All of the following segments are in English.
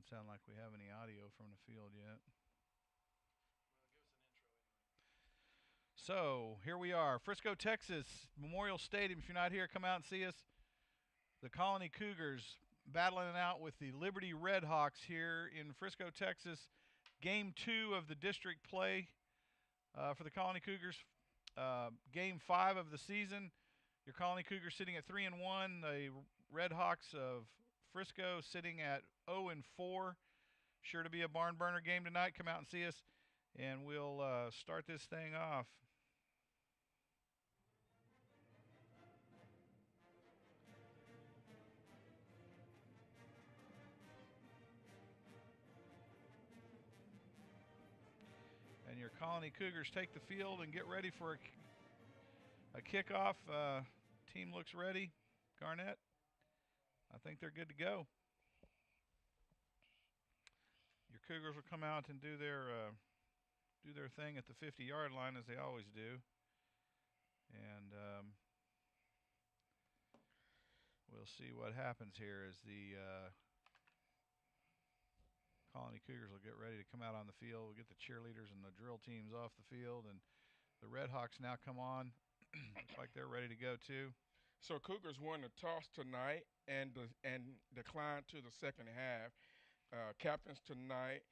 Doesn't sound like we have any audio from the field yet. So here we are, Frisco, Texas, Memorial Stadium. If you're not here, come out and see us. The Colony Cougars battling it out with the Liberty Redhawks here in Frisco, Texas. Game 2 of the district play for the Colony Cougars. Game 5 of the season. Your Colony Cougars sitting at 3-1. The Redhawks of Frisco sitting at 0-4. Sure to be a barn burner game tonight. Come out and see us, and we'll start this thing off. And your Colony Cougars take the field and get ready for a kickoff. Team looks ready. Garnett, I think they're good to go. Your Cougars will come out and do their thing at the 50-yard line as they always do, and we'll see what happens here as the Colony Cougars will get ready to come out on the field. We'll get the cheerleaders and the drill teams off the field, and the Redhawks now come on. Looks like they're ready to go too. So Cougars won the toss tonight and declined to the second half. Captains tonight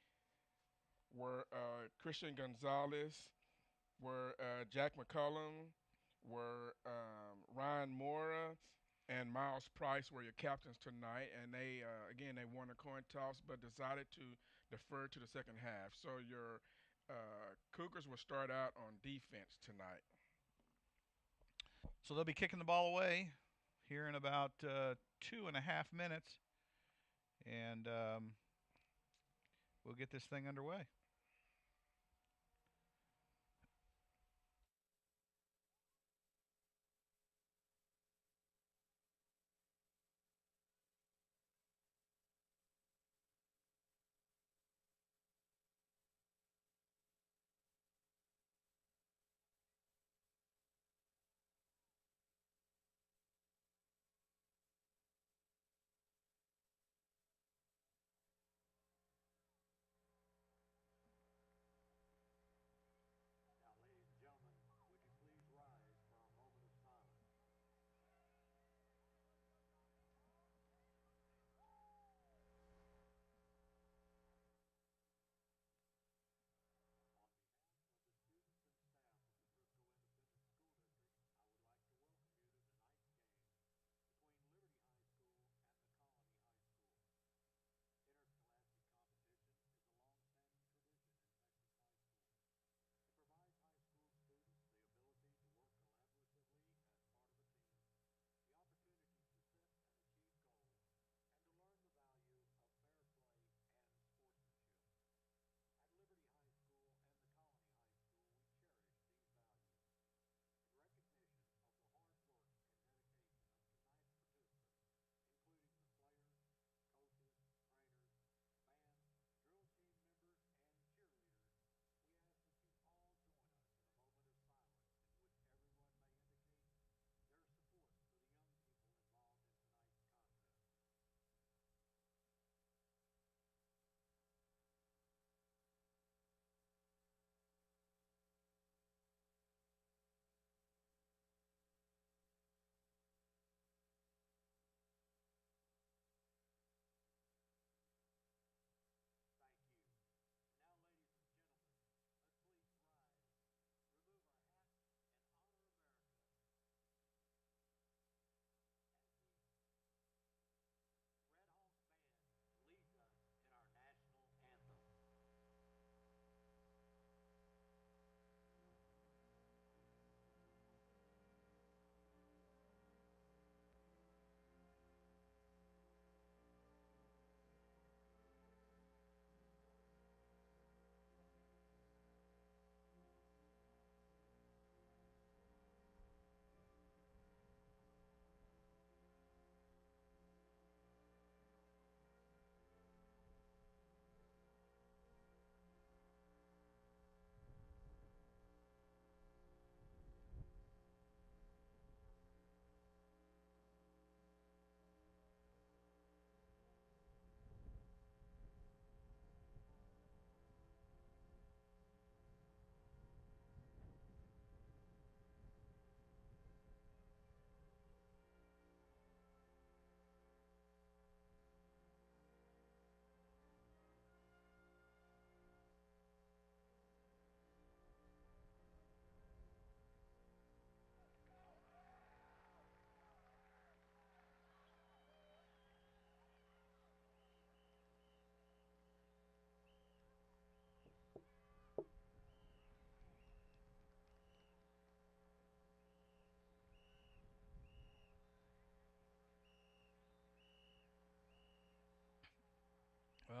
were Christian Gonzalez, were Jack McCullum, were Ryan Mora, and Miles Price were your captains tonight. And they again they won a coin toss, but decided to defer to the second half. So your Cougars will start out on defense tonight. So they'll be kicking the ball away here in about 2.5 minutes, and we'll get this thing underway.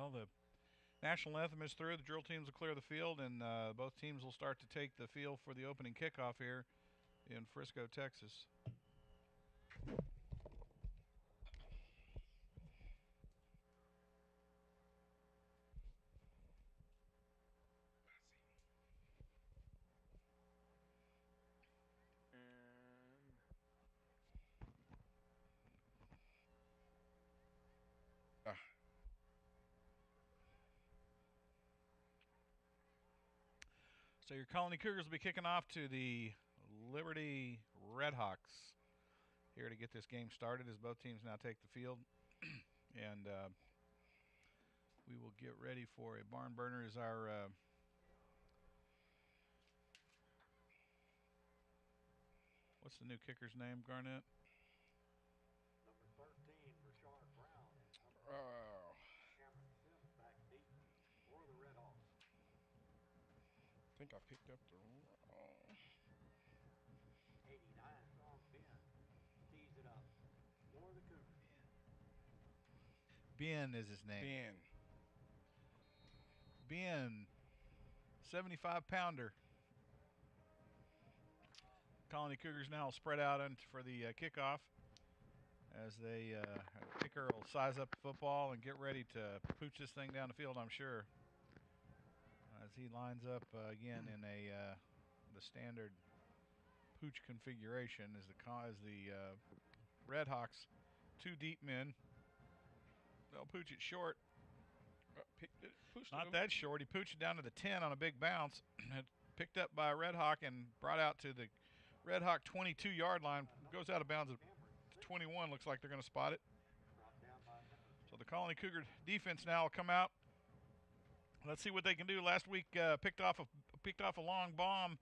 Well, the national anthem is through. The drill teams will clear the field, and both teams will start to take the field for the opening kickoff here in Frisco, Texas. So your Colony Cougars will be kicking off to the Liberty Redhawks here to get this game started as both teams now take the field. And we will get ready for a barn burner as our what's the new kicker's name, Garnett? Number 13, Rashard Brown, and number Cameron Sims back deep for the Redhawks. I think I picked up the wrong. 89, Sean Ben tees it up for the Cougars. Ben is his name. Ben, 75-pounder. Colony Cougars now spread out for the kickoff as the kicker will size up the football and get ready to pooch this thing down the field, I'm sure. As he lines up again in the standard pooch configuration as the Redhawks, 2 deep men. They'll pooch it short. Not that short. He pooched it down to the 10 on a big bounce. Picked up by a Redhawk and brought out to the Redhawk 22-yard line. Goes out of bounds at 21. Looks like they're going to spot it. So the Colony Cougar defense now will come out. Let's see what they can do. Last week picked off a long bomb.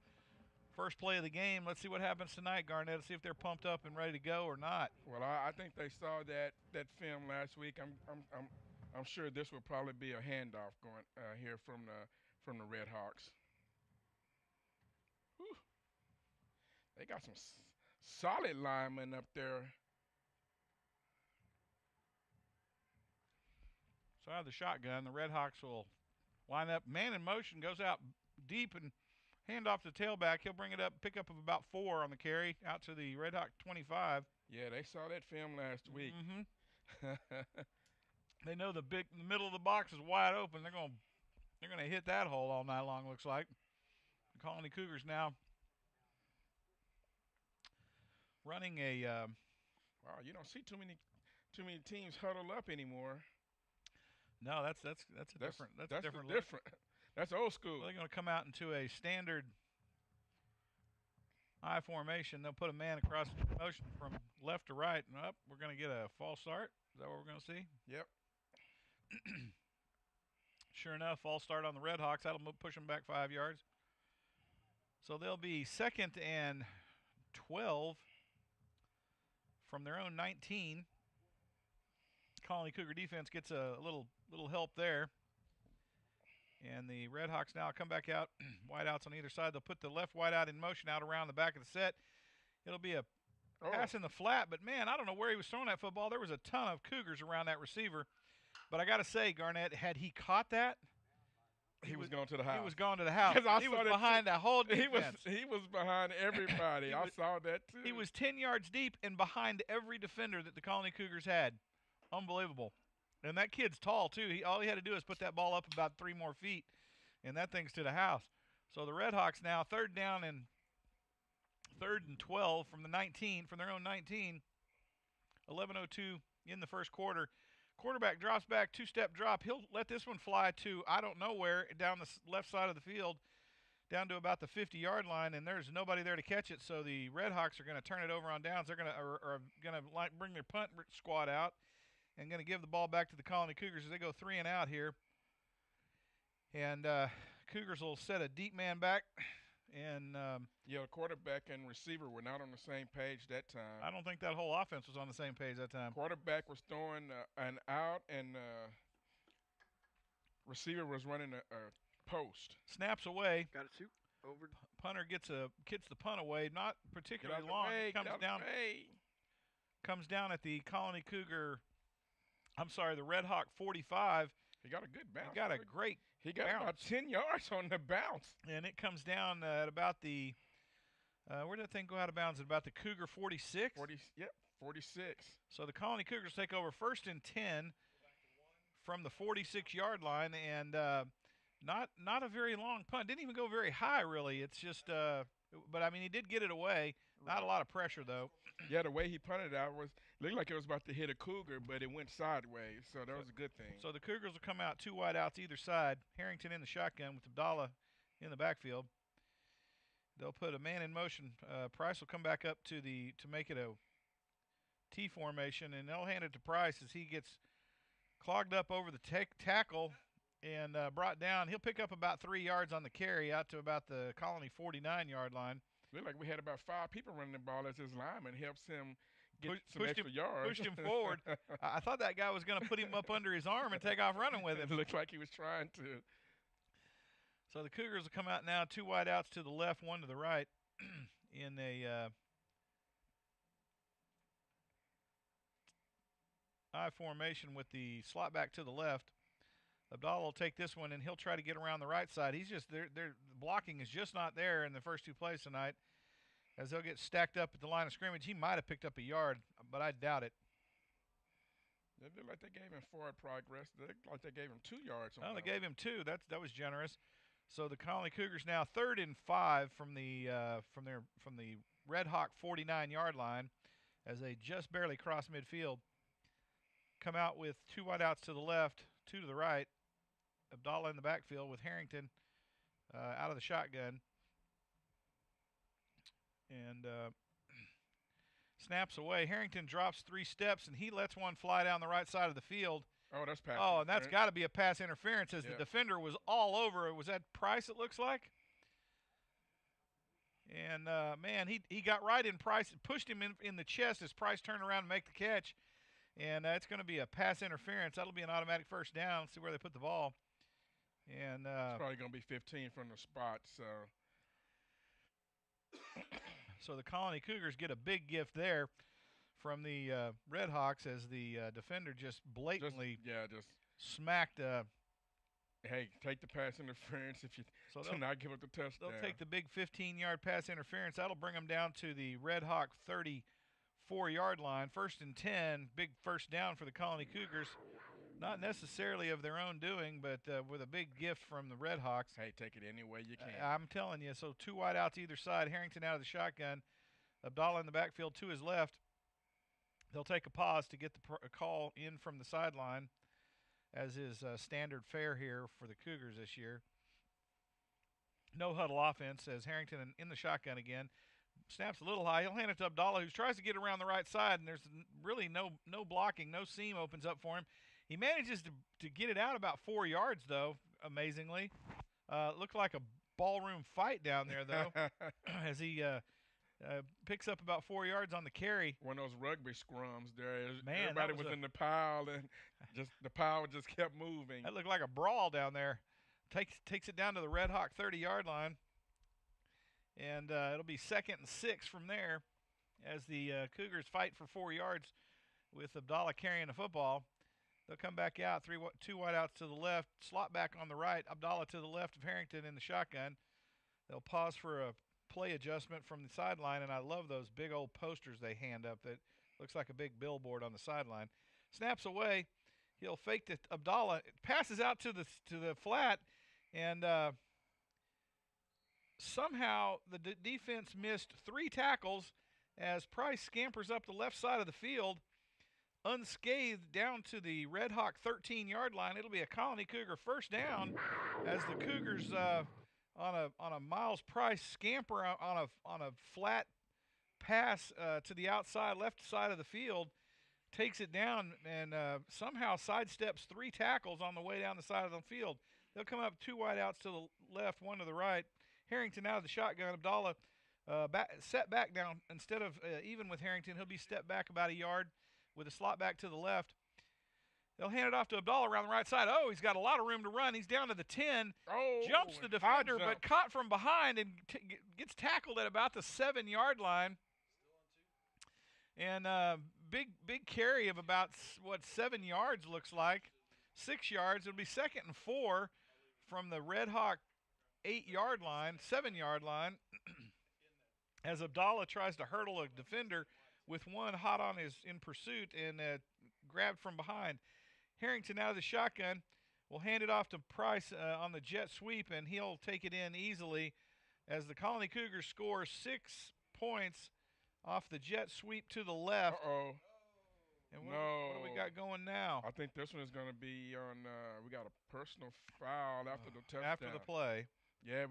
First play of the game. Let's see what happens tonight, Garnett. Let's see if they're pumped up and ready to go or not. Well, I think they saw that film last week. I'm sure this will probably be a handoff going here from the Redhawks. Whew. They got some solid linemen up there. So out of the shotgun, the Redhawks will line up. Man in motion, goes out deep and hand off the tailback. He'll bring it up, pick up of about 4 on the carry, out to the Redhawk 25. Yeah, they saw that film last week. Mm-hmm. They know the middle of the box is wide open. They're gonna hit that hole all night long. Looks like. The Colony Cougars now running a. Wow, you don't see too many teams huddle up anymore. No, that's different. That's old school. Well, they're going to come out into a standard I formation. They'll put a man across the motion from left to right, and up. We're going to get a false start. Is that what we're going to see? Yep. Sure enough, false start on the Redhawks. That'll push them back 5 yards. So they'll be 2nd and 12 from their own 19. Colony Cougar defense gets a little help there. And the Redhawks now come back out, wideouts on either side. They'll put the left wideout in motion out around the back of the set. It'll be a pass in the flat, but man, I don't know where he was throwing that football. There was a ton of Cougars around that receiver. But I got to say, Garnett, had he caught that, he was going to the house. He was going to the house. He was behind the whole defense. He was behind everybody. I saw that too. He was 10 yards deep and behind every defender that the Colony Cougars had. Unbelievable. And that kid's tall, too. All he had to do is put that ball up about 3 more feet, and that thing's to the house. So the Redhawks now 3rd down and 3rd and 12 from the 19, from their own 19. 11:02 in the first quarter. Quarterback drops back, 2-step drop. He'll let this one fly to I don't know where, down the left side of the field, down to about the 50-yard line, and there's nobody there to catch it. So the Redhawks are going to turn it over on downs. They're going to bring their punt squad out and going to give the ball back to the Colony Cougars as they go 3 and out here. And Cougars will set a deep man back. And the quarterback and receiver were not on the same page that time. I don't think that whole offense was on the same page that time. Quarterback was throwing an out, and receiver was running a post. Snaps away. Got it, shoot. Over. Punter gets the punt away, not particularly long. It comes down at the Colony Cougar. I'm sorry, the Redhawk 45. He got a good bounce. He got a great He got bounce. about 10 yards on the bounce. And it comes down at about the where did that thing go out of bounds? At about the Cougar 46? 46. So the Colony Cougars take over 1st and 10 from the 46-yard line, and not a very long punt. Didn't even go very high, really. It's just, but I mean, he did get it away. Not a lot of pressure, though. Yeah, the way he punted out looked like it was about to hit a Cougar, but it went sideways, so that was a good thing. So the Cougars will come out 2 wide outs either side. Harrington in the shotgun with Abdallah in the backfield. They'll put a man in motion. Price will come back up to make it a T formation, and they'll hand it to Price as he gets clogged up over the tackle and brought down. He'll pick up about 3 yards on the carry out to about the Colony 49-yard line. Looked like we had about 5 people running the ball as his lineman helps him get some pushed extra yards. Pushed him forward. I thought that guy was going to put him up under his arm and take off running with him. It looked like he was trying to. So the Cougars will come out now, 2 wide outs to the left, 1 to the right in a I formation with the slot back to the left. Abdallah will take this one, and he'll try to get around the right side. He's just there. The blocking is just not there in the first 2 plays tonight. As they'll get stacked up at the line of scrimmage, he might have picked up a yard, but I doubt it. They looked like they gave him forward progress. They looked like they gave him 2 yards. Well, they gave him 2. That was generous. So the Colony Cougars now 3rd and 5 from the Red Hawk 49-yard line, as they just barely cross midfield. Come out with 2 wide outs to the left, 2 to the right. Abdallah in the backfield with Harrington out of the shotgun. And snaps away. Harrington drops 3 steps, and he lets one fly down the right side of the field. Oh, that's pass. Oh, and that's got to be a pass interference as the defender was all over it. Was that Price, it looks like? And, man, he got right in Price, pushed him in the chest as Price turned around and make the catch. And it's going to be a pass interference. That'll be an automatic first down. See where they put the ball. And it's probably going to be 15 from the spot. So the Colony Cougars get a big gift there from the Red Hawks as the defender just blatantly smacked. Hey, take the pass interference if you do not give up the touchdown. They'll take the big 15-yard pass interference. That'll bring them down to the Red Hawk 34-yard line. 1st and 10, big first down for the Colony Cougars. Not necessarily of their own doing, but with a big gift from the Red Hawks. Hey, take it any way you can. I'm telling you. So 2 wide outs either side. Harrington out of the shotgun. Abdallah in the backfield to his left. They'll take a pause to get the call in from the sideline, as is standard fare here for the Cougars this year. No huddle offense as Harrington in the shotgun again. Snaps a little high. He'll hand it to Abdallah, who tries to get around the right side, and there's really no blocking. No seam opens up for him. He manages to get it out about 4 yards, though, amazingly. Looked like a ballroom fight down there, though, as he picks up about 4 yards on the carry. One of those rugby scrums there. Man, everybody was in the pile, and the pile just kept moving. That looked like a brawl down there. Takes it down to the Red Hawk 30-yard line. And it'll be 2nd and 6 from there as the Cougars fight for 4 yards with Abdallah carrying the football. They'll come back out, 2 wide outs to the left, slot back on the right, Abdallah to the left of Harrington in the shotgun. They'll pause for a play adjustment from the sideline, and I love those big old posters they hand up that looks like a big billboard on the sideline. Snaps away. He'll fake to Abdallah. It passes out to the flat, and somehow the defense missed 3 tackles as Price scampers up the left side of the field, unscathed down to the Red Hawk 13-yard line. It'll be a Colony Cougar first down as the Cougars on a Miles Price scamper on a flat pass to the outside left side of the field, takes it down and somehow sidesteps 3 tackles on the way down the side of the field. They'll come up 2 wide outs to the left, 1 to the right. Harrington out of the shotgun. Abdallah set back down. Instead of even with Harrington, he'll be stepped back about a yard with a slot back to the left. They'll hand it off to Abdallah around the right side. Oh, he's got a lot of room to run. He's down to the 10. Jumps the defender, but caught from behind and gets tackled at about the 7-yard line. And big carry of about, 7 yards looks like. 6 yards. It'll be 2nd and 4 from the Red Hawk 8-yard line, 7-yard line, as Abdallah tries to hurdle a defender with one hot on his in pursuit and grabbed from behind. Harrington out of the shotgun will hand it off to Price on the jet sweep, and he'll take it in easily as the Colony Cougars score 6 points off the jet sweep to the left. Uh-oh. And what do we got going now? I think this one is going to be on we got a personal foul after the touchdown. After the play. Yeah,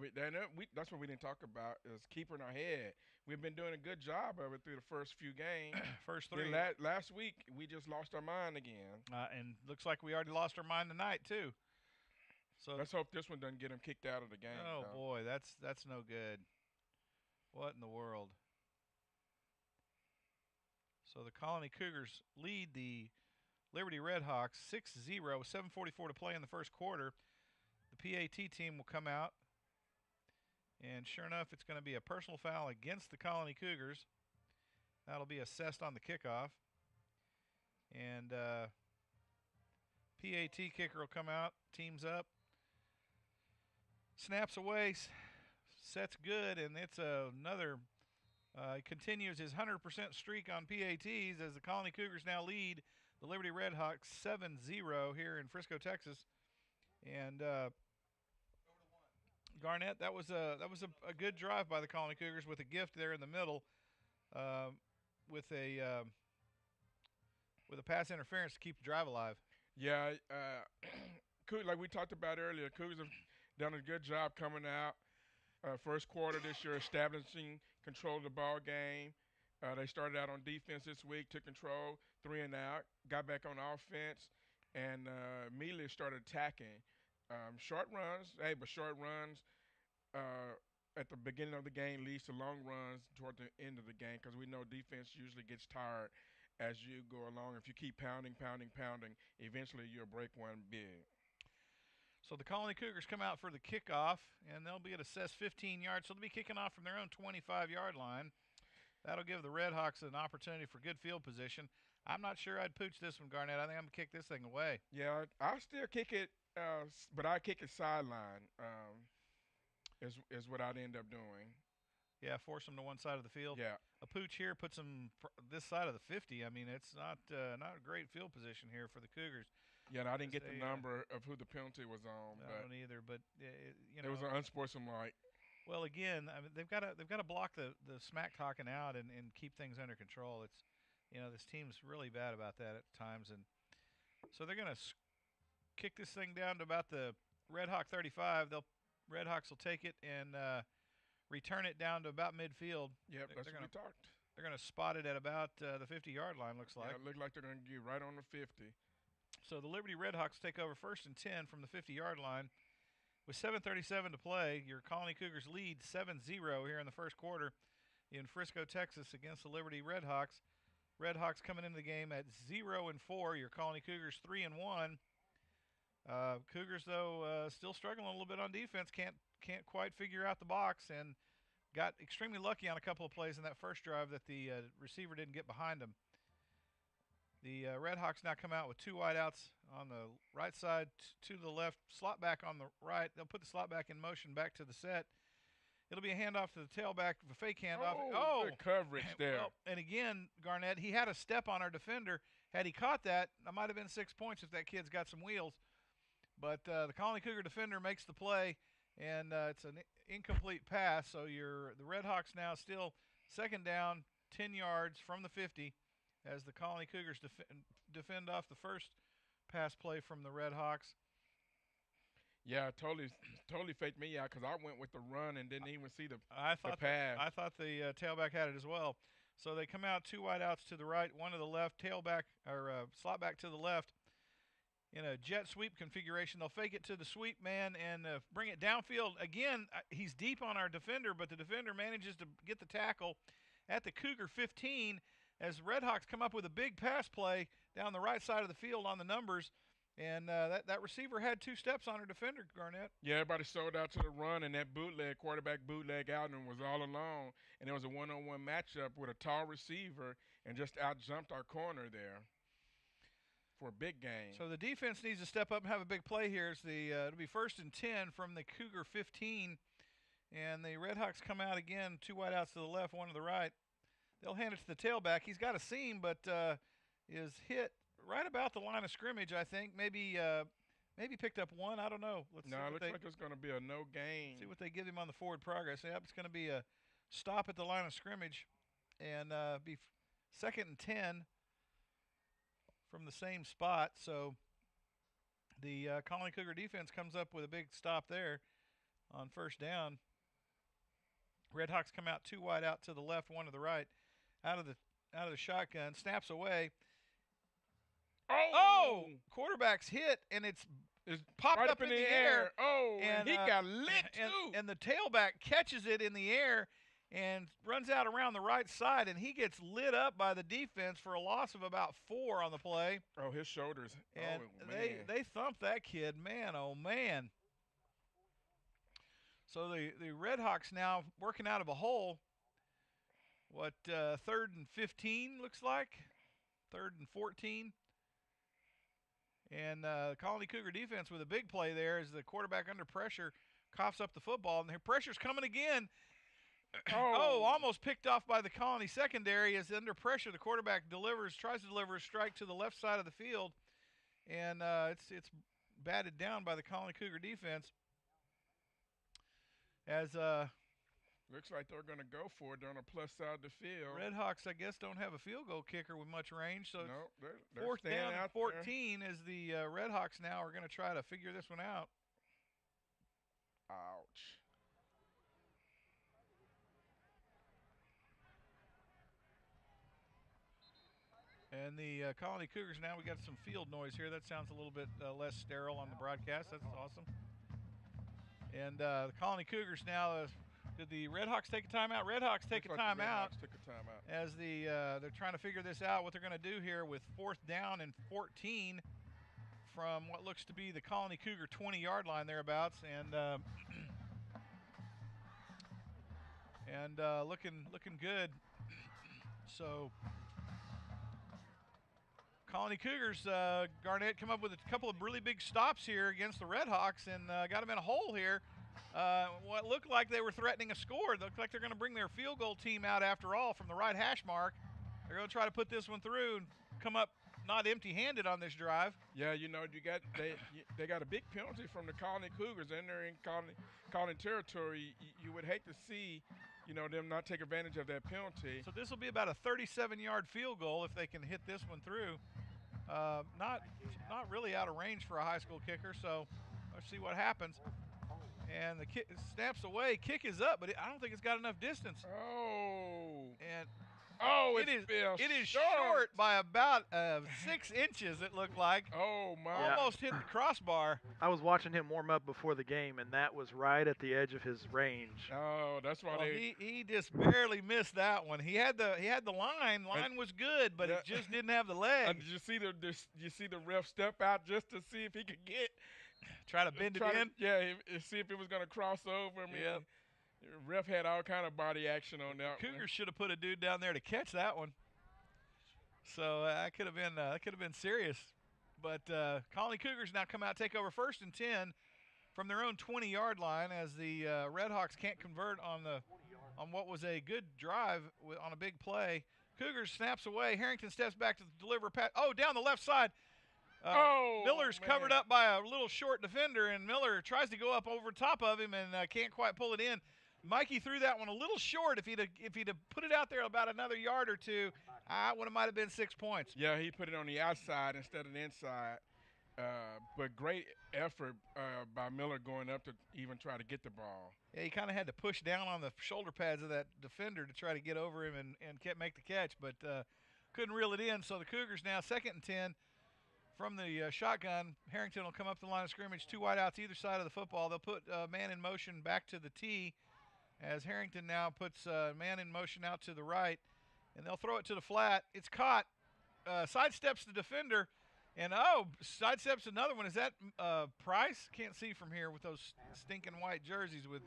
that's what we didn't talk about is keeping our head. We've been doing a good job of it through the first few games. First 3. Last week, we just lost our mind again. And looks like we already lost our mind tonight, too. So let's hope this one doesn't get him kicked out of the game. Oh, boy, that's no good. What in the world? So the Colony Cougars lead the Liberty Redhawks 6-0 with 7:44 to play in the first quarter. The PAT team will come out. And sure enough, it's going to be a personal foul against the Colony Cougars. That'll be assessed on the kickoff. And PAT kicker will come out, teams up, snaps away, sets good, and it's another, continues his 100% streak on PATs as the Colony Cougars now lead the Liberty Redhawks 7-0 here in Frisco, Texas. And Garnett, that was a good drive by the Colony Cougars with a gift there in the middle, with a pass interference to keep the drive alive. Yeah, like we talked about earlier, Cougars have done a good job coming out first quarter this year, establishing control of the ball game. They started out on defense this week, took control, 3 and out, got back on offense, and immediately started attacking. Short runs at the beginning of the game leads to long runs toward the end of the game because we know defense usually gets tired as you go along. If you keep pounding, eventually you'll break one big. So the Colony Cougars come out for the kickoff, and they'll be at assessed 15 yards. So they'll be kicking off from their own 25-yard line. That'll give the Redhawks an opportunity for good field position. I'm not sure I'd pooch this one, Garnett. I think I'm going to kick this thing away. Yeah, I'll still kick it. But I kick it sideline is what I'd end up doing. Yeah, force them to one side of the field. Yeah. A pooch here puts them this side of the 50. I mean, it's not a great field position here for the Cougars. Yeah, and I didn't get the number of who the penalty was on. I don't either, but it was an unsportsmanlike. Well, again, I mean, they've got to block the smack talking out and keep things under control. It's this team's really bad about that at times, and so they're going to kick this thing down to about the Red Hawk 35. Redhawks will take it and return it down to about midfield. Yep, that's what we talked. They're going to spot it at about the 50-yard line, looks like. Yeah, it looks like they're going to get right on the 50. So the Liberty Redhawks take over 1st and 10 from the 50-yard line. With 7:37 to play, your Colony Cougars lead 7-0 here in the first quarter in Frisco, Texas against the Liberty Redhawks. Redhawks coming into the game at 0-4. Your Colony Cougars 3-1. Cougars, though, still struggling a little bit on defense. Can't quite figure out the box and got extremely lucky on a couple of plays in that first drive that the receiver didn't get behind him. The Redhawks now come out with 2 wideouts on the right side, to the left, slot back on the right. They'll put the slot back in motion back to the set. It'll be a handoff to the tailback, a fake handoff. Good coverage there. Well, and again, Garnett, he had a step on our defender. Had he caught that, that might have been 6 points if that kid's got some wheels. But the Colony Cougar defender makes the play, and it's an incomplete pass. So the Redhawks now still 2nd down, 10 yards from the 50, as the Colony Cougars defend off the first pass play from the Redhawks. Yeah, totally faked me out because I went with the run and didn't even see the pass. I thought the tailback had it as well. So they come out 2 wideouts to the right, 1 to the left, tailback or slot back to the left. In a jet sweep configuration, they'll fake it to the sweep man and bring it downfield. Again, he's deep on our defender, but the defender manages to get the tackle at the Cougar 15 as Redhawks come up with a big pass play down the right side of the field on the numbers. And that receiver had 2 steps on her defender, Garnett. Yeah, everybody sold out to the run, and that quarterback bootleg out and was all alone. And it was a one-on-one matchup with a tall receiver and just out-jumped our corner there. a big game. So the defense needs to step up and have a big play here. It'll be 1st and 10 from the Cougar 15. And the Redhawks come out again, 2 wideouts to the left, 1 to the right. They'll hand it to the tailback. He's got a seam, but is hit right about the line of scrimmage, I think. Maybe picked up 1. I don't know. It looks like it's going to be a no gain. See what they give him on the forward progress. Yep, it's going to be a stop at the line of scrimmage and be 2nd and 10 from the same spot. So the Colony Cougar defense comes up with a big stop there on 1st down. Redhawks come out 2 wide out to the left, 1 to the right. Out of the shotgun, snaps away. Oh! Quarterback's hit, and it's popped right up in the air. Oh, and he got lit too. And the tailback catches it in the air and runs out around the right side, and he gets lit up by the defense for a loss of about 4 on the play. Oh, his shoulders. And man. they thumped that kid. Man, oh, man. So the Redhawks now working out of a hole. 3rd and 15 looks like? 3rd and 14. And the Colony Cougar defense with a big play there as the quarterback under pressure coughs up the football. And the pressure's coming again. Almost picked off by the Colony secondary. As under pressure, the quarterback tries to deliver a strike to the left side of the field. And it's batted down by the Colony Cougar defense. As looks like they're going to go for it on the plus side of the field. Redhawks, I guess, don't have a field goal kicker with much range. So they're 4th down and 14 there. as the Redhawks now are going to try to figure this one out. Ouch. And the Colony Cougars now, we got some field noise here. That sounds a little bit less sterile on the broadcast. That's awesome. And the Colony Cougars now, did the Redhawks take a timeout? Redhawks take a timeout. As they're trying to figure this out, what they're going to do here with 4th down and 14 from what looks to be the Colony Cougar 20-yard line thereabouts. And looking good. So Colony Cougars, Garnett come up with a couple of really big stops here against the Redhawks and got them in a hole here. What looked like they were threatening a score. It looked like they're going to bring their field goal team out after all from the right hash mark. They're going to try to put this one through and come up not empty-handed on this drive. Yeah, they got a big penalty from the Colony Cougars, and they're in Colony territory. You would hate to see, them not take advantage of that penalty. So this will be about a 37-yard field goal if they can hit this one through. Not really out of range for a high school kicker, so let's see what happens. And the kick snaps away. Kick is up, but I don't think it's got enough distance. It is short by about 6 inches, it looked like. Oh, my. Almost hit the crossbar. I was watching him warm up before the game, and that was right at the edge of his range. Oh, that's why he just barely missed that one. He had the line. Line was good, but it just didn't have the leg. Did you see the ref step out just to see if he could try to bend it in? See if it was going to cross over. Yeah. Ref had all kind of body action on that. Cougars should have put a dude down there to catch that one. So that could have been serious. But Colony Cougars now come out, take over 1st and 10 from their own 20-yard line as the Redhawks can't convert on what was a good drive on a big play. Cougars snaps away. Harrington steps back to deliver a pass. Oh, down the left side. Miller's covered up by a little short defender, and Miller tries to go up over top of him and can't quite pull it in. Mikey threw that one a little short. If he'd have put it out there about another yard or two, it might have been 6 points. Yeah, he put it on the outside instead of the inside. But great effort by Miller going up to even try to get the ball. Yeah, he kind of had to push down on the shoulder pads of that defender to try to get over him and make the catch, but couldn't reel it in. So the Cougars now 2nd and 10 from the shotgun. Harrington will come up the line of scrimmage, 2 wideouts either side of the football. They'll put man in motion back to the tee as Harrington now puts man in motion out to the right, and they'll throw it to the flat. It's caught, sidesteps the defender, and sidesteps another one. Is that Price? Can't see from here with those stinking white jerseys with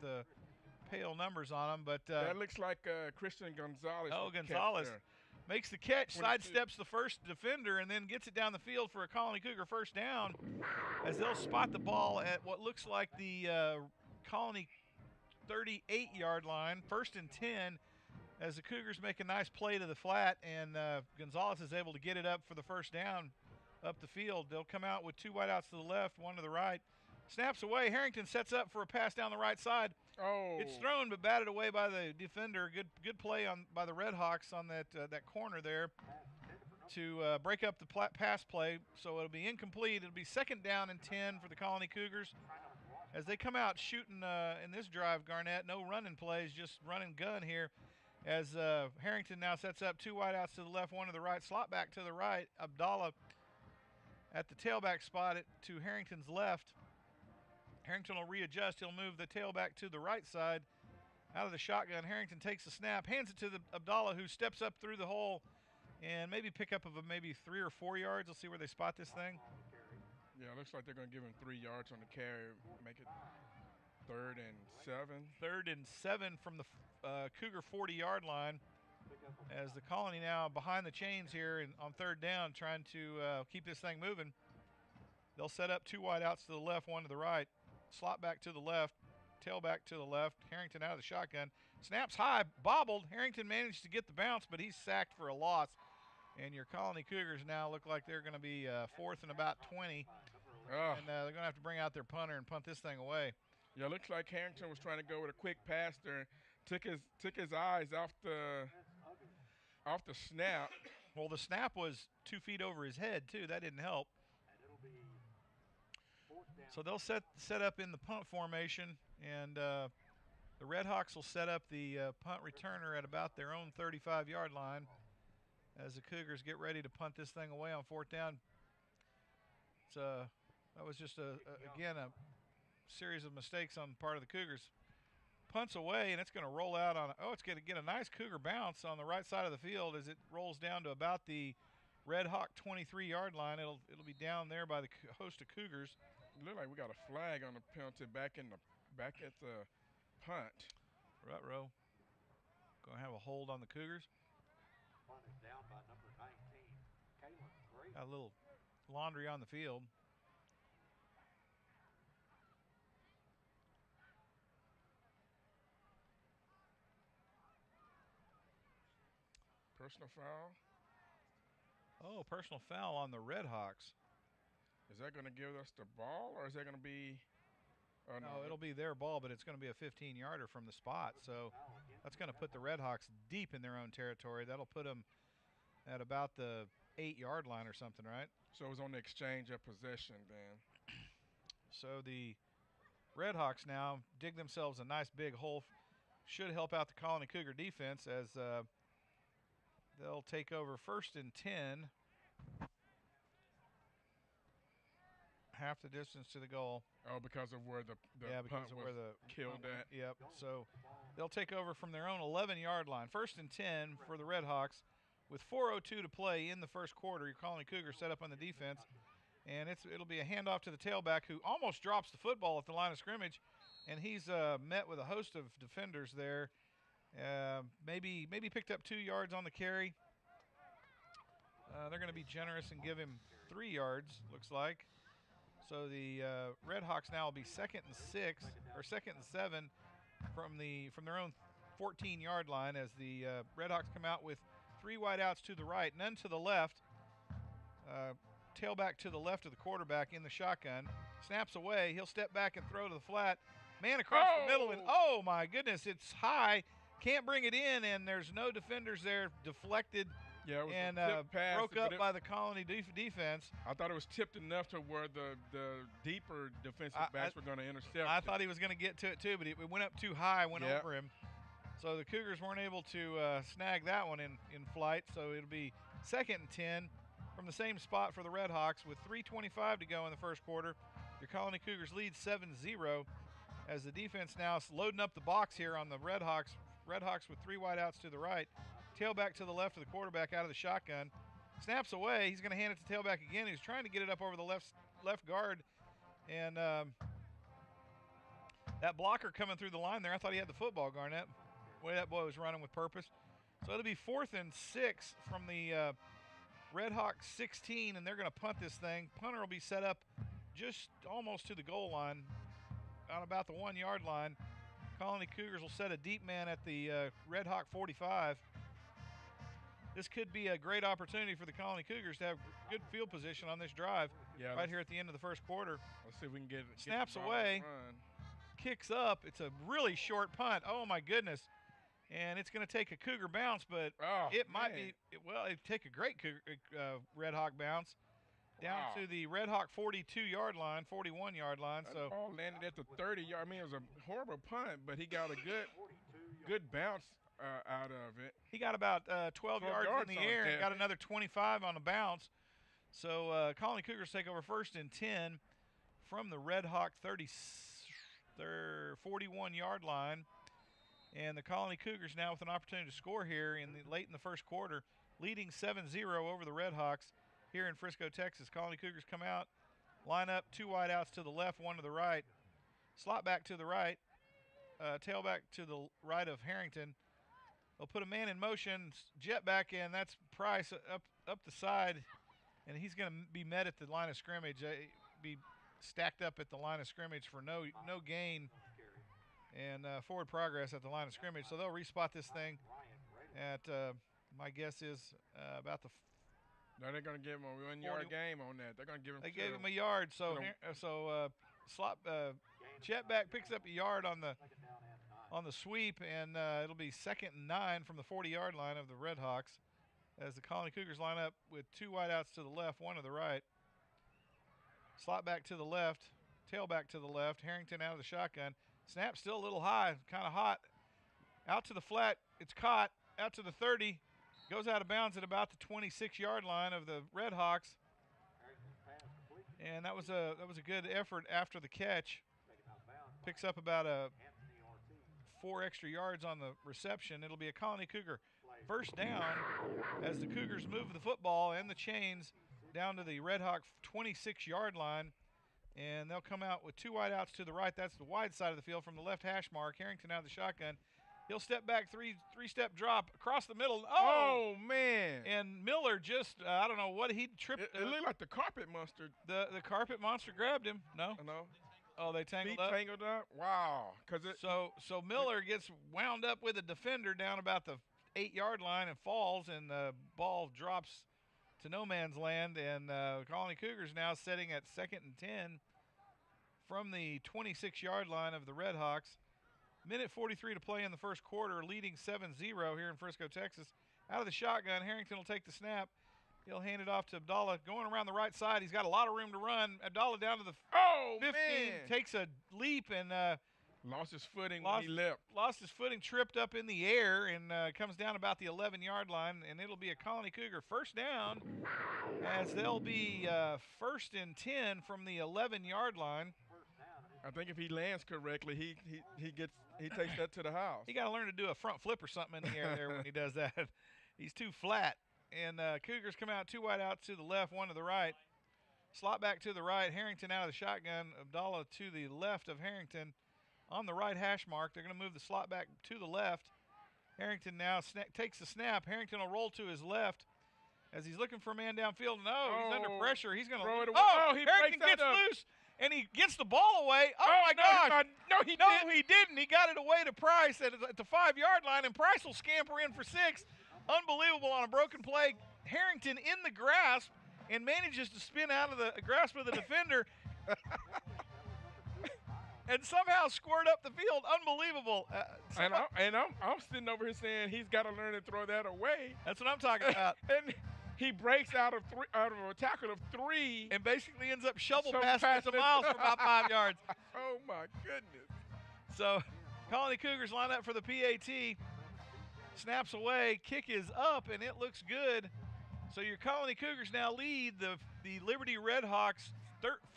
pale numbers on them, but that looks like Christian Gonzalez. Oh, Gonzalez. makes the catch, 22. sidesteps the first defender, and then gets it down the field for a Colony Cougar first down as they'll spot the ball at what looks like the Colony 38-yard line, 1st and 10, as the Cougars make a nice play to the flat, and Gonzalez is able to get it up for the first down up the field. They'll come out with 2 wideouts to the left, 1 to the right. Snaps away. Harrington sets up for a pass down the right side. Oh. It's thrown but batted away by the defender. Good play by the Redhawks on that corner there to break up the pass play. So it'll be incomplete. It'll be 2nd down and 10 for the Colony Cougars. As they come out shooting in this drive, Garnett, no running plays, just run and gun here. As Harrington now sets up 2 wideouts to the left, 1 to the right, slot back to the right. Abdallah at the tailback spot to Harrington's left. Harrington will readjust. He'll move the tailback to the right side out of the shotgun. Harrington takes the snap, hands it to the Abdallah, who steps up through the hole and maybe pick up of maybe 3 or 4 yards. Let's see where they spot this thing. Yeah, it looks like they're going to give him 3 yards on the carry, make it 3rd and 7. 3rd and 7 from the Cougar 40-yard line, as the Colony now behind the chains here and on 3rd down, trying to keep this thing moving. They'll set up 2 wideouts to the left, 1 to the right. Slot back to the left, tailback to the left. Harrington out of the shotgun. Snaps high, bobbled. Harrington managed to get the bounce, but he's sacked for a loss. And your Colony Cougars now look like they're going to be 4th and about 20. And they're going to have to bring out their punter and punt this thing away. Yeah, looks like Harrington was trying to go with a quick pass there. Took his eyes off the snap. Well, the snap was 2 feet over his head, too. That didn't help. So they'll set up in the punt formation, and the Redhawks will set up the punt returner at about their own 35-yard line as the Cougars get ready to punt this thing away on 4th down. That was just, again, a series of mistakes on the part of the Cougars. Punts away, and it's going to roll out on – it's going to get a nice Cougar bounce on the right side of the field as it rolls down to about the Redhawk 23-yard line. It'll be down there by the host of Cougars. It looked like we got a flag on the penalty back at the punt. Ruh-roh. Going to have a hold on the Cougars. Down by number 19. Got a little laundry on the field. Personal foul. Oh, personal foul on the Redhawks. Is that going to give us the ball, or is that going to be? Oh, no, it'll be their ball, but it's going to be a 15-yarder from the spot. So that's going to put the Redhawks deep in their own territory. That'll put them at about the 8-yard line or something, right? So it was on the exchange of possession then. So the Redhawks now dig themselves a nice big hole. Should help out the Colony Cougar defense as they'll take over 1st and 10. Half the distance to the goal. Oh, because of where the because punt of was where the killed at. Yep. So they'll take over from their own 11-yard line. 1st and 10 for the Redhawks with 4:02 to play in the first quarter. Your Colony Cougars set up on the defense, and it'll be a handoff to the tailback who almost drops the football at the line of scrimmage, and he's met with a host of defenders there. Maybe picked up 2 yards on the carry. They're going to be generous and give him 3 yards, looks like. So the Redhawks now will be 2nd and 6 or 2nd and 7 from their own 14-yard line as the Redhawks come out with 3 wideouts to the right, none to the left. Tailback to the left of the quarterback in the shotgun. Snaps away. He'll step back and throw to the flat. Man across the middle, and oh my goodness, it's high. Can't bring it in, and there's no defenders there. Deflected. Yeah, it was and a tip pass, broke up by the Colony defense. I thought it was tipped enough to where the deeper defensive backs were going to intercept. I thought he was going to get to it too, but it went up too high, went over him. So the Cougars weren't able to snag that one in flight. So it'll be 2nd and 10 from the same spot for the Redhawks with 3:25 to go in the first quarter. Your Colony Cougars lead 7-0 as the defense now is loading up the box here on the Redhawks. Redhawks with 3 wideouts to the right. Tailback to the left of the quarterback out of the shotgun. Snaps away. He's going to hand it to tailback again. He's trying to get it up over the left guard. And that blocker coming through the line there, I thought he had the football, Garnett. The way that boy was running with purpose. So it'll be 4th and 6 from the Red Hawks 16, and they're going to punt this thing. Punter will be set up just almost to the goal line, on about the 1-yard line. Colony Cougars will set a deep man at the Red Hawk 45. This could be a great opportunity for the Colony Cougars to have good field position on this drive right here at the end of the first quarter. Let's see if we can get Snaps the ball away, run. kicks up. It's a really short punt. Oh, my goodness. And it's going to take a Cougar bounce, but it might be, well, it'd take a great Cougar, Red Hawk bounce down to the Red Hawk 42-yard line, 41-yard line. That ball landed at the 30-yard. I mean, it was a horrible punt, but he got a good bounce out of it. He got about 12 yards in the air and got another 25 on the bounce. So Colony Cougars take over 1st and 10 from the Red Hawk 41-yard line. And the Colony Cougars now with an opportunity to score here late in the first quarter, leading 7-0 over the Red Hawks here in Frisco, Texas. Colony Cougars come out, line up, 2 wide outs to the left, 1 to the right. Slot back to the right, tailback to the right of Harrington. They'll put a man in motion, jet back in. That's Price up the side, and he's going to be met at the line of scrimmage. Be stacked up at the line of scrimmage for no gain and forward progress at the line of scrimmage. So they'll respot this thing at, my guess is, about the. No, they're going to give him a 1-yard game on that. They're going to give him. They gave him a yard. So slot jet back picks up a yard on the sweep, and it'll be 2nd and 9 from the 40-yard line of the Red Hawks as the Colony Cougars line up with 2 wideouts to the left, 1 to the right. Slot back to the left, tailback to the left. Harrington out of the shotgun. Snap still a little high, kind of hot. Out to the flat, it's caught. Out to the 30, goes out of bounds at about the 26-yard line of the Red Hawks. And that was a good effort after the catch. Picks up about 4 extra yards on the reception. It'll be a Colony Cougar first down as the Cougars move the football and the chains down to the Red Hawk 26-yard line. And they'll come out with 2 wideouts to the right. That's the wide side of the field from the left hash mark. Harrington out of the shotgun. He'll step back, three-step drop across the middle. Oh man! And Miller just, I don't know what he tripped. It looked like the carpet monster. The carpet monster grabbed him. No? No. Oh, they tangled Feet up? tangled up? Wow. So Miller gets wound up with a defender down about the 8-yard line and falls, and the ball drops to no man's land. And Colony Cougars now sitting at 2nd and 10 from the 26-yard line of the Red Hawks. Minute 43 to play in the first quarter, leading 7-0 here in Frisco, Texas. Out of the shotgun, Harrington will take the snap. He'll hand it off to Abdallah. Going around the right side, he's got a lot of room to run. Abdallah down to the 15, takes a leap and lost his footing when he leapt. Lost his footing, tripped up in the air, and comes down about the 11-yard line, and it'll be a Colony Cougar first down as they'll be 1st and 10 from the 11-yard line. I think if he lands correctly, he takes that to the house. He got to learn to do a front flip or something in the air there when he does that. He's too flat. And Cougars come out 2 wideouts to the left, 1 to the right. Slot back to the right. Harrington out of the shotgun. Abdallah to the left of Harrington on the right hash mark. They're going to move the slot back to the left. Harrington now takes the snap. Harrington will roll to his left as he's looking for a man downfield. No, he's under pressure. He's going to throw it away. Harrington gets loose. And he gets the ball away. Oh my gosh. No, he didn't. He got it away to Price at the 5-yard line, and Price will scamper in for 6. Unbelievable on a broken play. Harrington in the grasp and manages to spin out of the grasp of the defender and somehow squirt up the field. Unbelievable. I'm sitting over here saying he's got to learn to throw that away. That's what I'm talking about. And he breaks out of a tackle of 3 and basically ends up shovel passing to Miles for about 5 yards. Oh my goodness! So, Colony Cougars line up for the PAT. Snaps away, kick is up, and it looks good. So your Colony Cougars now lead the Liberty Red Hawks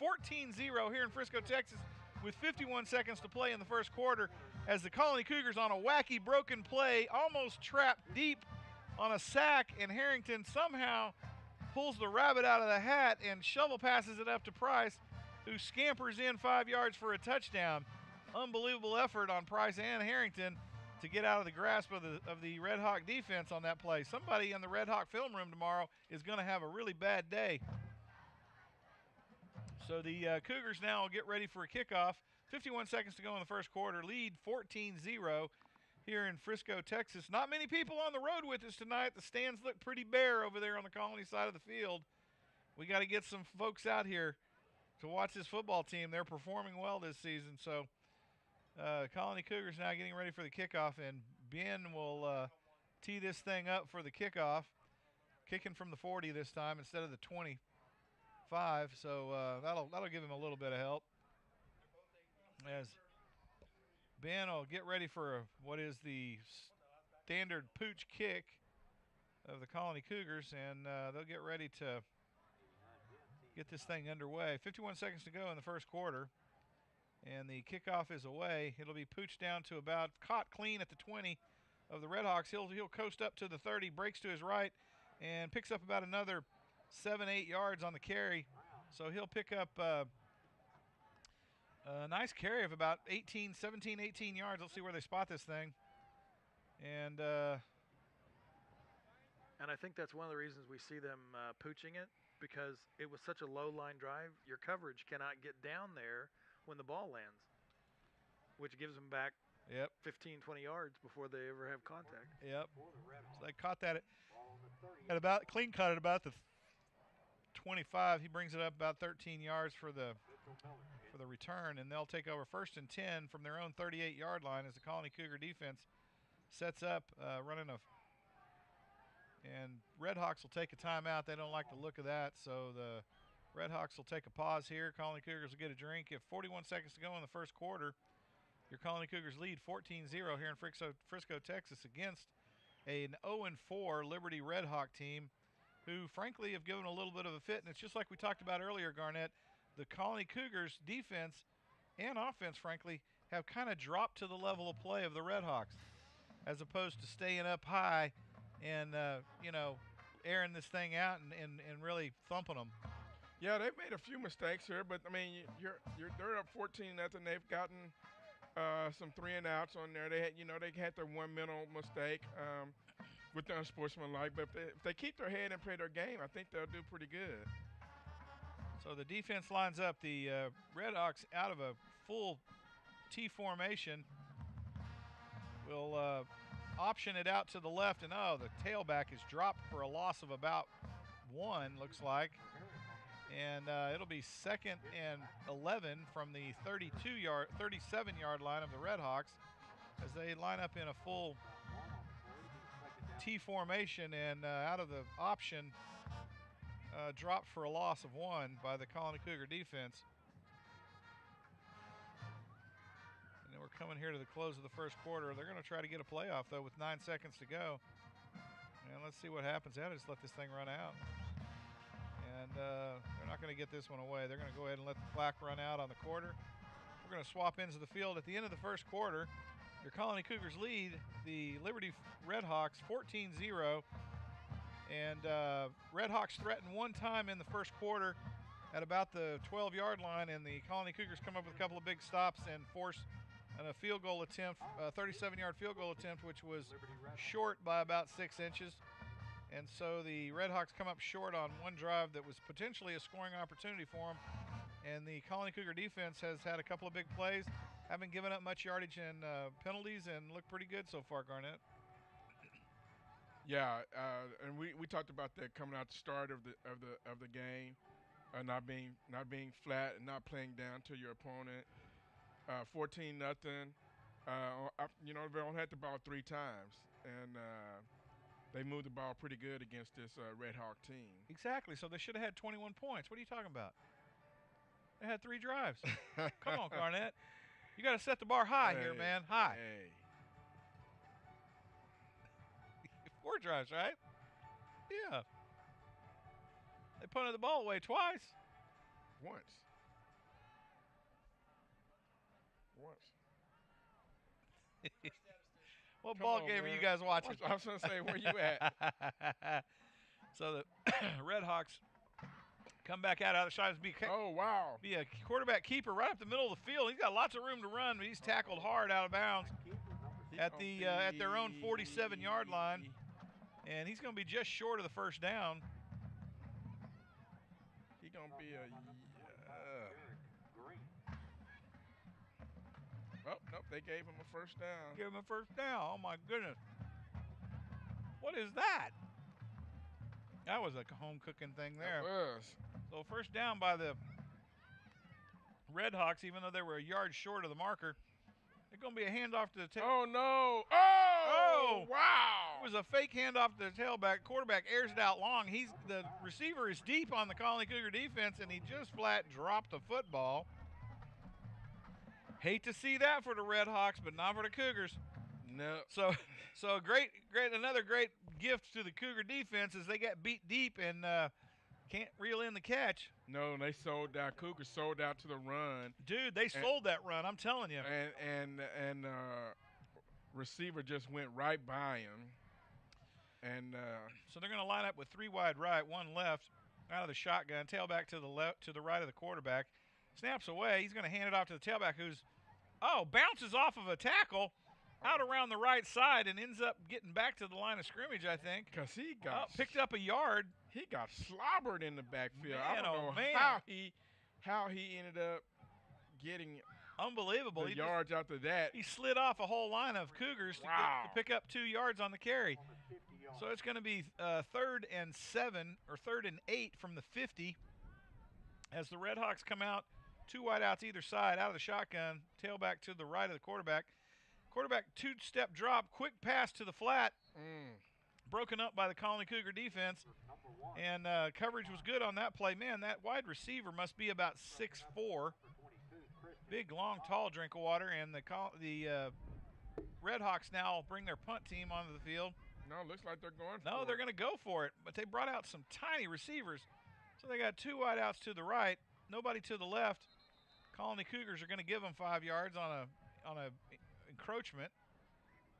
14-0 here in Frisco, Texas, with 51 seconds to play in the first quarter. As the Colony Cougars on a wacky broken play, almost trapped deep on a sack, and Harrington somehow pulls the rabbit out of the hat and shovel passes it up to Price, who scampers in 5 yards for a touchdown. Unbelievable effort on Price and Harrington. to get out of the grasp of the Red Hawk defense on that play. Somebody in the Red Hawk film room tomorrow is going to have a really bad day. So the Cougars now will get ready for a kickoff. 51 seconds to go in the first quarter. Lead 14-0 here in Frisco, Texas. Not many people on the road with us tonight. The stands look pretty bare over there on the Colony side of the field. We got to get some folks out here to watch this football team. They're performing well this season. So Colony Cougars now getting ready for the kickoff, and Ben will tee this thing up for the kickoff, kicking from the 40 this time instead of the 25. So that'll give him a little bit of help as Ben will get ready for what is the standard pooch kick of the Colony Cougars, and they'll get ready to get this thing underway. 51 seconds to go in the first quarter, and the kickoff is away. It'll be pooched down to about caught clean at the 20 of the Redhawks. He'll coast up to the 30, breaks to his right, and picks up about another 7-8 yards on the carry. So he'll pick up a nice carry of about 18 yards. Let's see where they spot this thing. And I think that's one of the reasons we see them pooching it, because it was such a low-line drive. Your coverage cannot get down there when the ball lands, which gives them back 15, 20 yards before they ever have contact. Yep. So they caught that at about clean cut at about the 25. He brings it up about 13 yards for the return, and they'll take over 1st and 10 from their own 38-yard line as the Colony Cougar defense sets up running and Redhawks will take a timeout. They don't like the look of that, so the Redhawks will take a pause here. Colony Cougars will get a drink. If 41 seconds to go in the first quarter, your Colony Cougars lead 14-0 here in Frisco, Texas, against an 0-4 Liberty Redhawk team who, frankly, have given a little bit of a fit. And it's just like we talked about earlier, Garnett. The Colony Cougars defense and offense, frankly, have kind of dropped to the level of play of the Redhawks, as opposed to staying up high and, airing this thing out and really thumping them. Yeah, they've made a few mistakes here, but, I mean, they're up 14-0. They've gotten some 3-and-outs on there. They had their one mental mistake with the unsportsmanlike. But if they keep their head and play their game, I think they'll do pretty good. So the defense lines up. The Redhawks out of a full T formation will option it out to the left, and the tailback is dropped for a loss of about 1, looks like. And it'll be 2nd and 11 from the 37-yard line of the Redhawks as they line up in a full T formation, and out of the option, dropped for a loss of 1 by the Colony Cougar defense. And then we're coming here to the close of the first quarter. They're going to try to get a playoff, though, with 9 seconds to go. And let's see what happens. They just let this thing run out. And they're not going to get this one away. They're going to go ahead and let the clock run out on the quarter. We're going to swap ends of the field. At the end of the first quarter, your Colony Cougars lead the Liberty Redhawks 14-0. And Redhawks threatened one time in the first quarter at about the 12-yard line, and the Colony Cougars come up with a couple of big stops and force a field goal attempt, a 37-yard field goal attempt, which was short by about 6 inches. And so the Redhawks come up short on one drive that was potentially a scoring opportunity for them. And the Colony Cougar defense has had a couple of big plays, haven't given up much yardage and penalties, and look pretty good so far, Garnett. Yeah, and we talked about that coming out the start of the game, not being flat and not playing down to your opponent. 14-0. They only had the ball 3 times, and they moved the ball pretty good against this Red Hawk team. Exactly. So they should have had 21 points. What are you talking about? They had 3 drives. Come on, Garnett. You got to set the bar high here, man. High. Hey. 4 drives, right? Yeah. They punted the ball away twice. Once. What ball game are you guys watching? I was going to say, where you at? So the Redhawks come back out of the shots. Be a quarterback keeper right up the middle of the field. He's got lots of room to run, but he's tackled hard out of bounds. at their own 47-yard line, and he's going to be just short of the first down. He's going to be a oh, nope, they gave him a first down. Give him a first down. Oh, my goodness. What is that? That was a home cooking thing there. It was. So first down by the Red Hawks, even though they were a yard short of the marker. It's going to be a handoff to the tail. Oh, no. Oh, wow. It was a fake handoff to the tailback. Quarterback airs it out long. The receiver is deep on the Colony Cougar defense, and he just flat dropped the football. Hate to see that for the Red Hawks, but not for the Cougars. No. So another great gift to the Cougar defense is they got beat deep and can't reel in the catch. No, they sold out. Cougars sold out to the run. Dude, they sold that run. I'm telling you. And receiver just went right by him. And so they're going to line up with 3 wide right, 1 left, out of the shotgun. Tailback to the left, to the right of the quarterback. Snaps away. He's going to hand it off to the tailback, who's bounces off of a tackle out around the right side and ends up getting back to the line of scrimmage, I think. Because he got picked up a yard. He got slobbered in the backfield. Man, I don't know how he ended up getting unbelievable. The yards after that. He slid off a whole line of Cougars to pick up 2 yards on the carry. So it's going to be 3rd and 7 or 3rd and 8 from the 50 as the Red Hawks come out. 2 wideouts either side, out of the shotgun, tailback to the right of the quarterback. Quarterback 2-step drop, quick pass to the flat, broken up by the Colony Cougar defense, and coverage was good on that play. Man, that wide receiver must be about 6'4", big, long, tall drink of water, and the Red Hawks now bring their punt team onto the field. No, looks like they're going for it. No, they're going to go for it, but they brought out some tiny receivers. So they got 2 wideouts to the right, nobody to the left. Colony Cougars are going to give them 5 yards on a encroachment.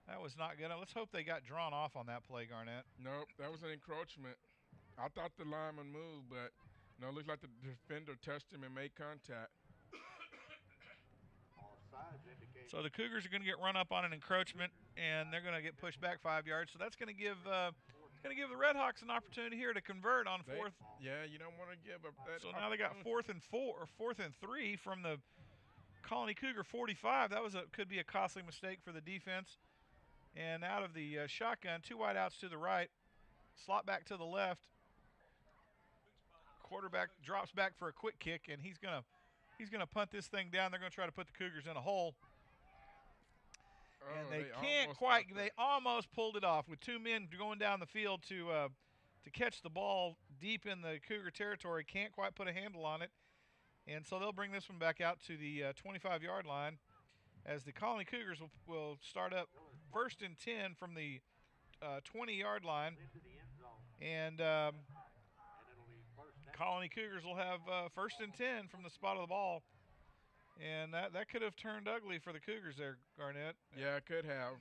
That was not good. Let's hope they got drawn off on that play, Garnett. Nope, that was an encroachment. I thought the lineman moved, but no, it looks like the defender touched him and made contact. So the Cougars are going to get run up on an encroachment, and they're going to get pushed back 5 yards. So that's going to give the Red Hawks an opportunity here to convert on 4th. Yeah, you don't want to give up that. So now they got 4th and 4 or 4th and 3 from the Colony Cougar 45. That could be a costly mistake for the defense. And out of the shotgun, 2 wideouts to the right, slot back to the left. Quarterback drops back for a quick kick, and he's gonna punt this thing down. They're gonna try to put the Cougars in a hole. And they almost pulled it off with 2 men going down the field to catch the ball deep in the Cougar territory. Can't quite put a handle on it. And so they'll bring this one back out to the 25-yard line as the Colony Cougars will start up 1st and 10 from the 20-yard line. And Colony Cougars will have 1st and 10 from the spot of the ball. And that could have turned ugly for the Cougars there, Garnett. Yeah, it could have.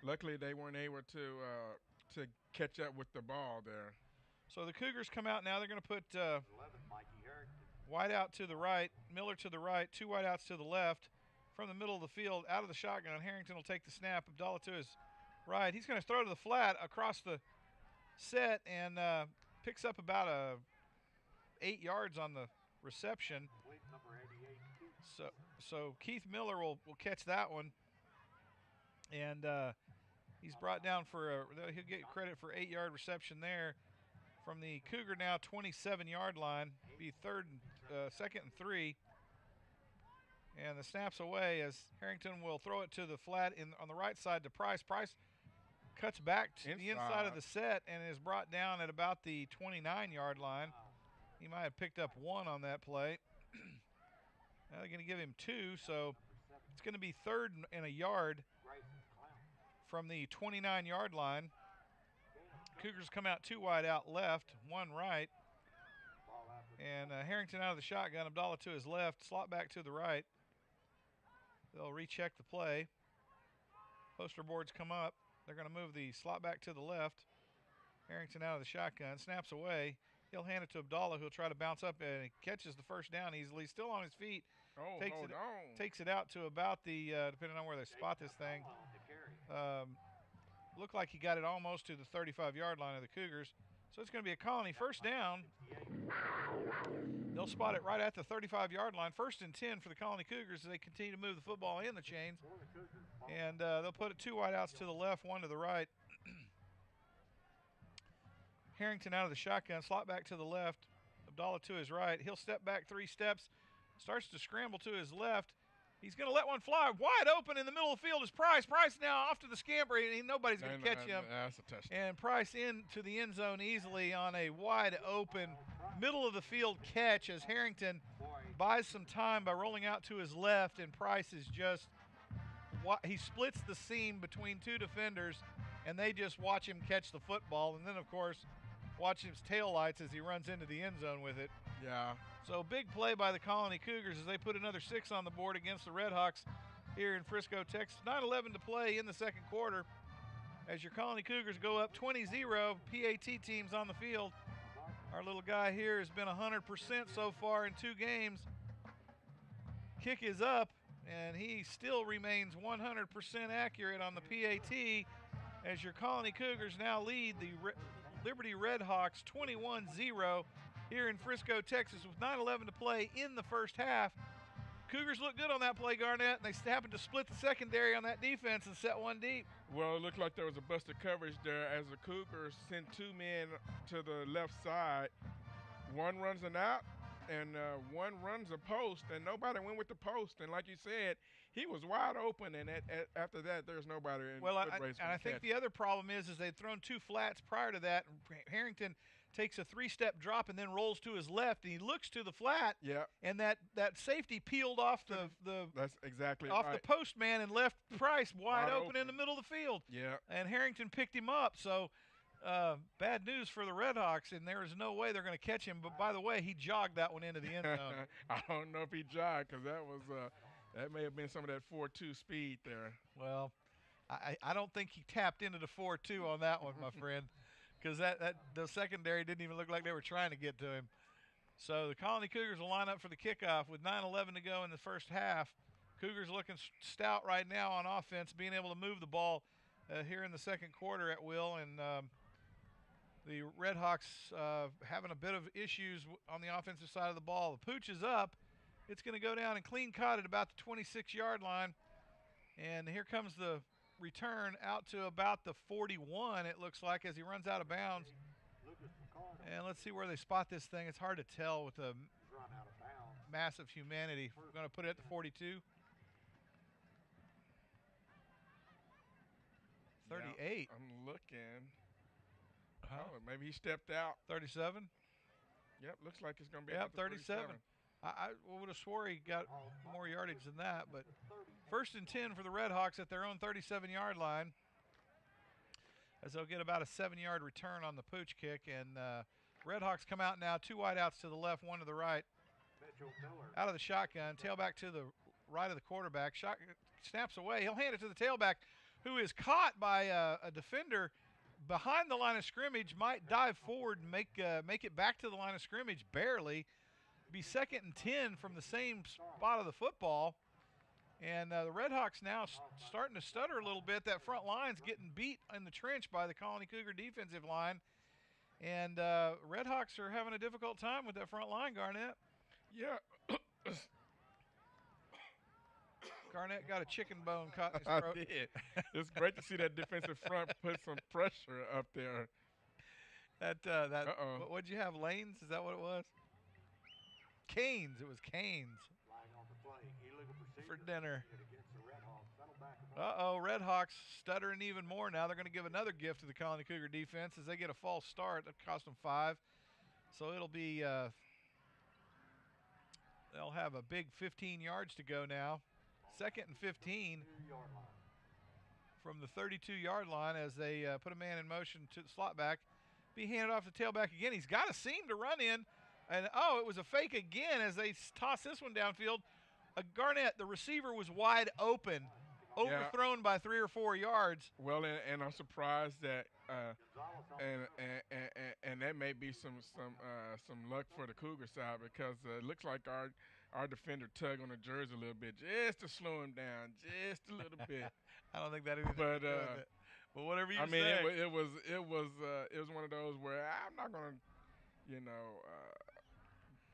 Luckily, they weren't able to catch up with the ball there. So the Cougars come out now. They're going to put wideout to the right, Miller to the right, 2 wideouts to the left. From the middle of the field, out of the shotgun, Harrington will take the snap. Abdallah to his right. He's going to throw to the flat across the set and picks up about 8 yards on the reception. So Keith Miller will catch that one, and he's brought down he'll get credit for 8-yard reception there from the Cougar now 27-yard line. Be 2nd and 3, and the snap's away as Harrington will throw it to the flat on the right side to Price. Price cuts back to the inside of the set and is brought down at about the 29-yard line. He might have picked up 1 on that play. Now they're going to give him 2, so it's going to be 3rd and a yard from the 29-yard line. Cougars come out 2 wide out left, 1 right. And Harrington out of the shotgun, Abdallah to his left, slot back to the right. They'll recheck the play. Poster boards come up. They're going to move the slot back to the left. Harrington out of the shotgun, snaps away. He'll hand it to Abdallah, who'll try to bounce up, and he catches the first down easily. Still on his feet. Takes it out to about the, depending on where they spot this thing, Looked like he got it almost to the 35-yard line of the Cougars. So it's going to be a Colony first down. They'll spot it right at the 35-yard line. 1st and 10 for the Colony Cougars as they continue to move the football in the chains. And they'll put it 2 wideouts to the left, 1 to the right. Harrington out of the shotgun, slot back to the left. Abdallah to his right. He'll step back 3 steps, starts to scramble to his left. He's going to let one fly wide open in the middle of the field is Price. Price now off to the scamper, and nobody's going to catch him. That's a touchdown. And Price into the end zone easily on a wide open middle of the field catch as Harrington buys some time by rolling out to his left, and Price is just he splits the seam between 2 defenders, and they just watch him catch the football, and then of course watch his taillights as he runs into the end zone with it. Yeah. So big play by the Colony Cougars as they put another 6 on the board against the Redhawks here in Frisco, Texas. 9:11 to play in the second quarter as your Colony Cougars go up 20-0. PAT teams on the field. Our little guy here has been 100% so far in 2 games. Kick is up, and he still remains 100% accurate on the PAT as your Colony Cougars now lead the Liberty Redhawks 21-0 here in Frisco, Texas with 9:11 to play in the first half. Cougars look good on that play, Garnett, and they happened to split the secondary on that defense and set one deep. Well, it looked like there was a busted coverage there as the Cougars sent 2 men to the left side. One runs an out, and one runs a post, and nobody went with the post. And like you said, he was wide open, and after that, there's nobody in good race. And I think the other problem is they'd thrown 2 flats prior to that. Harrington takes a 3-step drop and then rolls to his left, and he looks to the flat. Yeah. And that safety peeled off the that's exactly off right. the postman and left Price wide open in the middle of the field. Yeah. And Harrington picked him up. So bad news for the Redhawks, and there is no way they're going to catch him. But by the way, he jogged that one into the end zone. I don't know if he jogged because that may have been some of that 4.2 speed there. Well, I don't think he tapped into the 4.2 on that one, my friend, because the secondary didn't even look like they were trying to get to him. So the Colony Cougars will line up for the kickoff with 9:11 to go in the first half. Cougars looking stout right now on offense, being able to move the ball here in the second quarter at will, and the Redhawks having a bit of issues on the offensive side of the ball. The pooch is up. It's going to go down and clean caught at about the 26-yard line. And here comes the return out to about the 41, it looks like, as he runs out of bounds. And let's see where they spot this thing. It's hard to tell with the massive humanity. We're going to put it at the 42. 38. Yeah, I'm looking. Oh, maybe he stepped out. 37? Yep, looks like it's going to be Yep, 37. I would have swore he got more yardage than that, but 1st and 10 for the Redhawks at their own 37-yard line as they'll get about a 7-yard return on the pooch kick. And Redhawks come out now, 2 wideouts to the left, 1 to the right. Out of the shotgun, tailback to the right of the quarterback. Snaps away. He'll hand it to the tailback, who is caught by a defender behind the line of scrimmage, might dive forward and make it back to the line of scrimmage barely. Be 2nd and 10 from the same spot of the football. And the Redhawks now starting to stutter a little bit. That front line's getting beat in the trench by the Colony Cougar defensive line. And Redhawks are having a difficult time with that front line, Garnett. Yeah. Garnett got a chicken bone caught in his throat. I did. It's great to see that defensive front put some pressure up there. What'd you have, Lanes? Is that what it was? Canes. It was Canes for dinner. Redhawks stuttering even more now. They're going to give another gift to the Colony Cougar defense as they get a false start. That cost them 5. So it'll be, they'll have a big 15 yards to go now. 2nd and 15 from the 32-yard line as they put a man in motion to the slot back. Be handed off to tailback again. He's got a seam to run in. And, it was a fake again as they toss this one downfield. Garnett, the receiver, was wide open, overthrown by 3 or 4 yards. Well, and I'm surprised that and that may be some luck for the Cougar side because it looks like our our defender tug on the jersey a little bit just to slow him down just a little bit. I don't think that anything to do with it. But whatever you say. I mean, it was one of those where I'm not gonna,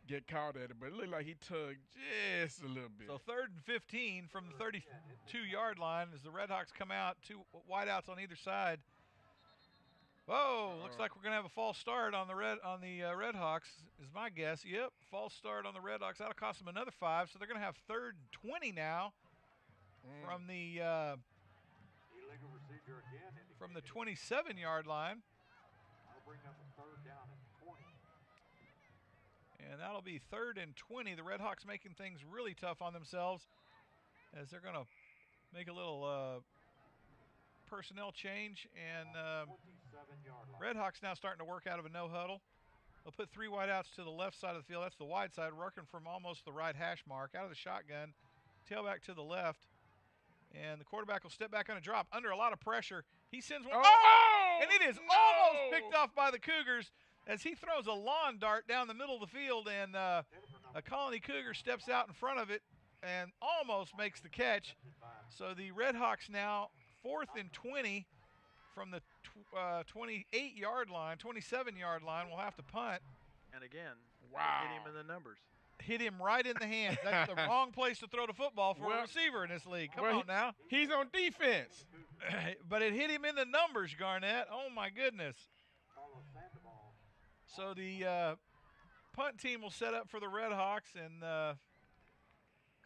get caught at it, but it looked like he tugged just a little bit. So 3rd and 15 from the 32-yard line as the Redhawks come out, 2 wideouts on either side. Whoa! Looks like we're gonna have a false start on the Redhawks. Is my guess. Yep, false start on the Redhawks. That'll cost them another 5. So they're gonna have 3rd and 20 now from the 27-yard line. That'll bring up a 3rd down and 20. And that'll be 3rd and 20. The Redhawks making things really tough on themselves as they're gonna make a little personnel change, and Redhawks now starting to work out of a no huddle. They'll put 3 wideouts to the left side of the field. That's the wide side, working from almost the right hash mark. Out of the shotgun, tailback to the left, and the quarterback will step back on a drop under a lot of pressure. He sends one, and it is almost picked off by the Cougars as he throws a lawn dart down the middle of the field, and a Colony Cougar steps out in front of it and almost makes the catch. So the Redhawks now 4th and 20 from the 28-yard line, 27-yard line. We'll have to punt. And again, wow. Hit him in the numbers. Hit him right in the hand. That's the wrong place to throw the football for a receiver in this league. Come on now. He's on defense. But it hit him in the numbers, Garnett. Oh, my goodness. So the punt team will set up for the Redhawks, and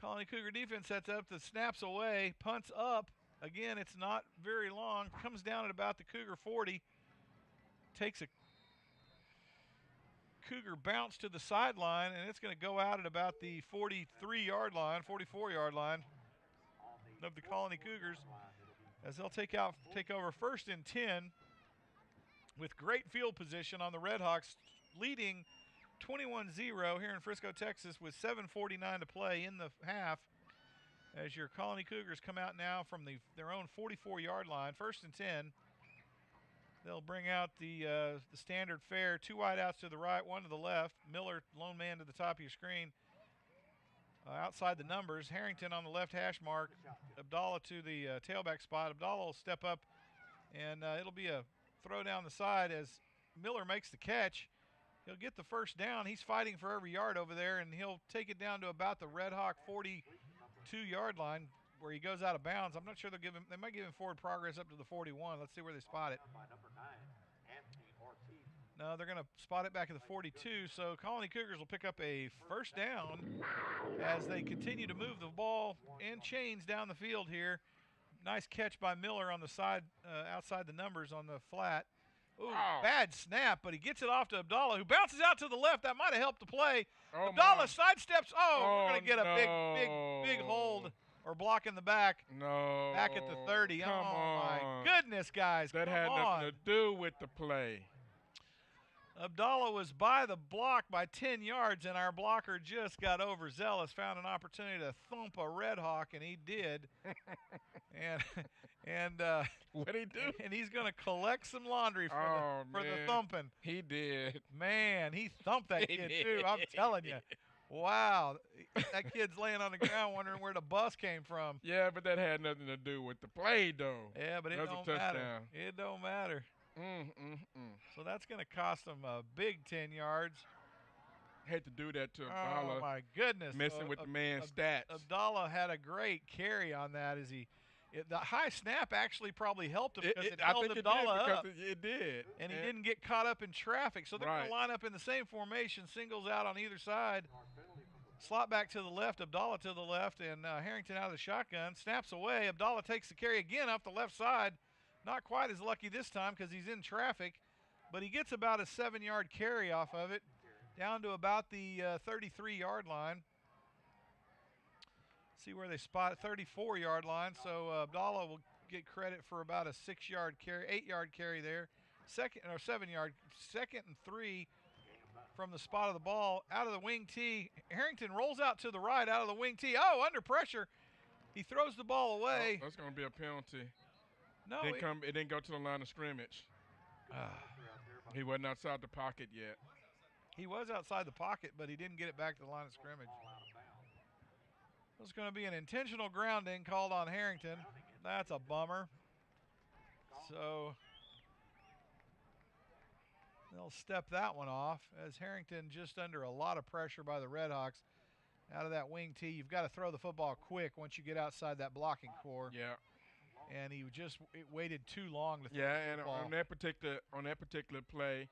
Colony Cougar defense sets up. The snaps away, punts up. Again, it's not very long. Comes down at about the Cougar 40. Takes a Cougar bounce to the sideline, and it's going to go out at about the 43-yard line, 44-yard line of the Colony Cougars, as they'll take over 1st and 10 with great field position on the Redhawks, leading 21-0 here in Frisco, Texas, with 7:49 to play in the half. As your Colony Cougars come out now from their own 44-yard line, 1st and 10. They'll bring out the standard fare, 2 wideouts to the right, 1 to the left. Miller, lone man to the top of your screen. Outside the numbers, Harrington on the left hash mark, Abdallah to the tailback spot. Abdallah will step up, and it'll be a throw down the side as Miller makes the catch. He'll get the 1st down. He's fighting for every yard over there, and he'll take it down to about the Redhawk 42-yard line where he goes out of bounds. I'm not sure they'll give him. They might give him forward progress up to the 41. Let's see where they spot it. No, they're going to spot it back at the 42. So Colony Cougars will pick up a 1st down as they continue to move the ball and chains down the field here. Nice catch by Miller on the side, outside the numbers on the flat. Ooh, bad snap, but he gets it off to Abdallah, who bounces out to the left. That might have helped the play. Abdallah sidesteps. We're going to get a big hold or block in the back. No. Back at the 30. Come on. My goodness, guys. That had nothing to do with the play. Abdallah was by the block by 10 yards, and our blocker just got overzealous, found an opportunity to thump a Redhawk, and he did. and what'd he do? And he's going to collect some laundry for the thumping. He did. Man, he thumped that kid too. I'm telling you. Wow. That kid's laying on the ground wondering where the bus came from. Yeah, but that had nothing to do with the play, though. Yeah, but it don't matter. It don't matter. So that's going to cost them a big 10 yards. Hate to do that to Abdallah. Oh, my goodness. Messing with the man's stats. Abdallah had a great carry on that as the high snap actually probably helped him because it held Abdallah up. It did. And he didn't get caught up in traffic. So they're going to line up in the same formation, singles out on either side. Slot back to the left, Abdallah to the left, and Harrington out of the shotgun. Snaps away. Abdallah takes the carry again off the left side. Not quite as lucky this time because he's in traffic, but he gets about a 7-yard carry off of it, down to about the 33-yard line. See where they spot it, 34-yard line. So Abdallah will get credit for about a 6-yard carry, 8-yard carry there. 7-yard, 2nd and 3 from the spot of the ball. Out of the wing tee, Harrington rolls out to the right out of the wing tee. Oh, under pressure. He throws the ball away. That's going to be a penalty. No, it didn't go to the line of scrimmage. He wasn't outside the pocket yet. He was outside the pocket, but he didn't get it back to the line of scrimmage. There's going to be an intentional grounding called on Harrington. That's a bummer. So they'll step that one off as Harrington just under a lot of pressure by the Redhawks. Out of that wing tee, you've got to throw the football quick once you get outside that blocking core. Yeah. And he just waited too long to throw the football. And on that particular play,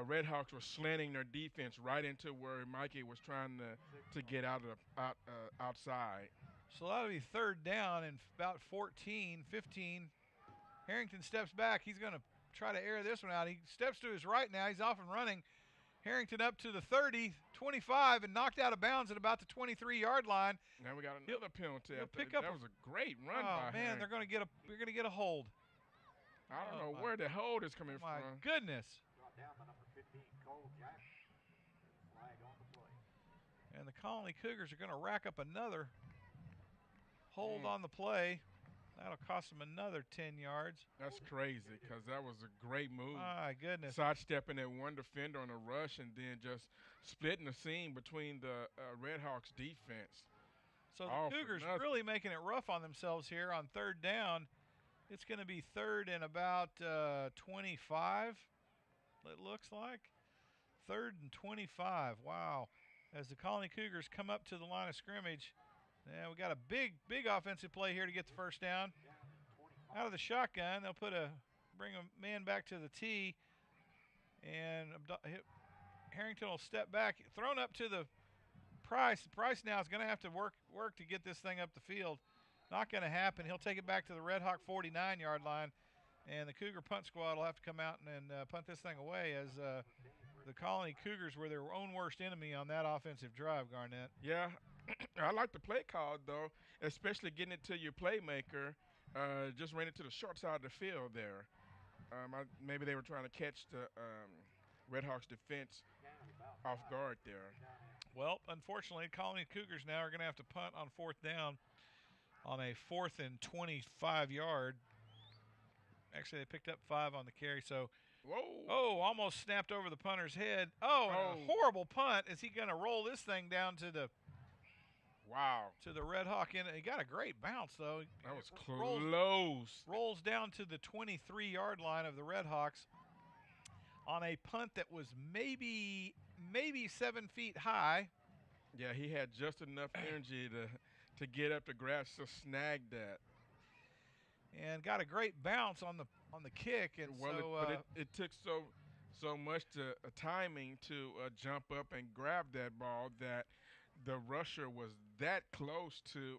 Redhawks were slanting their defense right into where Mikey was trying to get outside. So that'll be third down and about 14, 15. Harrington steps back. He's going to try to air this one out. He steps to his right now. He's off and running. Harrington up to the 30, 25, and knocked out of bounds at about the 23-yard line. Now we got another penalty. That was a great run by man, Harrington. they're going to get a hold. I don't know where the hold is coming my from. Goodness. Down to number 15, Cole Jackson. Flag on the play. And the Colony Cougars are going to rack up another hold on the play. That'll cost them another 10 yards. That's crazy because that was a great move. My goodness. Sidestepping that one defender on a rush and then just splitting the seam between the Redhawks defense. So the Cougars really making it rough on themselves here on third down. It's going to be third and about 25, it looks like. Third and 25. Wow. As the Colony Cougars come up to the line of scrimmage. Yeah, we got a big offensive play here to get the first down. Out of the shotgun, they'll bring a man back to the tee, and Harrington will step back, thrown up to the Price. Price now is going to have to work to get this thing up the field. Not going to happen. He'll take it back to the Red Hawk 49-yard line, and the Cougar punt squad will have to come out and punt this thing away as the Colony Cougars were their own worst enemy on that offensive drive, Garnett. Yeah. I like the play call, though, especially getting it to your playmaker. Just ran it to the short side of the field there. Maybe they were trying to catch the Redhawks defense off guard there. Well, unfortunately, Colony Cougars now are going to have to punt on fourth down on a 4th and 25-yard. Actually, they picked up 5 on the carry, so almost snapped over the punter's head. And a horrible punt. Is he going to roll this thing down to the Red Hawk end? He got a great bounce, though. That was close. Rolls down to the 23-yard line of the Red Hawks on a punt that was maybe 7 feet high. Yeah, he had just enough energy to get up to grasp to snag that. And got a great bounce on the kick, and it took so much timing to jump up and grab that ball that the rusher was that close to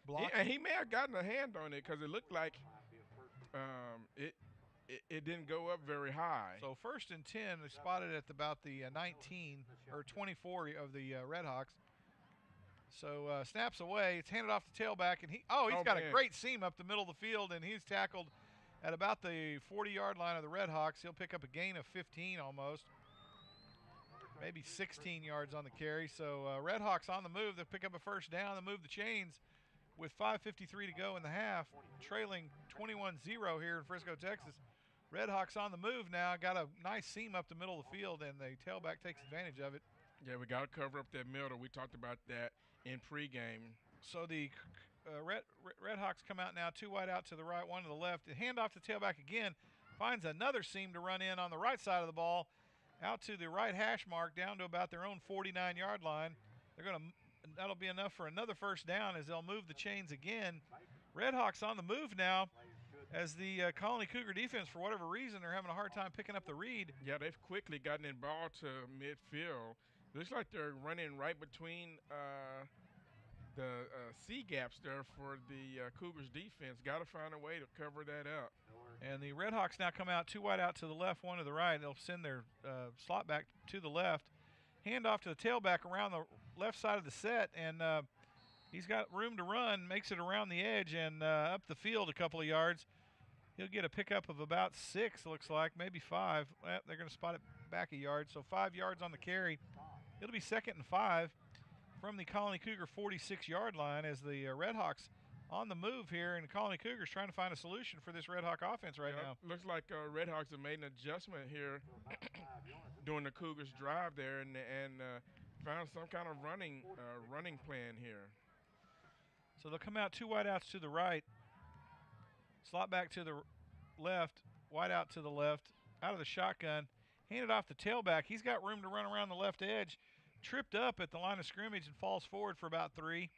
block. He may have gotten a hand on it because it looked like it didn't go up very high. So 1st and 10, they spotted at about the 19 or 24 of the Redhawks. So snaps away. It's handed off the tailback, and he's got a great seam up the middle of the field, and he's tackled at about the 40-yard line of the Redhawks. He'll pick up a gain of 15 almost, maybe 16 yards on the carry. So Redhawks on the move. They'll pick up a first down. They'll move the chains with 5:53 to go in the half, trailing 21-0 here in Frisco, Texas. Redhawks on the move now. Got a nice seam up the middle of the field, and the tailback takes advantage of it. Yeah, we got to cover up that middle. We talked about that in pregame. So the Redhawks come out now, 2 wide out to the right, 1 to the left. The handoff to tailback again. Finds another seam to run in on the right side of the ball, out to the right hash mark, down to about their own 49-yard line. That'll be enough for another first down as they'll move the chains again. Redhawks on the move now, as the Colony Cougar defense, for whatever reason, they're having a hard time picking up the read. Yeah, they've quickly gotten that ball to midfield. Looks like they're running right between the C gaps there for the Cougars defense. Got to find a way to cover that up. And the Redhawks now come out, 2 wide out to the left, 1 to the right. They'll send their slot back to the left. Hand off to the tailback around the left side of the set, and he's got room to run, makes it around the edge and up the field a couple of yards. He'll get a pickup of about 6, looks like, maybe 5. Well, they're going to spot it back a yard, so 5 yards on the carry. It'll be 2nd and 5 from the Colony Cougar 46-yard line as the Redhawks on the move here, and the Colony Cougars trying to find a solution for this Red Hawk offense right now. Looks like Redhawks have made an adjustment here during the Cougars drive there and found some kind of running plan here. So they'll come out 2 wideouts to the right, slot back to the left, wide out to the left, out of the shotgun, hand it off the tailback. He's got room to run around the left edge, tripped up at the line of scrimmage and falls forward for about 3.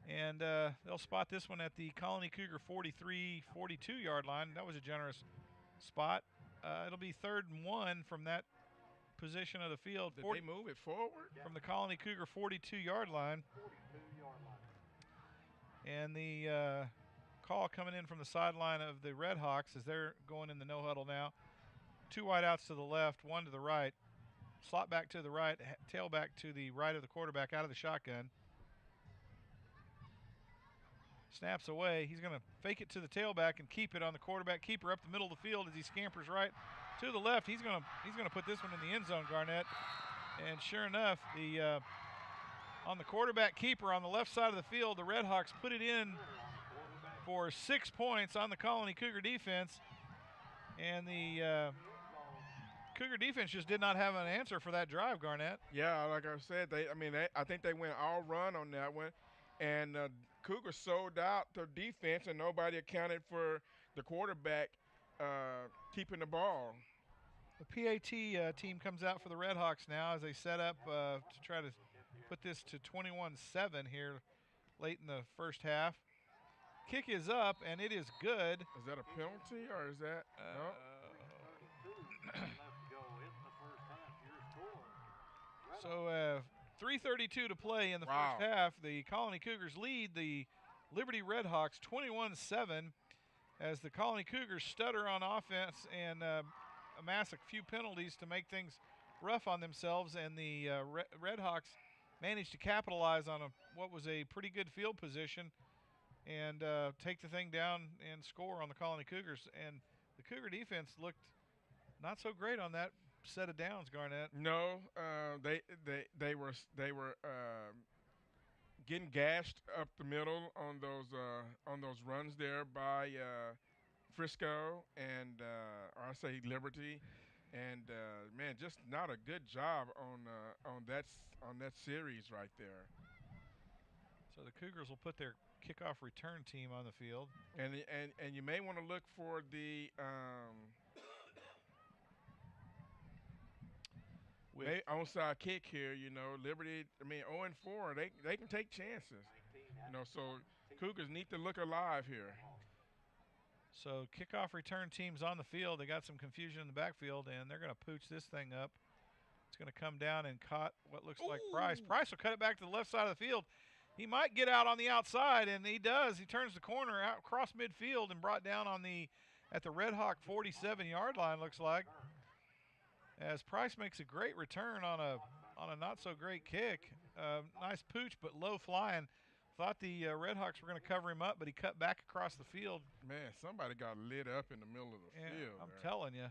And they'll spot this one at the Colony Cougar 43, 42-yard line. That was a generous spot. It'll be 3rd and 1 from that position of the field. Did they move it forward? From the Colony Cougar 42-yard line. 42-yard line. And the call coming in from the sideline of the Red Hawks as they're going in the no huddle now. 2 wideouts to the left, 1 to the right. Slot back to the right, tailback to the right of the quarterback out of the shotgun. Snaps away. He's going to fake it to the tailback and keep it on the quarterback keeper up the middle of the field as he scampers right to the left. He's going to put this one in the end zone, Garnett. And sure enough, the on the quarterback keeper on the left side of the field, the Red Hawks put it in for 6 points on the Colony Cougar defense. And the Cougar defense just did not have an answer for that drive, Garnett. Yeah, like I said, I think they went all run on that one. And Cougars sold out their defense, and nobody accounted for the quarterback keeping the ball. The PAT team comes out for the Red Hawks now as they set up to try to put this to 21-7 here late in the first half. Kick is up, and it is good. Is that a penalty, or is that no? 32 left to go in the first half. Your score. So 3:32 to play in the first half. The Colony Cougars lead the Liberty Red Hawks 21-7 as the Colony Cougars stutter on offense and amass a few penalties to make things rough on themselves, and the Red Hawks managed to capitalize on what was a pretty good field position and take the thing down and score on the Colony Cougars. And the Cougar defense looked not so great on that set of downs, Garnett. No, they were getting gashed up the middle on those runs there by Frisco and or I say Liberty, and man, just not a good job on that series right there. So the Cougars will put their kickoff return team on the field, and you may want to look for the onside kick here. You know, Liberty. I mean, 0-4. They can take chances. You know, so Cougars need to look alive here. So kickoff return team's on the field. They got some confusion in the backfield, and they're going to pooch this thing up. It's going to come down and caught what looks like Price. Price will cut it back to the left side of the field. He might get out on the outside, and he does. He turns the corner out across midfield and brought down at the Red Hawk 47-yard line, looks like. As Price makes a great return on a not so great kick. Nice pooch, but low flying. Thought the Red Hawks were going to cover him up, but he cut back across the field. Man, somebody got lit up in the middle of the field. I'm telling you.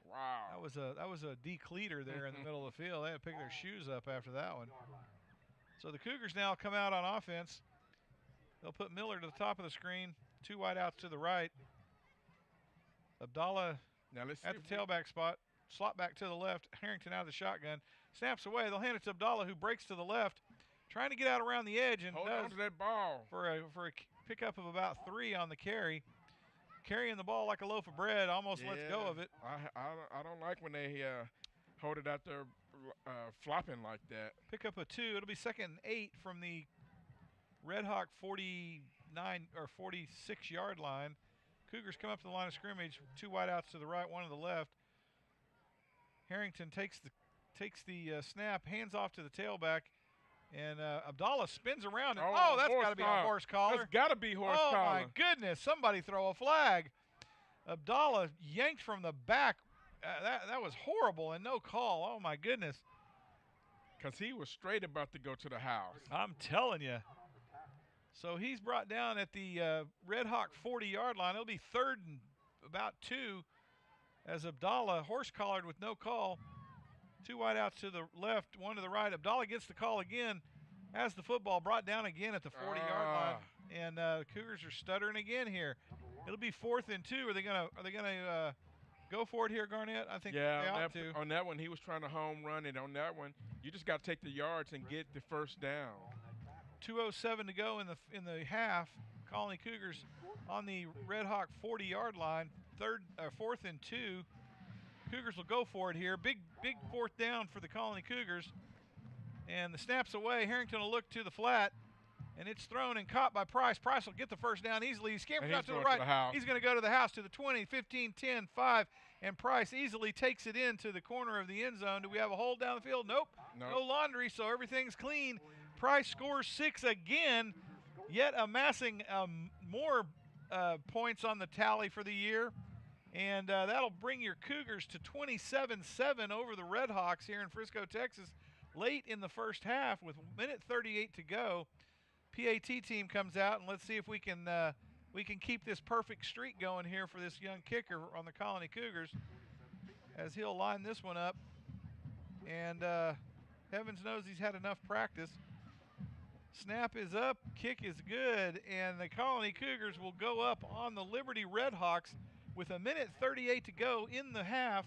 Wow. That was a decleater there in the middle of the field. They had to pick their shoes up after that one. So the Cougars now come out on offense. They'll put Miller to the top of the screen. 2 wideouts to the right. Abdallah now let's at the tailback spot. Slot back to the left. Harrington out of the shotgun. Snaps away. They'll hand it to Abdallah, who breaks to the left. Trying to get out around the edge and hold on to that ball for a pickup of about 3 on the carry. Carrying the ball like a loaf of bread. Almost lets go of it. I don't like when they hold it out there flopping like that. Pick up a 2. It'll be 2nd and 8 from the Red Hawk 49 or 46-yard line. Cougars come up to the line of scrimmage. 2 wideouts to the right, 1 to the left. Harrington takes the snap, hands off to the tailback, and Abdallah spins around. And, that's got to be a horse collar. That's got to be horse collar. Oh, my goodness. Somebody throw a flag. Abdallah yanked from the back. That was horrible and no call. Oh, my goodness. Because he was straight about to go to the house. I'm telling you. So he's brought down at the Red Hawk 40-yard line. It'll be 3rd and about 2 as Abdallah horse-collared with no call. 2 wideouts to the left, 1 to the right. Abdallah gets the call again. Has the football brought down again at the 40-yard line. And the Cougars are stuttering again here. It'll be 4th and 2. Are they gonna go for it here, Garnett? I think they ought to. On that one, he was trying to home run it. On that one, you just got to take the yards and get the first down. 2:07 to go in the half. Colony Cougars on the Red Hawk 40-yard line. 4th and 2. Cougars will go for it here. Big 4th down for the Colony Cougars. And the snap's away. Harrington will look to the flat. And it's thrown and caught by Price. Price will get the first down easily. He scampers out to the right. He's going to go to the house, to the 20, 15, 10, 5. And Price easily takes it into the corner of the end zone. Do we have a hold down the field? Nope. No laundry, so everything's clean. Price scores 6 again, yet amassing more points on the tally for the year. And that'll bring your Cougars to 27-7 over the Red Hawks here in Frisco, Texas, late in the first half with 1:38 to go. PAT team comes out, and let's see if we can keep this perfect streak going here for this young kicker on the Colony Cougars, as he'll line this one up. And heavens knows he's had enough practice. Snap is up, kick is good, and the Colony Cougars will go up on the Liberty Red Hawks with 1:38 to go in the half,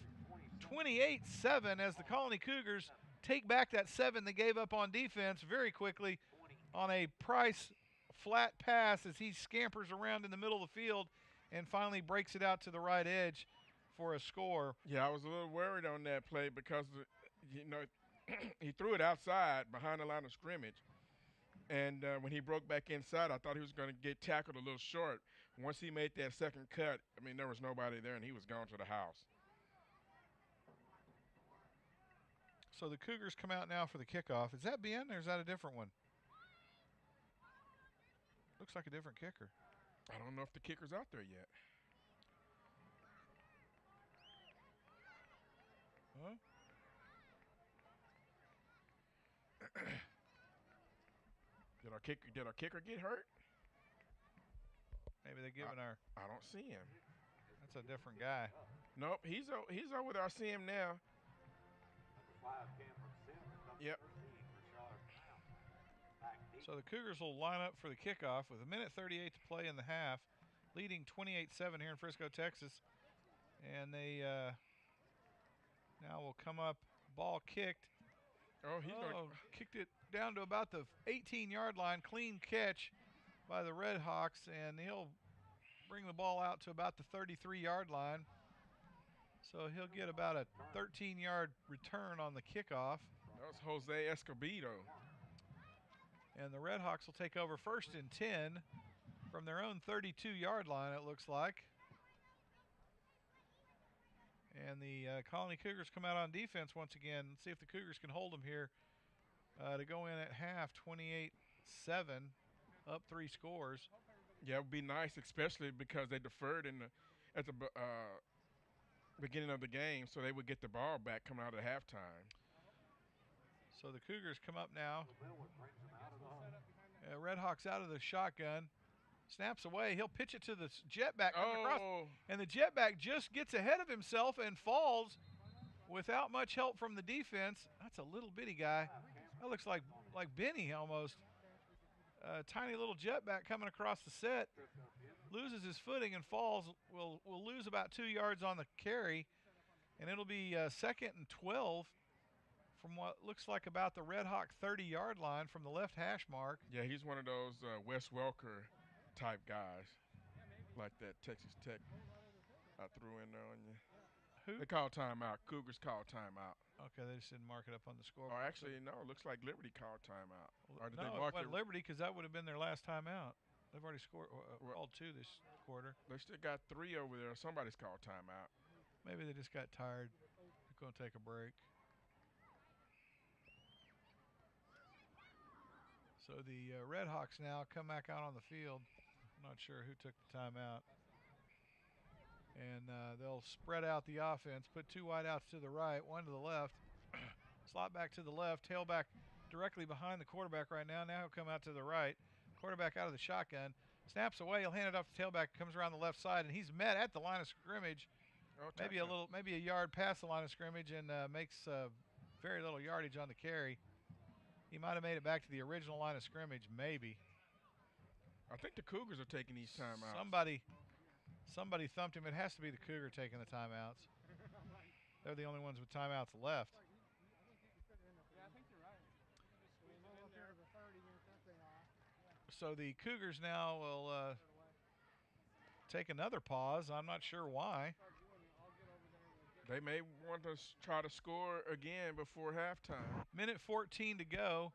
28-7, as the Colony Cougars take back that 7 they gave up on defense very quickly on a Price flat pass as he scampers around in the middle of the field and finally breaks it out to the right edge for a score. Yeah, I was a little worried on that play because, he threw it outside behind the line of scrimmage. And when he broke back inside, I thought he was going to get tackled a little short. Once he made that second cut, there was nobody there, and he was gone to the house. So the Cougars come out now for the kickoff. Is that Ben, or is that a different one? Looks like a different kicker. I don't know if the kicker's out there yet. Huh? Did our kicker get hurt? Maybe they're giving our. I don't see him. That's a different guy. Nope, he's over there. I see him now. Yep. So the Cougars will line up for the kickoff with 1:38 to play in the half, leading 28-7 here in Frisco, Texas. And they now will come up, ball kicked. Kicked it down to about the 18-yard line. Clean catch by the Red Hawks, and he'll bring the ball out to about the 33-yard line. So he'll get about a 13-yard return on the kickoff. That was Jose Escobedo. And the Red Hawks will take over 1st and 10 from their own 32-yard line, it looks like. And the Colony Cougars come out on defense once again. Let's see if the Cougars can hold them here to go in at half, 28-7, up 3 scores. Yeah, it would be nice, especially because they deferred at the beginning of the game, so they would get the ball back coming out at halftime. So the Cougars come up now. Red Hawks out of the shotgun. Snaps away. He'll pitch it to the jetback coming across. And the jetback just gets ahead of himself and falls without much help from the defense. That's a little bitty guy. That looks like Benny almost. Tiny little jetback coming across the set. Loses his footing and falls. Will lose about 2 yards on the carry. And it'll be 2nd and 12 from what looks like about the Red Hawk 30-yard line from the left hash mark. Yeah, he's one of those Wes Welker type guys, like that Texas Tech I threw in there on you. Who? They call timeout. Cougars call timeout. Okay, they just didn't mark it up on the score. Oh, actually, no. It looks like Liberty called timeout. Or did they No, mark it wasn't Liberty, because that would have been their last timeout. They've already scored, called 2 this quarter. They still got 3 over there. Somebody's called timeout. Maybe they just got tired. They're going to take a break. So the Red Hawks now come back out on the field. I'm not sure who took the timeout. And they'll spread out the offense, put 2 wideouts to the right, 1 to the left. Slot back to the left, tailback directly behind the quarterback right now. Now he'll come out to the right. Quarterback out of the shotgun. Snaps away, he'll hand it off to tailback, comes around the left side, and he's met at the line of scrimmage. Maybe a yard past the line of scrimmage, and makes very little yardage on the carry. He might have made it back to the original line of scrimmage, maybe. I think the Cougars are taking these timeouts. Somebody thumped him. It has to be the Cougar taking the timeouts. They're the only ones with timeouts left. So the Cougars now will take another pause. I'm not sure why. They may want to try to score again before halftime. Minute 14 to go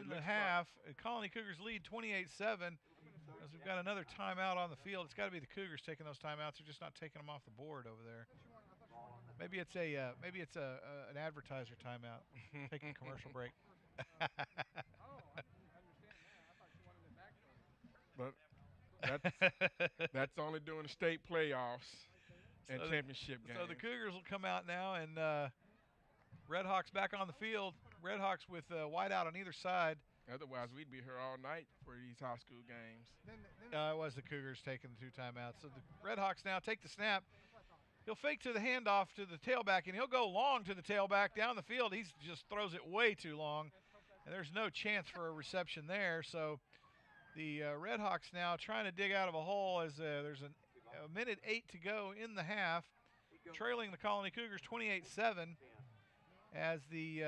in the half. Colony Cougars lead 28-7. As we've got another timeout on the field. It's got to be the Cougars taking those timeouts. They're just not taking them off the board over there. Maybe it's an advertiser timeout. Taking a commercial break. But that's only during the state playoffs and championship games. So the Cougars will come out now, and Redhawks back on the field. Redhawks with white out on either side. Otherwise, we'd be here all night for these high school games. It was the Cougars taking the 2 timeouts. So the Redhawks now take the snap. He'll fake to the handoff to the tailback, and he'll go long to the tailback down the field. He just throws it way too long, and there's no chance for a reception there. So the Redhawks now trying to dig out of a hole as there's a minute 8 to go in the half, trailing the Colony Cougars 28-7 as the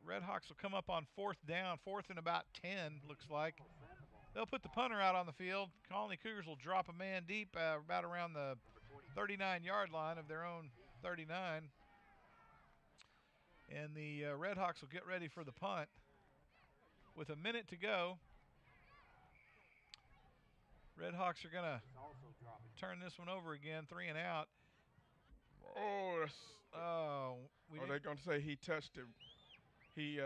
Redhawks will come up on 4th down, 4th and about 10, looks like. They'll put the punter out on the field. Colony Cougars will drop a man deep about around the 39-yard line of their own 39. And the Redhawks will get ready for the punt. With a minute to go, Redhawks are going to turn this one over again, 3 and out. Are they going to say he touched it? He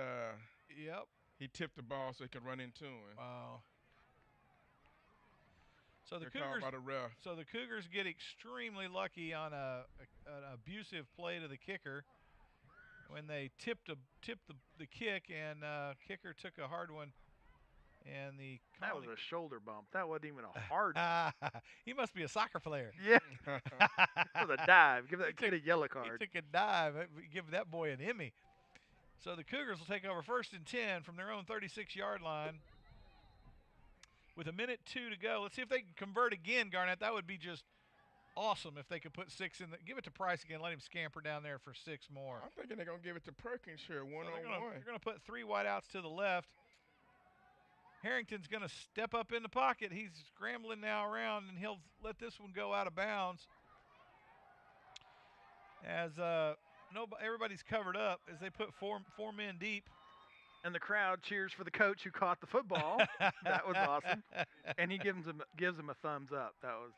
tipped the ball so he could run into him. Oh. So the Cougars get extremely lucky on an abusive play to the kicker when they tipped the kick, and kicker took a hard one. And that was a shoulder bump. That wasn't even a hard one. He must be a soccer player. Yeah. It was a dive. Give that kid a yellow card. He took a dive. Give that boy an Emmy. So the Cougars will take over 1st and 10 from their own 36-yard line with a minute 2 to go. Let's see if they can convert again, Garnett. That would be just awesome if they could put 6 in. Give it to Price again. Let him scamper down there for 6 more. I'm thinking they're going to give it to Perkins here, one-on-one. They're going to put 3 wideouts to the left. Harrington's going to step up in the pocket. He's scrambling now around, and he'll let this one go out of bounds. As everybody's covered up as they put four men deep. And the crowd cheers for the coach who caught the football. That was awesome. And he gives him a thumbs up. That was.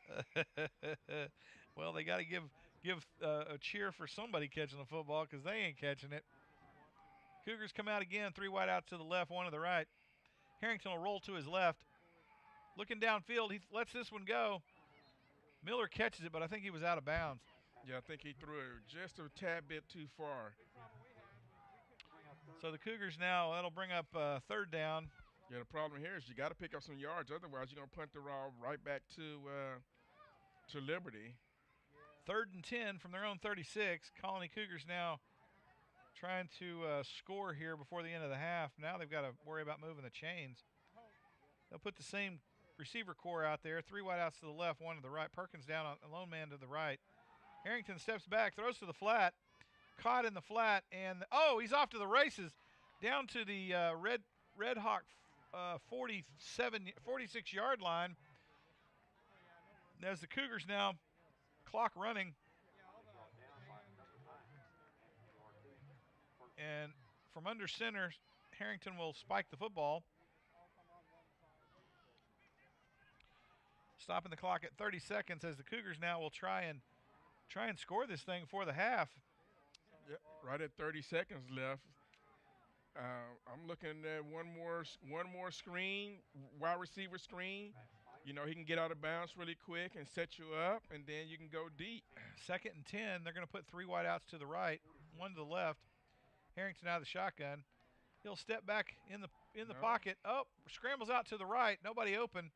Well, they got to give a cheer for somebody catching the football because they ain't catching it. Cougars come out again, 3 wideouts to the left, 1 to the right. Harrington will roll to his left. Looking downfield, he lets this one go. Miller catches it, but I think he was out of bounds. Yeah, I think he threw it just a tad bit too far. So the Cougars now, that'll bring up 3rd down. Yeah, the problem here is you got to pick up some yards. Otherwise, you're going to punt the ball right back to Liberty. 3rd and 10 from their own 36. Colony Cougars now trying to score here before the end of the half. Now they've got to worry about moving the chains. They'll put the same receiver core out there. 3 wideouts to the left, 1 to the right. Perkins down on a lone man to the right. Harrington steps back, throws to the flat. Caught in the flat, and he's off to the races. Down to the Red Hawk 46-yard line. As the Cougars now clock running. And from under center, Harrington will spike the football. Stopping the clock at 30 seconds as the Cougars now will try and score this thing for the half. Yep, right at 30 seconds left. I'm looking at one more screen, wide receiver screen. You know, he can get out of bounds really quick and set you up, and then you can go deep. 2nd and 10. They're going to put 3 wideouts to the right, 1 to the left. Harrington out of the shotgun. He'll step back in the pocket. Scrambles out to the right. Nobody open.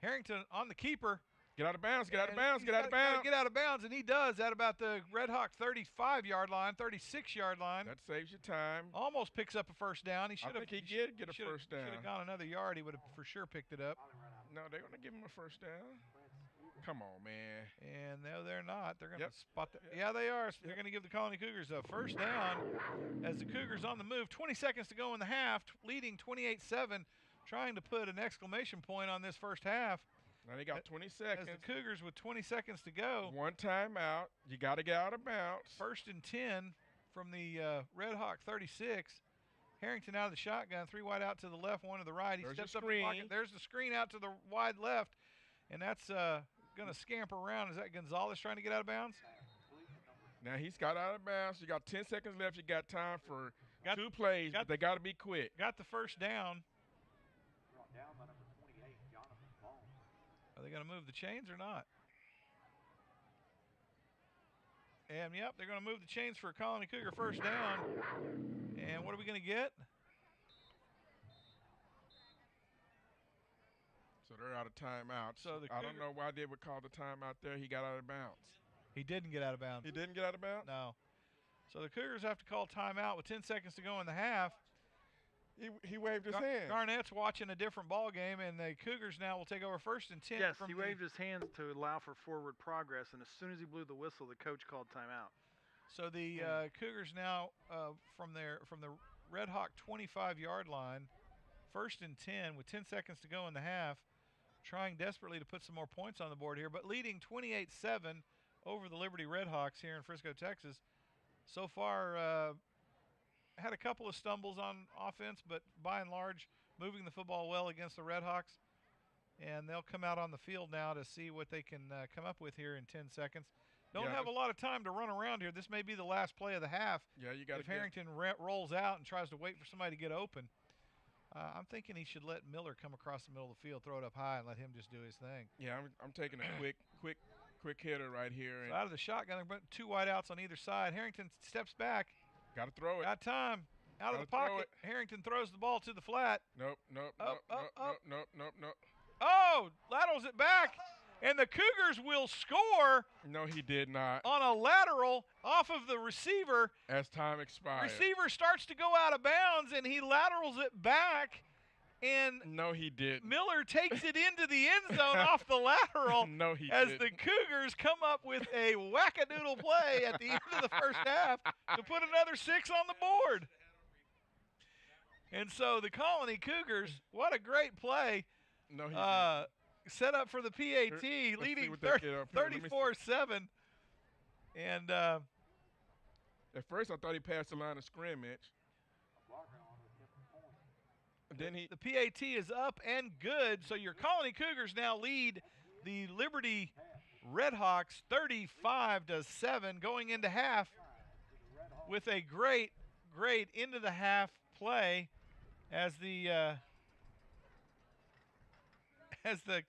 Harrington on the keeper. Get out of bounds, get out of bounds, get out of bounds. Get out of bounds, and he does at about the Red Hawk 35-yard line, 36-yard line. That saves you time. Almost picks up a 1st down. He should have. He did get a 1st down. Should have gone another yard. He would have for sure picked it up. No, they're going to give him a 1st down. Come on, man. And no, they're not. They're going to spot that. Yeah, they are. They're going to give the Colony Cougars a first down as the Cougars on the move. 20 seconds to go in the half, leading 28-7, trying to put an exclamation point on this first half. Now they got 20 seconds. As the Cougars with 20 seconds to go. One timeout. You got to get out of bounds. First and 10 from the Red Hawk 36. Harrington out of the shotgun, 3 wide out to the left, 1 to the right. He steps up in the pocket. There's the screen out to the wide left, and that's going to scamper around. Is that Gonzalez trying to get out of bounds? Now he's got out of bounds. You got 10 seconds left. You got time for 2 plays, but they got to be quick. Got the first down. Down by number 28, Jonathan Bone. Are they going to move the chains or not? And, yep, they're going to move the chains for a Colony Cougar first down. And what are we going to get? So they're out of timeout. So I don't know why they would call the timeout there. He got out of bounds. He didn't get out of bounds. He didn't get out of bounds? No. So the Cougars have to call timeout with 10 seconds to go in the half. He waved his hand. Garnett's watching a different ball game, and the Cougars now will take over first and 10. Yes, he waved his hands to allow for forward progress, and as soon as he blew the whistle, the coach called timeout. So the Cougars now from the Red Hawk 25-yard line, first and 10 with 10 seconds to go in the half, trying desperately to put some more points on the board here, but leading 28-7 over the Liberty Red Hawks here in Frisco, Texas. So far, had a couple of stumbles on offense, but by and large, moving the football well against the Red Hawks. And they'll come out on the field now to see what they can come up with here in 10 seconds. Don't have a lot of time to run around here. This may be the last play of the half. Yeah, you got. If Harrington rolls out and tries to wait for somebody to get open, I'm thinking he should let Miller come across the middle of the field, throw it up high, and let him just do his thing. Yeah, I'm taking a quick hitter right here. So out of the shotgun, they're putting 2 wide outs on either side. Harrington steps back. Got to throw it. Got time. Out of the pocket. Harrington throws the ball to the flat. Nope. Oh, laterals it back. And the Cougars will score. No, he did not. On a lateral off of the receiver. As time expired. Receiver starts to go out of bounds, and he laterals it back. And no, he didn't. Miller takes it into the end zone off the lateral. No, he as didn't. The Cougars come up with a wackadoodle play at the end of the first half to put another 6 on the board. And so the Colony Cougars, what a great play. No, he didn't. Set up for the PAT, leading 34-7. And at first I thought he passed the line of scrimmage. Then the PAT is up and good, so your Colony Cougars now lead the Liberty Red Hawks 35-7 going into half with a great into the half play as the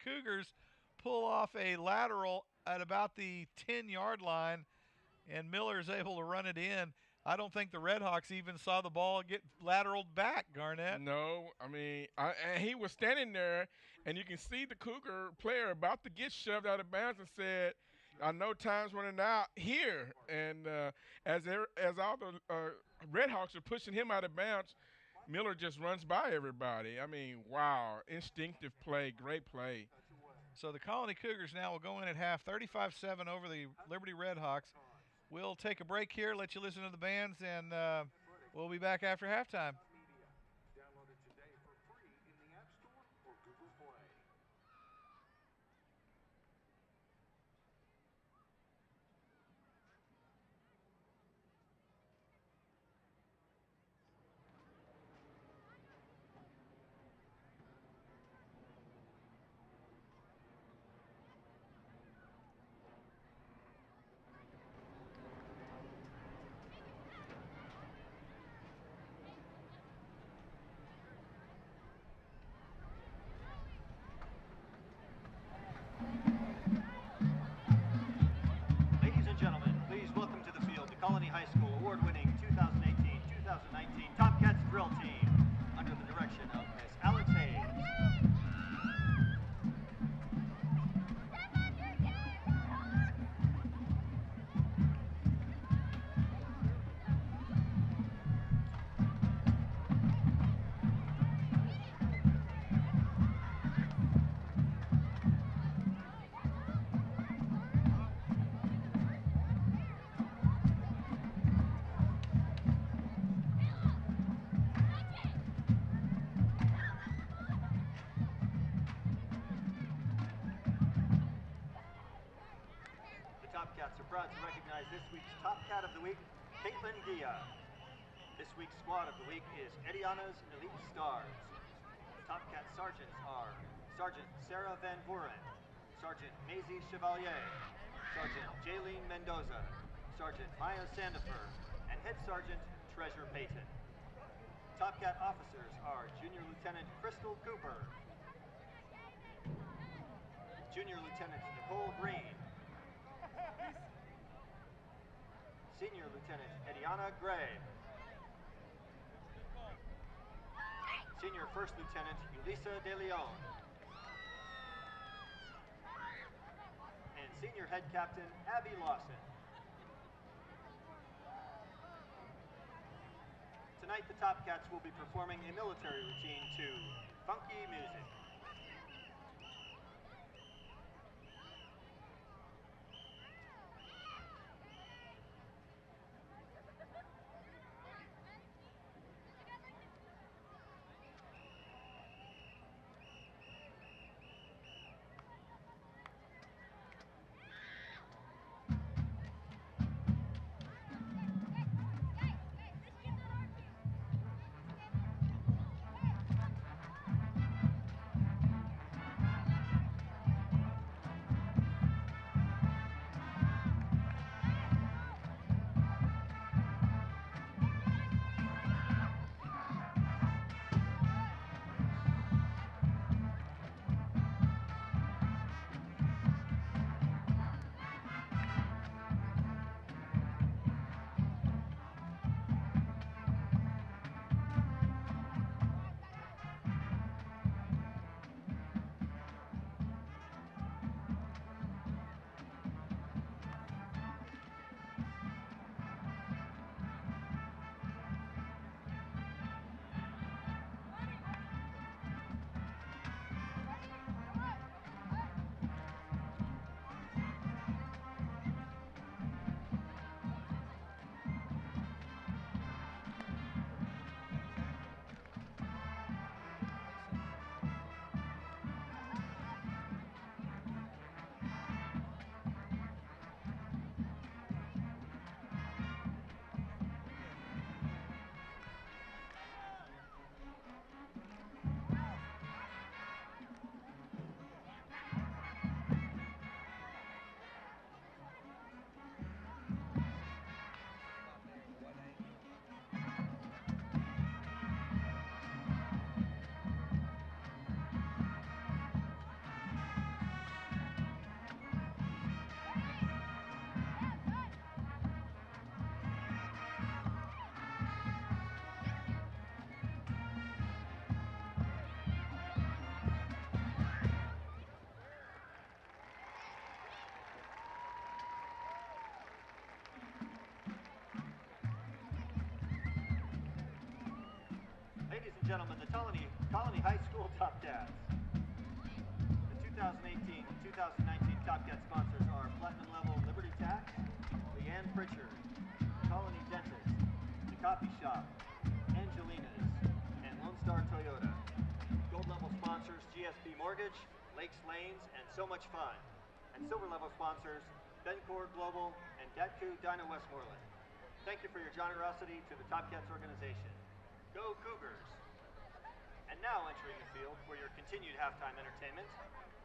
Cougars pull off a lateral at about the 10-yard line, and Miller is able to run it in. I don't think the Red Hawks even saw the ball get lateraled back, Garnett. No, I mean, and he was standing there, and you can see the Cougar player about to get shoved out of bounds and said, I know time's running out here. And as all the Red Hawks are pushing him out of bounds, Miller just runs by everybody. I mean, wow, instinctive play, great play. So the Colony Cougars now will go in at half, 35-7 over the Liberty Red Hawks. We'll take a break here, let you listen to the bands, and we'll be back after halftime. Download it today for free in the App Store or Google Play. Colony High School award-winning 2018-2019 Top Cats drill team under the direction of Miss Alex Hayes. recognize this week's Top Cat of the Week, Caitlin Gia. This week's Squad of the Week is Ediana's Elite Stars. Top Cat Sergeants are Sergeant Sarah Van Voren, Sergeant Maisie Chevalier, Sergeant Jaylene Mendoza, Sergeant Maya Sandifer, and Head Sergeant Treasure Payton. Top Cat officers are Junior Lieutenant Crystal Cooper, Junior Lieutenant Nicole Green, Senior Lieutenant Ediana Gray, Senior First Lieutenant Ulisa De Leon, and Senior Head Captain Abby Lawson. Tonight, the Top Cats will be performing a military routine to funky music. Ladies and gentlemen, the Colony High School Top Cats. The 2018-2019 Top Cat sponsors are Platinum Level Liberty Tax, Leanne Pritchard, Colony Dentist, The Coffee Shop, Angelina's, and Lone Star Toyota. Gold level sponsors GSP Mortgage, Lakes Lanes, and So Much Fun. And silver level sponsors Bencor Global and Datku Dyna Westmoreland. Thank you for your generosity to the Top Cats organization. Go Cougars! And now entering the field for your continued halftime entertainment,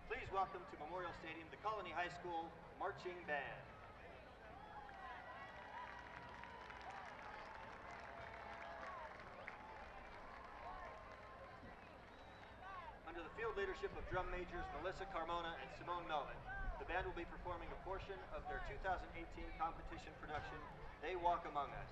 please welcome to Memorial Stadium the Colony High School Marching Band. Under the field leadership of drum majors Melissa Carmona and Simone Melvin, the band will be performing a portion of their 2018 competition production, They Walk Among Us.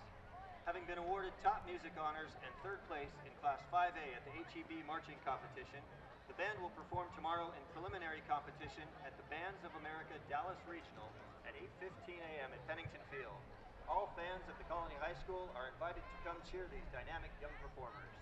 Having been awarded top music honors and third place in Class 5A at the HEB marching competition, the band will perform tomorrow in preliminary competition at the Bands of America Dallas Regional at 8:15 a.m. at Pennington Field. All fans of the Colony High School are invited to come cheer these dynamic young performers.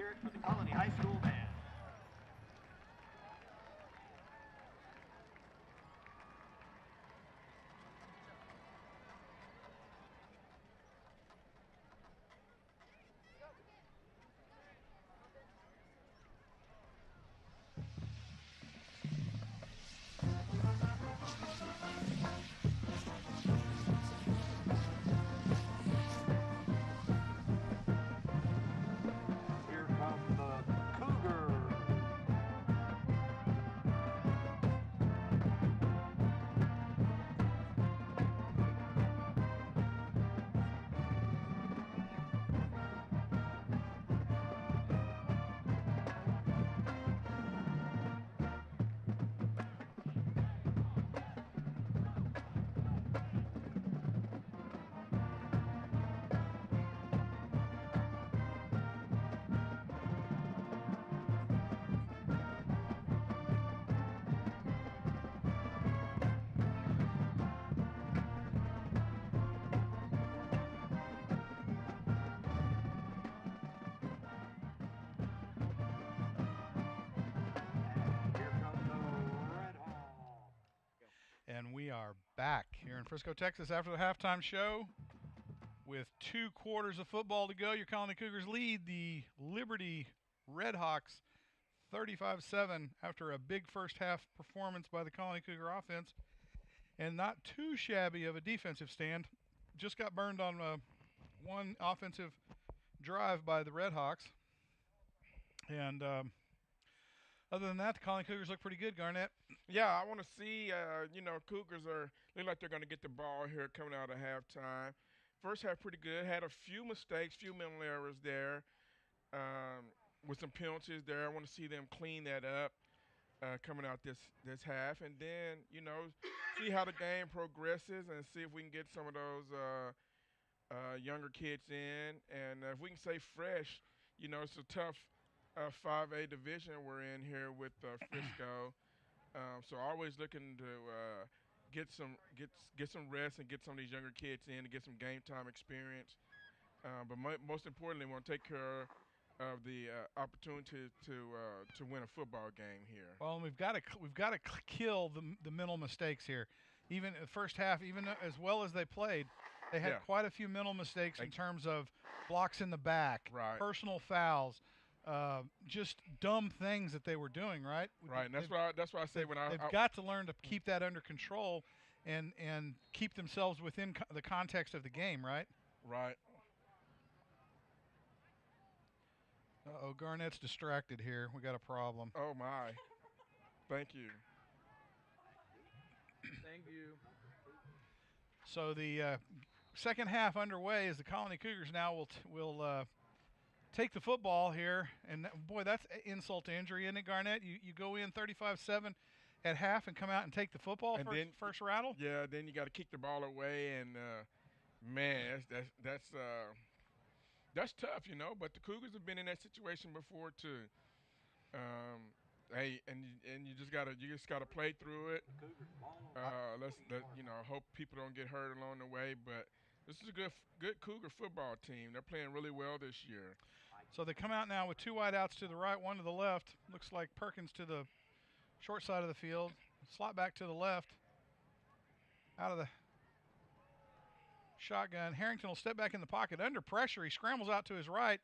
hear it for the Colony High School band. Here come the Cougars. Here come the Red Hawks. And we are back here in Frisco, Texas after the halftime show with 2 quarters of football to go. Your Colony Cougars lead the Liberty Red Hawks 35-7 after a big first half performance by the Colony Cougar offense. And not too shabby of a defensive stand. Just got burned on one offensive drive by the Red Hawks. And other than that, the Colony Cougars look pretty good, Garnett. Yeah, I want to see, Cougars look like they're going to get the ball here coming out of halftime. First half pretty good. Had a few mistakes, few mental errors there with some penalties there. I want to see them clean that up coming out this half. And then, see how the game progresses and see if we can get some of those younger kids in. And if we can stay fresh, it's a tough 5A division we're in here with Frisco. So always looking to get some rest and get some of these younger kids in to get some game time experience. But most importantly, we want to take care of the opportunity to win a football game here. Well, we've got to kill the mental mistakes here. Even the first half, even as well as they played, they had quite a few mental mistakes in terms of blocks in the back, personal fouls. Just dumb things that they were doing, right? Right, and that's why I say they've got to learn to keep that under control and keep themselves within the context of the game, right? Right. Uh-oh, Garnett's distracted here. We got a problem. Oh my! Thank you. Thank you. So the second half underway as the Colony Cougars now will take the football here, and boy, that's insult to injury, isn't it, Garnett? You go in 35-7 at half and come out and take the football and first rattle. Yeah, then you got to kick the ball away, and man, that's tough, But the Cougars have been in that situation before too. Hey, and you just gotta play through it. Hope people don't get hurt along the way, but. This is a good Cougar football team. They're playing really well this year. So they come out now with 2 wideouts to the right, 1 to the left. Looks like Perkins to the short side of the field. Slot back to the left. Out of the shotgun. Harrington will step back in the pocket. Under pressure, he scrambles out to his right.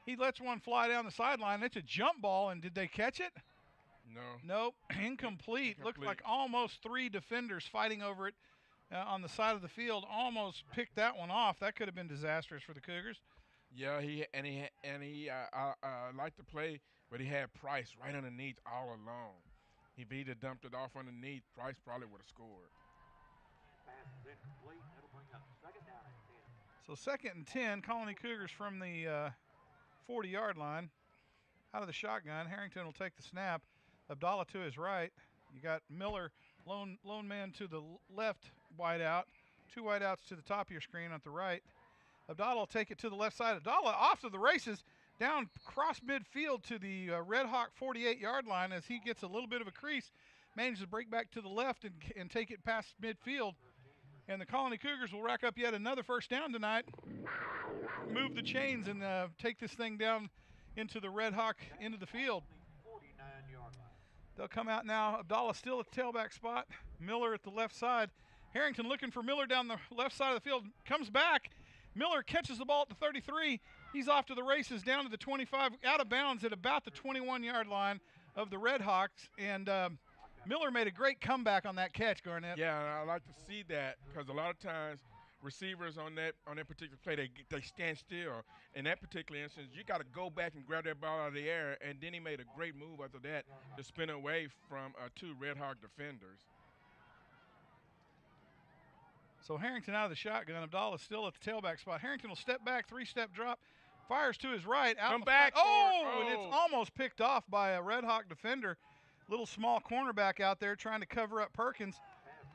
He lets one fly down the sideline. It's a jump ball, and did they catch it? No. Nope. Incomplete. Looked like almost 3 defenders fighting over it. On the side of the field, almost picked that one off. That could have been disastrous for the Cougars. Yeah, he liked to play, but he had Price right underneath all along. If he'd have dumped it off underneath, Price probably would have scored. Pass is incomplete. That'll bring up second down and 10. So 2nd and 10, Colony Cougars from the 40-yard line. Out of the shotgun, Harrington will take the snap. Abdallah to his right. You got Miller, lone man to the left wideout. 2 wideouts to the top of your screen on the right. Abdallah will take it to the left side. Abdallah off to the races, down cross midfield to the Red Hawk 48-yard line as he gets a little bit of a crease. Manages to break back to the left and take it past midfield. And the Colony Cougars will rack up yet another first down tonight. Move the chains and take this thing down into the Red Hawk into the field. 49-yard line. They'll come out now. Abdallah still at the tailback spot. Miller at the left side. Harrington looking for Miller down the left side of the field. Comes back. Miller catches the ball at the 33. He's off to the races down to the 25, out of bounds at about the 21-yard line of the Red Hawks. And Miller made a great comeback on that catch, Garnett. Yeah, and I like to see that because a lot of times receivers on that particular play, they stand still. In that particular instance, you got to go back and grab that ball out of the air, and then he made a great move after that to spin away from 2 Red Hawk defenders. So Harrington out of the shotgun. Abdallah still at the tailback spot. Harrington will step back, 3-step drop, fires to his right. Come back. And it's almost picked off by a Red Hawk defender. Little small cornerback out there trying to cover up Perkins.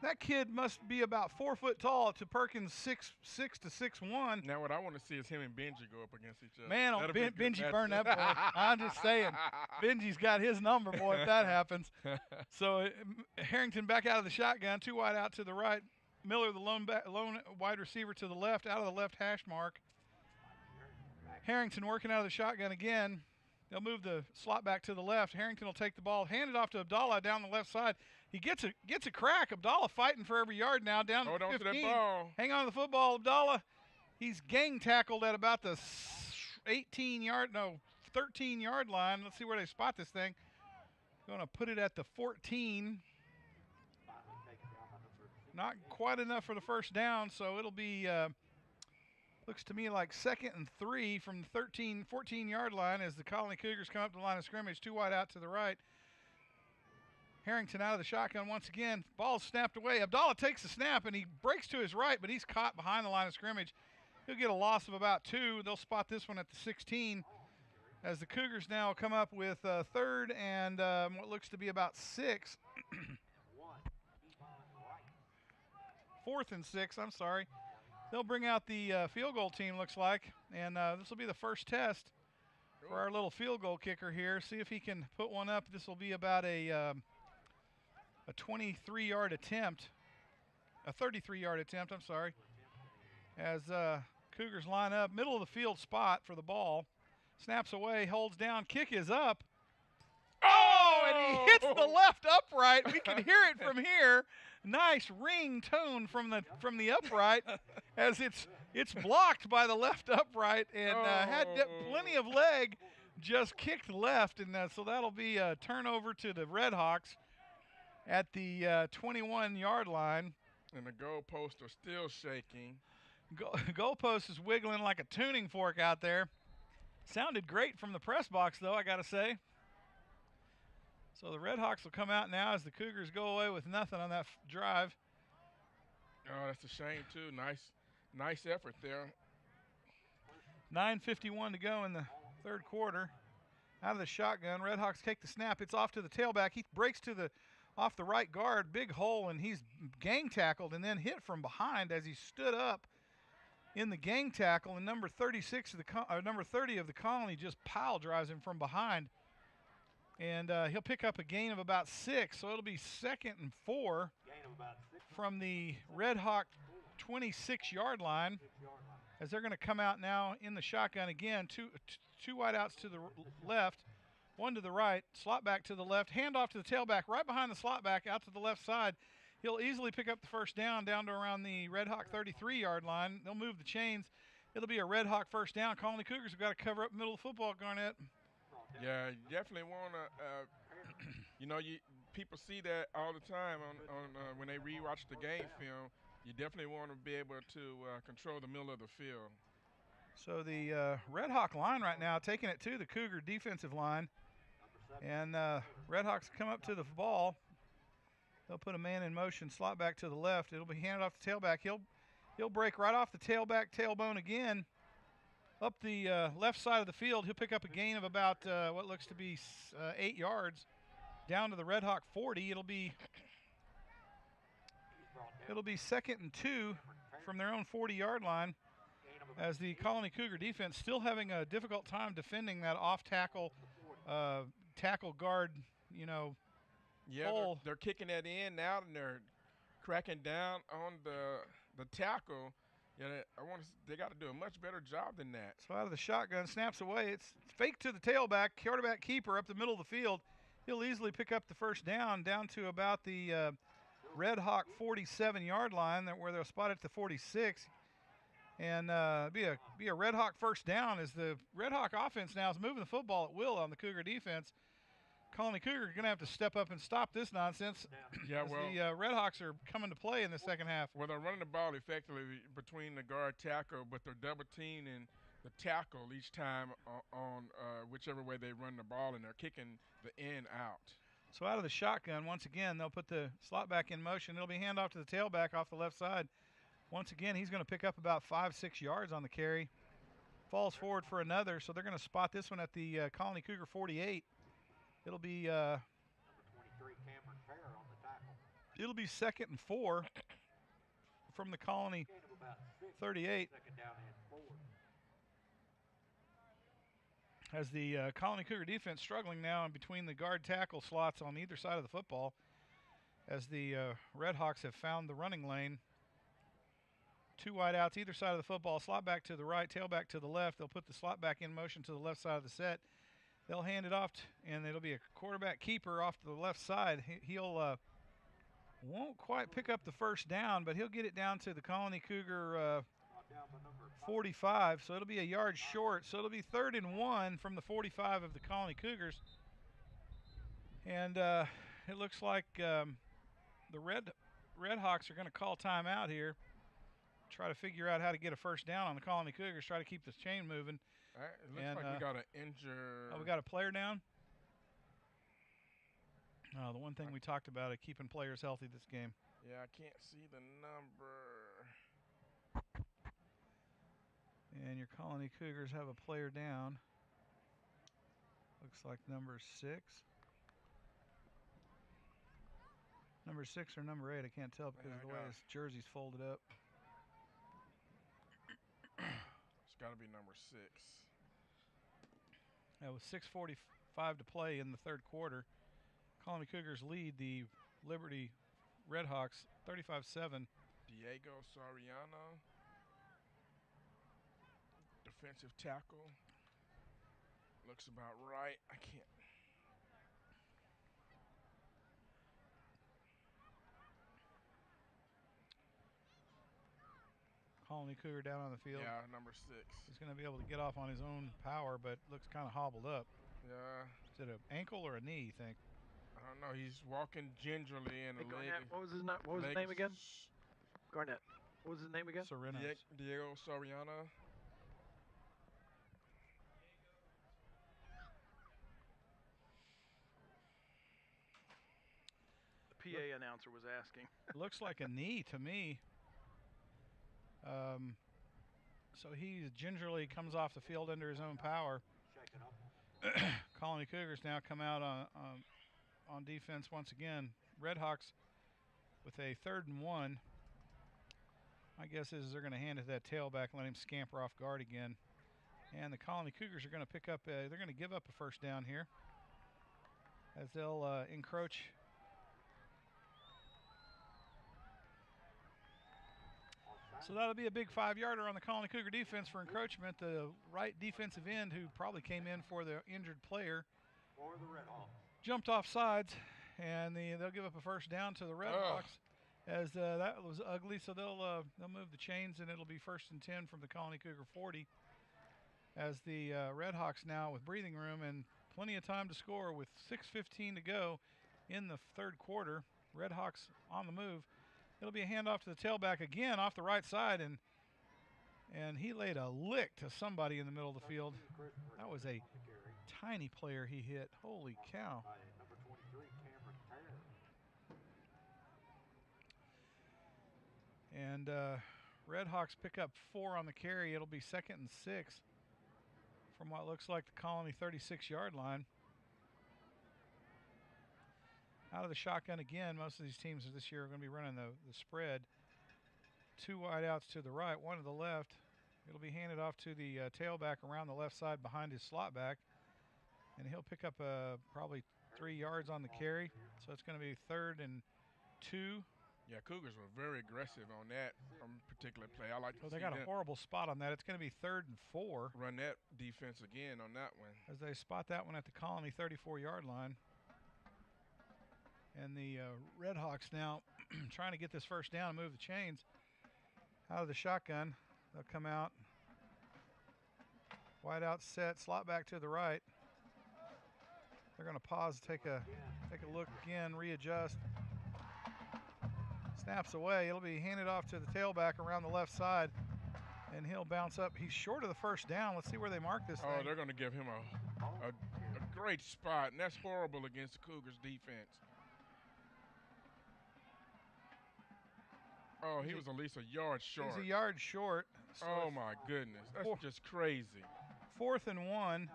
That kid must be about 4 foot tall to Perkins 6'6" to 6'1". Now what I want to see is him and Benji go up against each other. Man, Benji burned that boy. I'm just saying, Benji's got his number, boy, if that happens. So Harrington back out of the shotgun, 2 wide out to the right. Miller, the lone wide receiver to the left, out of the left hash mark. Harrington working out of the shotgun again. They'll move the slot back to the left. Harrington will take the ball, hand it off to Abdallah down the left side. He gets a crack. Abdallah fighting for every yard now, down to 15. Hold on to that ball. Hang on to the football, Abdallah. He's gang tackled at about the 13-yard line. Let's see where they spot this thing. Going to put it at the 14. Not quite enough for the first down, so it'll be, looks to me like 2nd and 3 from the 14-yard line as the Colony Cougars come up to the line of scrimmage, 2 wide out to the right. Harrington out of the shotgun once again. Ball snapped away. Abdallah takes the snap, and he breaks to his right, but he's caught behind the line of scrimmage. He'll get a loss of about 2. They'll spot this one at the 16 as the Cougars now come up with 3rd and what looks to be about 6. 4th and 6, I'm sorry. They'll bring out the field goal team, looks like, and this will be the first test for our little field goal kicker here. See if he can put one up. This will be about a 23-yard attempt, a 33-yard attempt, I'm sorry, as Cougars line up. Middle of the field spot for the ball. Snaps away, holds down, kick is up. Oh, and he hits the left upright. We can hear it from here. Nice ring tone from the upright as it's blocked by the left upright and had plenty of leg, just kicked left, and so that'll be a turnover to the Red Hawks at the 21-yard line. And the goalposts are still shaking. Goalpost is wiggling like a tuning fork out there. Sounded great from the press box, though, I got to say. So the Red Hawks will come out now as the Cougars go away with nothing on that drive. Oh, that's a shame, too. Nice effort there. 9:51 to go in the 3rd quarter. Out of the shotgun, Red Hawks take the snap. It's off to the tailback. He breaks off the right guard, big hole, and he's gang tackled and then hit from behind as he stood up in the gang tackle. And number 36 of number 30 of the Colony just pile drives him from behind. And he'll pick up a gain of about 6, so it'll be 2nd and 4 from the Red Hawk 26-yard line as they're going to come out now in the shotgun again. Two wide outs to the left, 1 to the right, slot back to the left, hand off to the tailback right behind the slot back out to the left side. He'll easily pick up the first down to around the Red Hawk 33-yard line. They'll move the chains. It'll be a Red Hawk first down. Colony Cougars have got to cover up the middle of the football, Garnett. Yeah, you definitely want to, people see that all the time on when they rewatch the game film. You definitely want to be able to control the middle of the field. So the Red Hawk line right now taking it to the Cougar defensive line. And Red Hawks come up to the ball. They'll put a man in motion, slot back to the left. It'll be handed off the tailback. He'll break right off the tailbone again. Up the left side of the field, he'll pick up a gain of about what looks to be 8 yards down to the Red Hawk 40. It'll be 2nd and 2 from their own 40-yard line as the Colony Cougar defense still having a difficult time defending that off-tackle tackle guard, Yeah, they're kicking that in now, and they're cracking down on the tackle. Yeah, they got to do a much better job than that. So out of the shotgun, snaps away. It's fake to the tailback, quarterback keeper up the middle of the field. He'll easily pick up the first down to about the Red Hawk 47-yard line, where they'll spot it at the 46. And be a Red Hawk first down, as the Red Hawk offense now is moving the football at will on the Cougar defense. Colony Cougar going to have to step up and stop this nonsense. Yeah, well, the Red Hawks are coming to play in the second half. Well, they're running the ball effectively between the guard tackle, but they're double teaming the tackle each time on whichever way they run the ball, and they're kicking the end out. So out of the shotgun, once again, they'll put the slot back in motion. It'll be handoff to the tailback off the left side. Once again, he's going to pick up about 5-6 yards on the carry. Falls forward for another, so they're going to spot this one at the Colony Cougar 48. It'll be Number 23, Cameron Fair on the tackle. It'll be 2nd and 4 from the Colony Gain of about 6. 38. Second down and 4. As the Colony Cougar defense struggling now in between the guard tackle slots on either side of the football, as the Red Hawks have found the running lane. 2 wideouts either side of the football, slot back to the right, tailback to the left. They'll put the slot back in motion to the left side of the set. They'll hand it off, and it'll be a quarterback keeper off to the left side. He'll won't quite pick up the first down, but he'll get it down to the Colony Cougar 45, so it'll be a yard short. So it'll be 3rd and 1 from the 45 of the Colony Cougars. And it looks like the Red Hawks are going to call timeout here. Try to figure out how to get a first down on the Colony Cougars, try to keep this chain moving. It looks like we got an injured. Oh, we got a player down? Oh, the one thing we talked about is keeping players healthy this game. Yeah, I can't see the number. And your Colony Cougars have a player down. Looks like number 6. Number 6 or number 8, I can't tell because of the way his jersey's folded up. It's got to be number 6. With 6:45 to play in the third quarter, Colony Cougars lead the Liberty Red Hawks 35-7. Diego Soriano, defensive tackle. Looks about right. I can't. Colony Cougar down on the field. Yeah, number 6. He's going to be able to get off on his own power, but looks kind of hobbled up. Yeah. Is it an ankle or a knee, you think? I don't know. He's walking gingerly and Hey, Garnett, what was his name again? Garnett. What was his name again? Diego Soriano. The PA announcer was asking. Looks like a knee to me. So he gingerly comes off the field under his own power. Colony Cougars now come out on defense once again. Red Hawks with a 3rd and 1. My guess is they're going to hand it to that tailback and let him scamper off guard again. And the Colony Cougars are going to pick up, they're going to give up a first down here as they'll encroach. So that'll be a big 5-yarder on the Colony Cougar defense for encroachment. The right defensive end, who probably came in for the injured player, jumped off sides, and they'll give up a first down to the Red Hawks. As that was ugly, so they'll move the chains, and it'll be 1st and 10 from the Colony Cougar 40. As the Red Hawks now with breathing room and plenty of time to score with 6:15 to go in the third quarter. Red Hawks on the move. It'll be a handoff to the tailback again off the right side, and he laid a lick to somebody in the middle of the field. That was a tiny player he hit. Holy cow. And Red Hawks pick up 4 on the carry. It'll be 2nd and 6 from what looks like the Colony 36-yard line. Out of the shotgun again. Most of these teams this year are going to be running the spread. 2 wideouts to the right, 1 to the left. It'll be handed off to the tailback around the left side behind his slot back. And he'll pick up probably 3 yards on the carry. So it's going to be 3rd and 2 Yeah, Cougars were very aggressive on that particular play. I like to They see got them a horrible spot on that. It's going to be 3rd and 4. run that defense again on that one. As they spot that one at the Colony 34-yard line. And the Redhawks now trying to get this first down and move the chains out of the shotgun. They'll come out. Wide out set, slot back to the right. They're going to pause, take a look again, readjust. Snaps away. It'll be handed off to the tailback around the left side, and he'll bounce up. He's short of the first down. Let's see where they mark this thing. Oh, they're going to give him a great spot, and that's horrible against the Cougars defense. Oh, he was at least a yard short. He's a yard short. So oh, my goodness. That's just crazy. 4th and 1.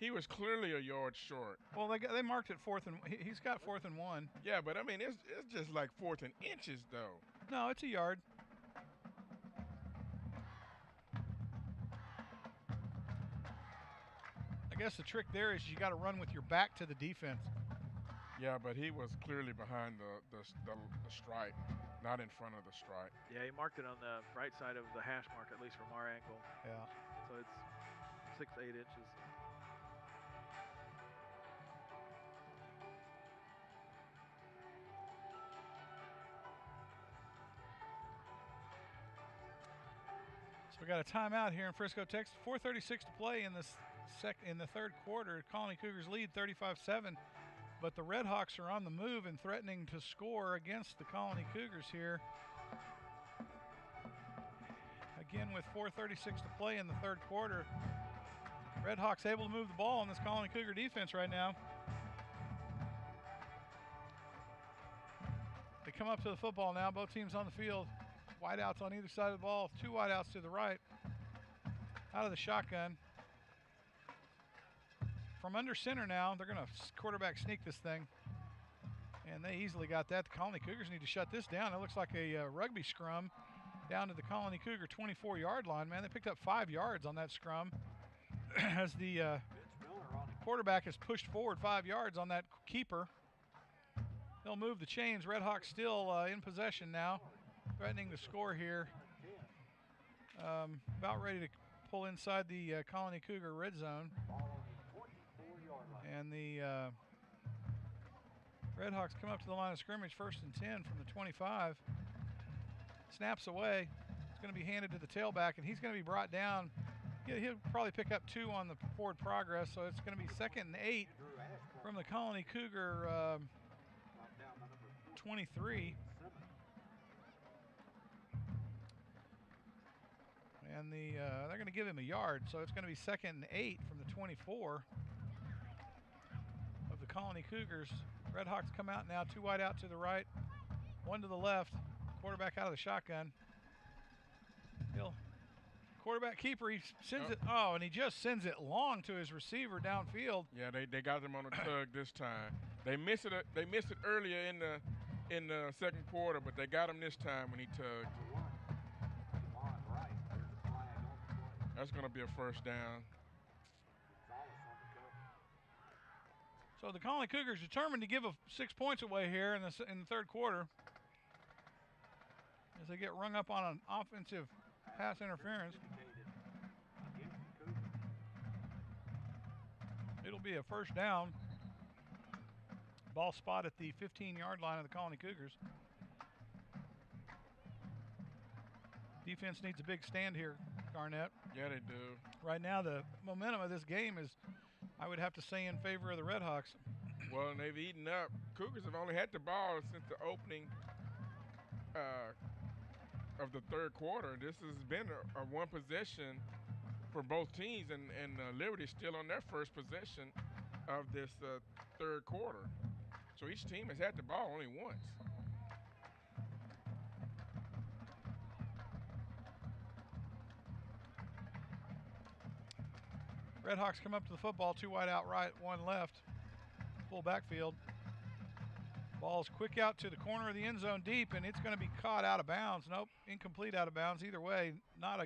He was clearly a yard short. Well, they marked it 4th and he's got 4th and 1. Yeah, but I mean it's just like 4th and inches though. No, it's a yard. I guess the trick there is you got to run with your back to the defense. Yeah, but he was clearly behind the stripe, not in front of the stripe. Yeah, he marked it on the right side of the hash mark, at least from our angle. Yeah. So it's 6 to 8 inches. So we got a timeout here in Frisco, Texas. 4:36 to play in the third quarter. Colony Cougars lead 35-7, but the Redhawks are on the move and threatening to score against the Colony Cougars here. Again, with 4:36 to play in the third quarter, Redhawks able to move the ball in this Colony Cougar defense right now. They come up to the football now. Both teams on the field. Wideouts on either side of the ball. 2 wideouts to the right. Out of the shotgun. From under center now, they're going to quarterback sneak this thing. And they easily got that. The Colony Cougars need to shut this down. It looks like a rugby scrum down to the Colony Cougar 24-yard line. Man, they picked up 5 yards on that scrum as the quarterback is pushed forward 5 yards on that keeper. They'll move the chains. Redhawks still in possession now, threatening to score here. About ready to pull inside the Colony Cougar red zone. And the Redhawks come up to the line of scrimmage, 1st and 10 from the 25. Snaps away. It's going to be handed to the tailback, and he's going to be brought down. He'll probably pick up 2 on the forward progress, so it's going to be 2nd and 8 from the Colony Cougar 23. And they're going to give him a yard, so it's going to be 2nd and 8 from the 24 of the Colony Cougars. Redhawks come out now, 2 wide out to the right, 1 to the left. Quarterback out of the shotgun. Quarterback keeper, he sends it. Oh, and he just sends it long to his receiver downfield. Yeah, they got him on a tug this time. They missed it earlier in the second quarter, but they got him this time when he tugged. That's going to be a first down. So the Colony Cougars determined to give 6 points away here in the third quarter as they get rung up on an offensive pass interference. It'll be a first down. Ball spot at the 15-yard line of the Colony Cougars. Defense needs a big stand here, Garnett. Yeah, they do. Right now, the momentum of this game is, I would have to say, in favor of the Redhawks. Well, and they've eaten up. Cougars have only had the ball since the opening of the third quarter. This has been a one possession for both teams, and Liberty's still on their first possession of this third quarter. So each team has had the ball only once. Redhawks come up to the football, 2 wide out right, 1 left. Full backfield. Ball's quick out to the corner of the end zone deep, and it's going to be caught out of bounds. Nope, incomplete out of bounds. Either way, not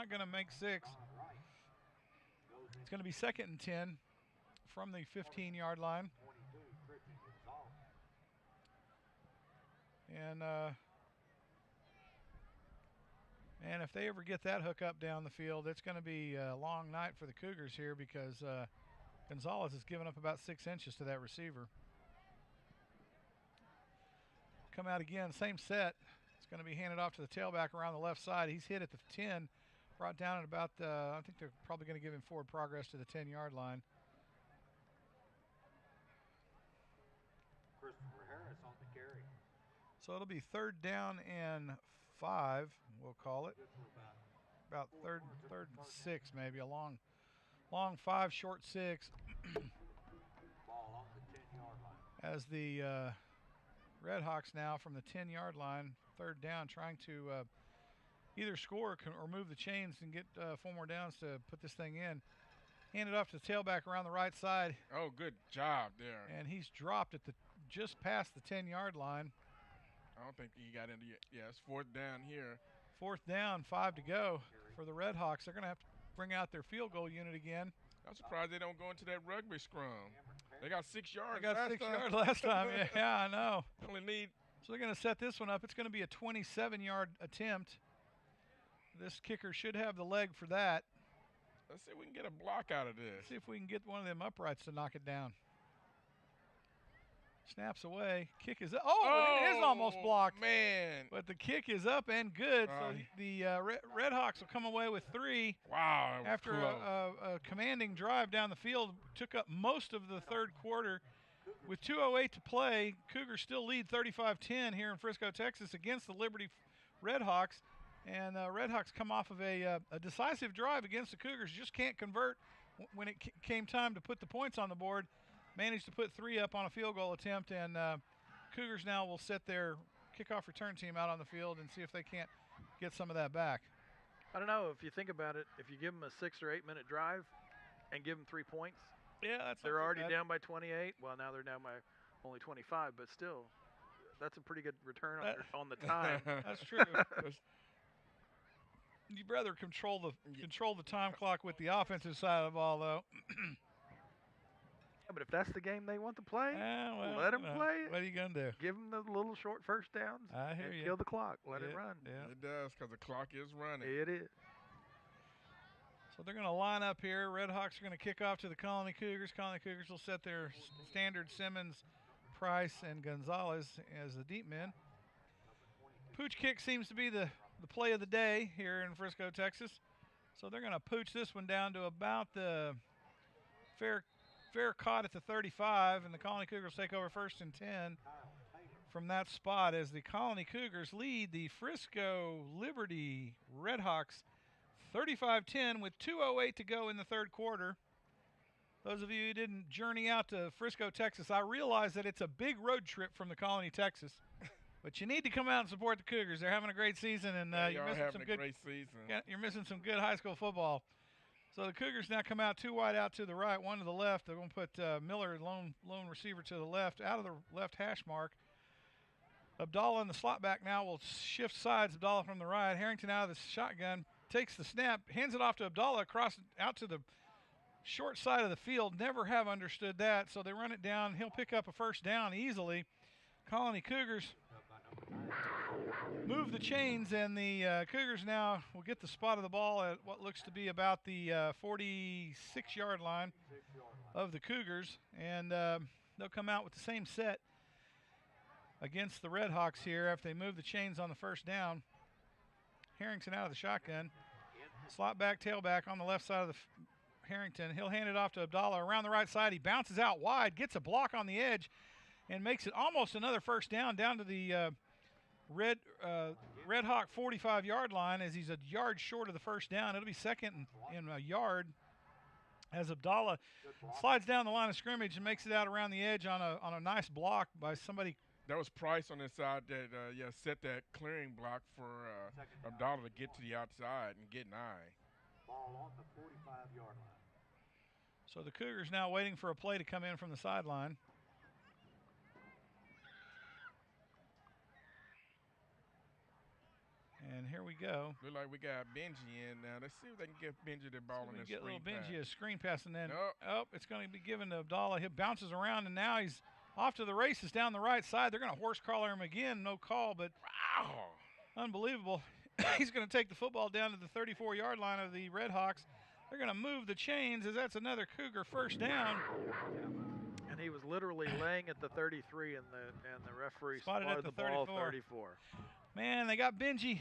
gonna make 6. It's going to be 2nd and 10 from the 15-yard line. And and if they ever get that hook up down the field, it's going to be a long night for the Cougars here because Gonzalez has given up about 6 inches to that receiver. Come out again, same set. It's going to be handed off to the tailback around the left side. He's hit at the 10, brought down at about, I think they're probably going to give him forward progress to the 10-yard line. Christopher Harris on the carry. So it'll be 3rd down and 5, we'll call it. Good for About third and 6 maybe, a long 5, short 6. ball on the 10-yard line. As the Redhawks now from the 10-yard line, 3rd down, trying to either score or move the chains and get 4 more downs to put this thing in. Handed off to the tailback around the right side. Oh, good job there. And he's dropped at just past the 10-yard line. I don't think he got into it. Yeah, it's 4th down here. 4th down, 5 to go for the Redhawks. They're going to have to bring out their field goal unit again. I'm surprised they don't go into that rugby scrum. They got 6 yards. They got 6 yards last time. Yeah, I know. Only need. So they're going to set this one up. It's going to be a 27-yard attempt. This kicker should have the leg for that. Let's see if we can get a block out of this. See if we can get one of them uprights to knock it down. Snaps away. Kick is up. Oh, it is almost blocked. Man. But the kick is up and good. So the Redhawks will come away with 3. Wow. After a commanding drive down the field. Took up most of the 3rd quarter. With 2:08 to play, Cougars still lead 35-10 here in Frisco, Texas against the Liberty Redhawks. And Redhawks come off of a decisive drive against the Cougars. Just can't convert when it came time to put the points on the board. Managed to put 3 up on a field goal attempt, and Cougars now will set their kickoff return team out on the field and see if they can't get some of that back. I don't know, if you think about it, if you give them a 6 or 8 minute drive and give them 3 points, yeah, they're already down by 28. Well, now they're down by only 25, but still, that's a pretty good return on the time. That's true. You'd rather control the time clock with the offensive side of the ball, though. But if that's the game they want to play, well, let them play it. What are you going to do? Give them the little short first downs. I hear you. Kill the clock. Let it run. Yeah. It does, because the clock is running. It is. So they're going to line up here. Redhawks are going to kick off to the Colony Cougars. Colony Cougars will set their standard Simmons, Price, and Gonzalez as the deep men. Pooch kick seems to be the play of the day here in Frisco, Texas. So they're going to pooch this one down to about the fair caught at the 35, and the Colony Cougars take over 1st and 10 from that spot as the Colony Cougars lead the Frisco Liberty Redhawks 35-10 with 2:08 to go in the 3rd quarter. Those of you who didn't journey out to Frisco, Texas, I realize that it's a big road trip from the Colony, Texas. But you need to come out and support the Cougars. They're having a great season, and you're missing some good high school football. So the Cougars now come out 2 wide out to the right, 1 to the left. They're going to put Miller, lone receiver, to the left, out of the left hash mark. Abdallah in the slot back now will shift sides. Abdallah from the right. Harrington out of the shotgun, takes the snap, hands it off to Abdallah across out to the short side of the field. Never have understood that, so they run it down. He'll pick up a 1st down easily. Colony Cougars move the chains, and the Cougars now will get the spot of the ball at what looks to be about the 46-yard line of the Cougars, and they'll come out with the same set against the Redhawks here after they move the chains on the 1st down. Harrington out of the shotgun. Slot back, tailback on the left side of the Harrington. He'll hand it off to Abdallah around the right side. He bounces out wide, gets a block on the edge, and makes it almost another 1st down to the Redhawk 45-yard line as he's a yard short of the 1st down. It'll be 2nd and a yard as Abdallah slides down the line of scrimmage and makes it out around the edge on a nice block by somebody. That was Price on this side that set that clearing block for Abdallah to get to the outside and get 9. Ball on the 45-yard line. So the Cougars now waiting for a play to come in from the sideline. And here we go. Look like we got Benji in now. Let's see if they can get Benji the ball on this screen pass. Get little Benji a screen pass, and then it's it's going to be given to Abdallah. He bounces around, and now he's Off to the races down the right side. They're going to horse collar him again. No call, but Wow. unbelievable. He's going to take the football down to the 34-yard line of the Red Hawks. They're going to move the chains as that's another Cougar first down. And he was literally laying at the 33, and the referee spotted at the 34. ball 34. Man, they got Benji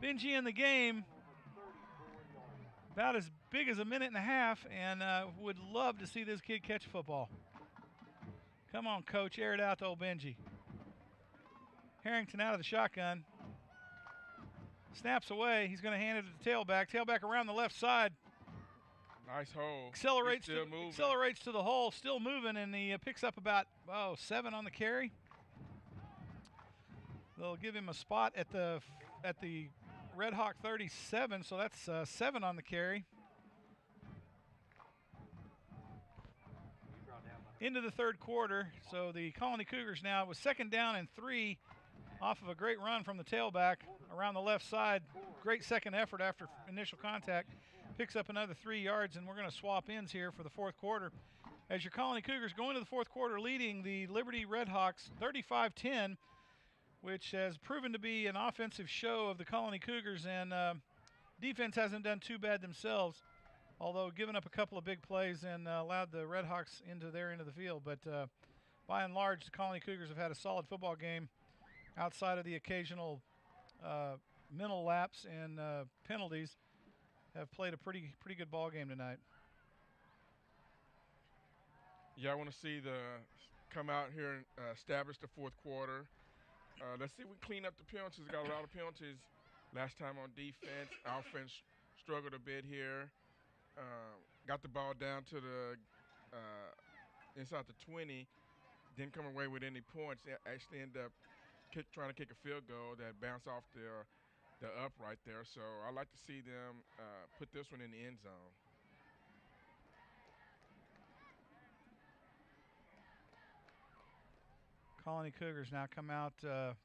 in the game. About as big as a minute and a half, and would love to see this kid catch a football. Come on, coach, air it out to old Benji. Harrington out of the shotgun. Snaps away. He's going to hand it to the tailback. Tailback around the left side. Nice hole. Accelerates to the hole, still moving, and he picks up about 7 on the carry. They'll give him a spot at the Red Hawk 37, so that's 7 on the carry. Into the third quarter, so the Colony Cougars now with 2nd down and 3 off of a great run from the tailback around the left side. Great second effort after initial contact. Picks up another 3 yards, and we're going to swap ends here for the fourth quarter. As your Colony Cougars go into the fourth quarter leading the Liberty Red Hawks 35-10, which has proven to be an offensive show of the Colony Cougars, and defense hasn't done too bad themselves, although giving up a couple of big plays and allowed the Red Hawks into their end of the field. But by and large, the Colony Cougars have had a solid football game outside of the occasional mental lapse and penalties. Have played a pretty good ball game tonight. Yeah, I want to see come out here and establish the fourth quarter. Let's see if we clean up the penalties. Got a lot of penalties last time on defense. Offense struggled a bit here. Got the ball down to the inside the 20. Didn't come away with any points. They actually ended up trying to kick a field goal that bounced off the upright there. So I'd like to see them put this one in the end zone. Colony Cougars now come out. Second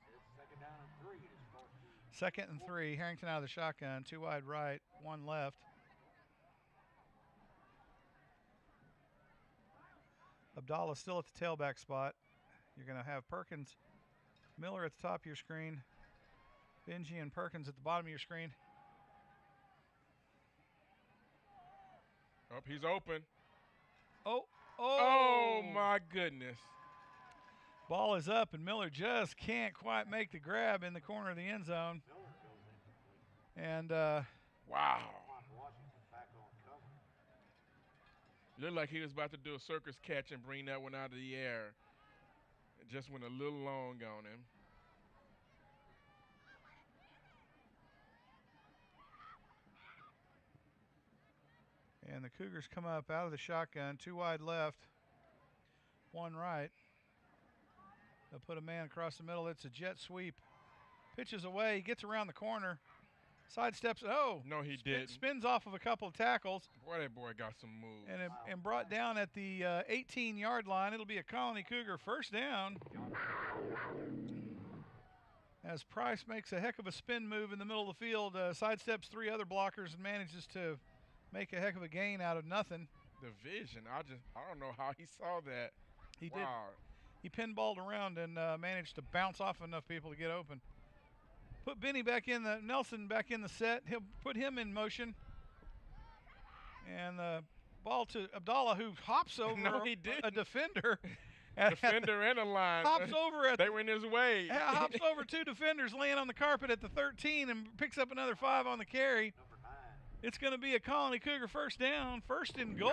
down and 3. 2nd and 3. Harrington out of the shotgun. 2 wide right, 1 left. Abdallah still at the tailback spot. You're going to have Perkins, Miller at the top of your screen. Benji and Perkins at the bottom of your screen. Oh, he's open. Oh, my goodness. Ball is up, and Miller just can't quite make the grab in the corner of the end zone. And, wow. Washington back on cover. Looked like he was about to do a circus catch and bring that one out of the air. It just went a little long on him. And the Cougars come up out of the shotgun, 2 wide left, 1 right. They'll put a man across the middle. It's a jet sweep. Pitches away. He gets around the corner. Sidesteps. Oh. No, he didn't. Spins off of a couple of tackles. Boy, that boy got some moves. And brought down at the 18-yard line. It'll be a Colony Cougar first down. As Price makes a heck of a spin move in the middle of the field. Sidesteps 3 other blockers and manages to make a heck of a gain out of nothing. The vision. I don't know how he saw that. He did. He pinballed around and managed to bounce off enough people to get open. Put Benny back in Nelson back in the set. He'll put him in motion. And the ball to Abdallah, who hops over a defender. Defender and a line. Hops over they were in his way. Hops over 2 defenders, laying on the carpet at the 13, and picks up another 5 on the carry. It's going to be a Colony Cougar first down, 1st and goal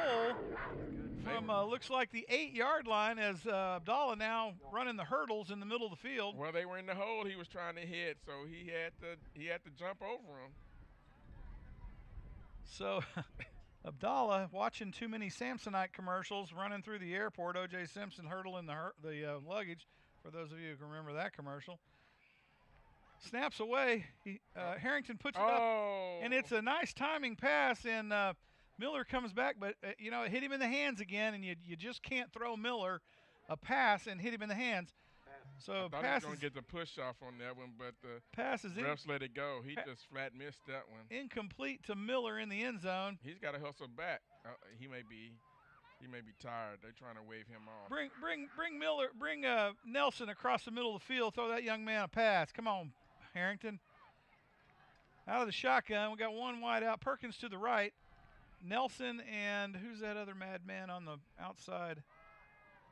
from looks like the 8-yard line as Abdallah now running the hurdles in the middle of the field. Well, they were in the hole he was trying to hit, so he had to jump over him. So Abdallah watching too many Samsonite commercials, running through the airport. O.J. Simpson hurdling the luggage, for those of you who can remember that commercial. Snaps away. Harrington puts it up, and it's a nice timing pass, and Miller comes back, but it hit him in the hands again, and you just can't throw Miller a pass and hit him in the hands. So I thought he was going to get the push off on that one, but the refs let it go. He just flat missed that one. Incomplete to Miller in the end zone. He's got to hustle back. He may be He may be tired. They're trying to wave him off. Bring Nelson across the middle of the field. Throw that young man a pass. Come on, Harrington. Out of the shotgun, we got one wide out. Perkins to the right. Nelson and who's that other madman on the outside?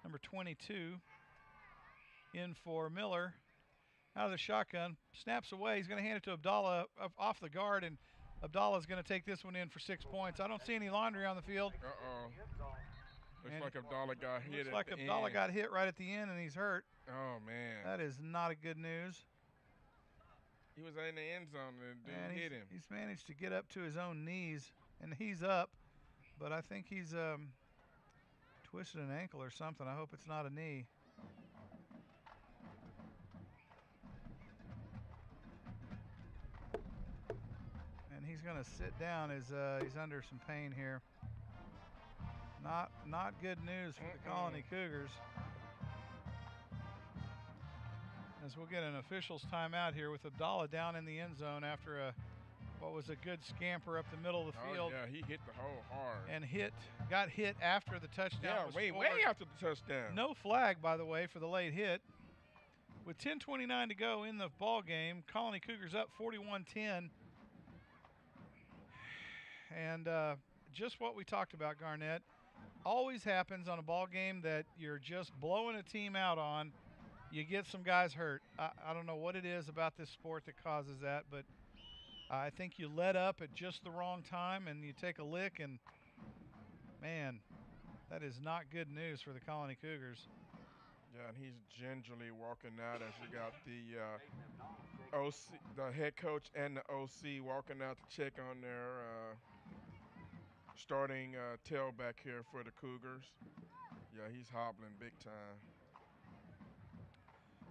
Number 22. In for Miller. Out of the shotgun. Snaps away. He's going to hand it to Abdallah off the guard, and Abdallah's going to take this one in for 6 points. I don't see any laundry on the field. Uh-oh. Looks like Abdallah got hit. Looks like Abdallah got hit right at the end, and he's hurt. Oh, man. That is not a good news. He was in the end zone, and the dude hit him. He's managed to get up to his own knees, and he's up, but I think he's twisted an ankle or something. I hope it's not a knee. And he's going to sit down as he's under some pain here. Not good news for the Colony Cougars. As we'll get an official's timeout here with Abdallah down in the end zone after what was a good scamper up the middle of the field. Oh, yeah, he hit the hole hard. And got hit after the touchdown. Yeah, way after the touchdown. No flag, by the way, for the late hit. With 10:29 to go in the ball game, Colony Cougars up 41-10. And just what we talked about, Garnett, always happens on a ball game that you're just blowing a team out on. You get some guys hurt. I don't know what it is about this sport that causes that, but I think you let up at just the wrong time and you take a lick, and man, that is not good news for the Colony Cougars. Yeah, and he's gingerly walking out as you got the OC, the head coach and the OC walking out to check on their starting tailback here for the Cougars. Yeah, he's hobbling big time.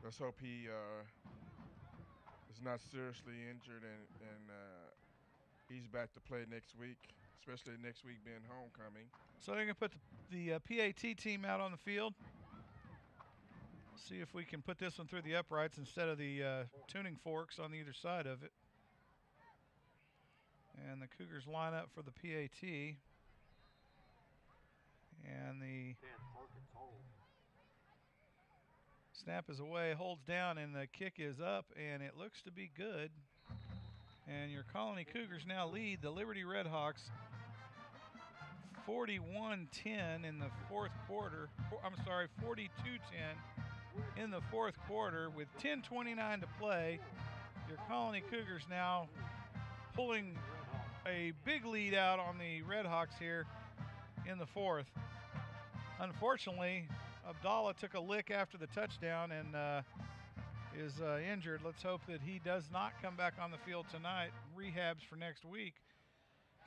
Let's hope he is not seriously injured and he's back to play next week, especially next week being homecoming. So they're going to put the PAT team out on the field. See if we can put this one through the uprights instead of the tuning forks on either side of it. And the Cougars line up for the PAT. And the snap is away, holds down, and the kick is up, and it looks to be good. And your Colony Cougars now lead the Liberty Redhawks 41-10 in the fourth quarter. I'm sorry, 42-10 in the fourth quarter with 10:29 to play. Your Colony Cougars now pulling a big lead out on the Redhawks here in the fourth. Unfortunately, Abdallah took a lick after the touchdown and is injured. Let's hope that he does not come back on the field tonight. Rehabs for next week.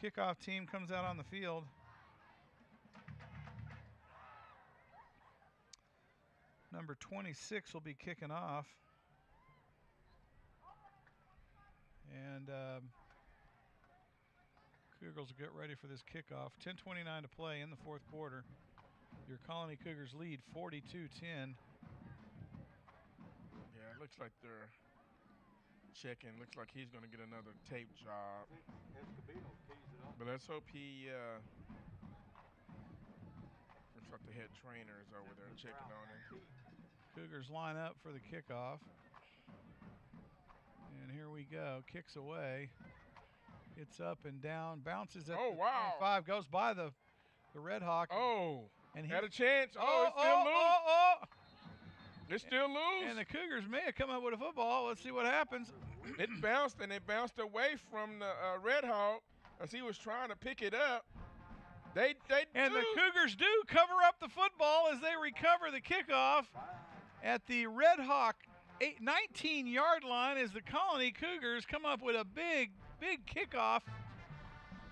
Kickoff team comes out on the field. Number 26 will be kicking off. And Cougars will get ready for this kickoff. 10:29 to play in the fourth quarter. Your Colony Cougars lead 42-10. Yeah, it looks like they're checking. Looks like he's going to get another tape job. But let's hope he looks like the head trainer is over there checking on him. Cougars line up for the kickoff. And here we go. Kicks away. It's up and down. Bounces at the 25. Goes by the Red Hawk. Oh. And he had a chance. It's still loose. It's still loose. And the Cougars may have come up with a football. Let's see what happens. It bounced, and it bounced away from the Red Hawk as he was trying to pick it up. The Cougars do cover up the football as they recover the kickoff at the Red Hawk 19-yard line as the Colony Cougars come up with a big kickoff.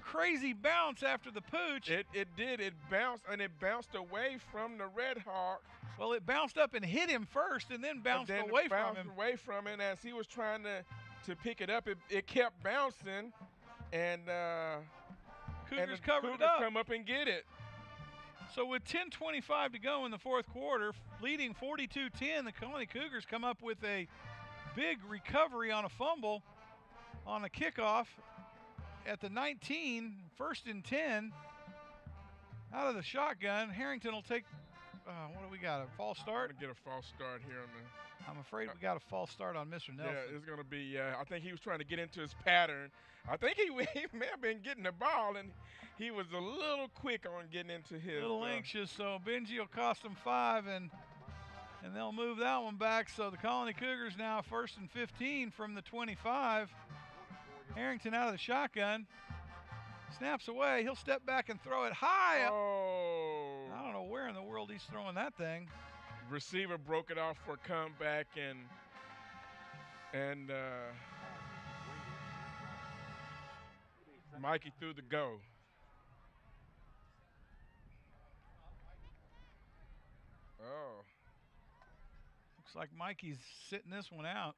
Crazy bounce after the pooch. It did. It bounced, and it bounced away from the Red Hawk. Well, it bounced up and hit him first and then bounced away from him. Away from it as he was trying to pick it up. It kept bouncing, and Cougars covered it up. Come up and get it. So with 10:25 to go in the fourth quarter, leading 42-10, the Colony Cougars come up with a big recovery on a fumble on a kickoff at the 19, 1st and 10, Out of the shotgun, Harrington will take, what do we got, a false start? Going to get a false start here on the. I'm afraid we got a false start on Mr. Nelson. Yeah, it's going to be, I think he was trying to get into his pattern. I think he may have been getting the ball, and he was a little quick on getting into his. A little anxious, so Benji will cost him 5, and they'll move that one back. So the Colony Cougars now 1st and 15 from the 25. Harrington out of the shotgun. Snaps away. He'll step back and throw it high. Oh. I don't know where in the world he's throwing that thing. Receiver broke it off for a comeback, and Mikey threw the go. Oh. Looks like Mikey's sitting this one out.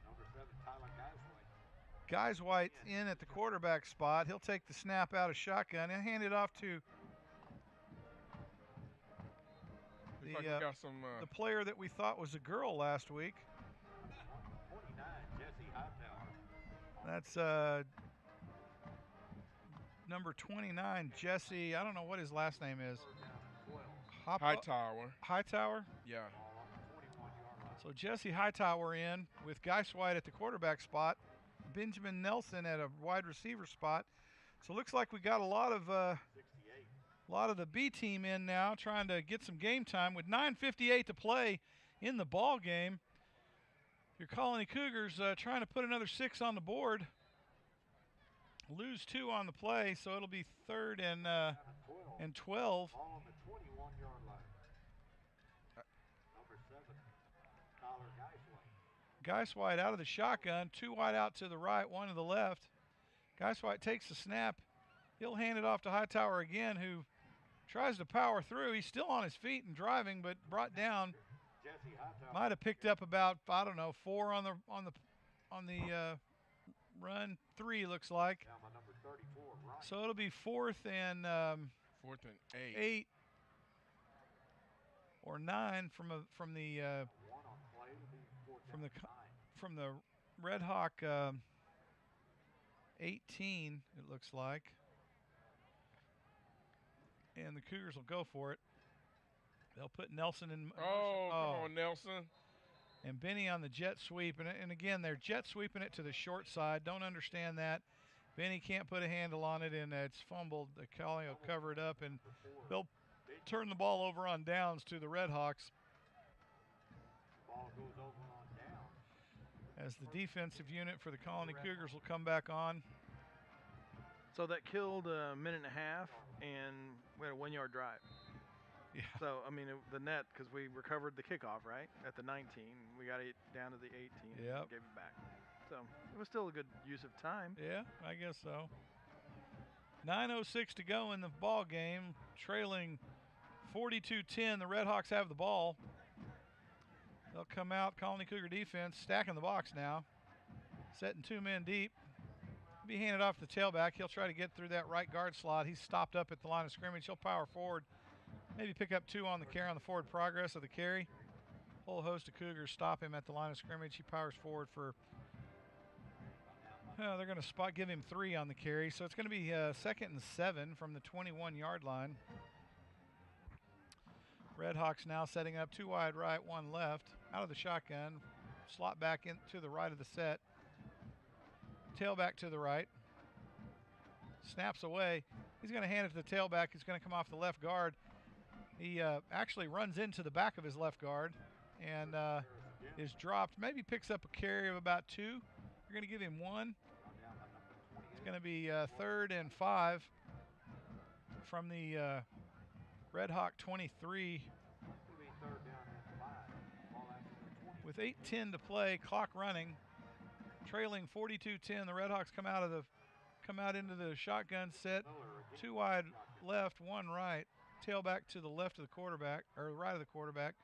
Number 7, Tyler Geiswhite in at the quarterback spot. He'll take the snap out of shotgun and hand it off to the player that we thought was a girl last week. 29, Jesse Hightower. That's number 29, Jesse. I don't know what his last name is. Hightower. Hightower? Yeah. So Jesse Hightower in with Geiswhite at the quarterback spot. Benjamin Nelson at a wide receiver spot. So it looks like we got a lot of the B team in now, trying to get some game time with 9:58 to play in the ball game. Your Colony Cougars trying to put another 6 on the board. Lose 2 on the play, so it'll be 3rd and 12. Ball on the 21-yard line. Number 7, Tyler Geiswhite out of the shotgun, 2 wide out to the right, 1 to the left. Geiswhite takes the snap. He'll hand it off to Hightower again, who tries to power through. He's still on his feet and driving, but brought down. Jesse Hightower. Might have picked up about, I don't know, 4 on the run. 3 looks like. Down by number 34, Ryan. So it'll be 4th and 8 or 9 from the One on play will be 4th from down the and 9. from the Red Hawk 18, it looks like. And the Cougars will go for it. They'll put Nelson in. Oh, come on, Nelson. And Benny on the jet sweep. And again, they're jet sweeping it to the short side. Don't understand that. Benny can't put a handle on it, and it's fumbled. The Colony will cover it up, and they'll turn the ball over on downs to the Red Hawks. Ball goes over on down. As the defensive unit for the Colony Cougars will come back on. So that killed a minute and a half, and we had a 1-yard drive. Yeah. So, I mean, the net, because we recovered the kickoff, right, at the 19. We got it down to the 18 Yep. and gave it back. So it was still a good use of time. Yeah, I guess so. 9:06 to go in the ball game, trailing 42-10. The Red Hawks have the ball. They'll come out, Colony Cougar defense, stacking the box now. Setting 2 men deep. Be handed off to the tailback. He'll try to get through that right guard slot. He's stopped up at the line of scrimmage. He'll power forward. Maybe pick up 2 on the carry, on the forward progress of the carry. Whole host of Cougars stop him at the line of scrimmage. He powers forward for, they're going to give him 3 on the carry. So it's going to be 2nd and 7 from the 21-yard line. Red Hawks now setting up 2 wide right, 1 left. Out of the shotgun. Slot back in to the right of the set. Tailback to the right. Snaps away. He's going to hand it to the tailback. He's going to come off the left guard. He actually runs into the back of his left guard and is dropped. Maybe picks up a carry of about 2. You're going to give him 1. It's going to be 3rd and 5 from the Red Hawk 23. With 8:10 to play, clock running, trailing 42-10. The Red Hawks come out into the shotgun set. 2 wide left, 1 right. Tailback to the left of the quarterback, or right of the quarterback.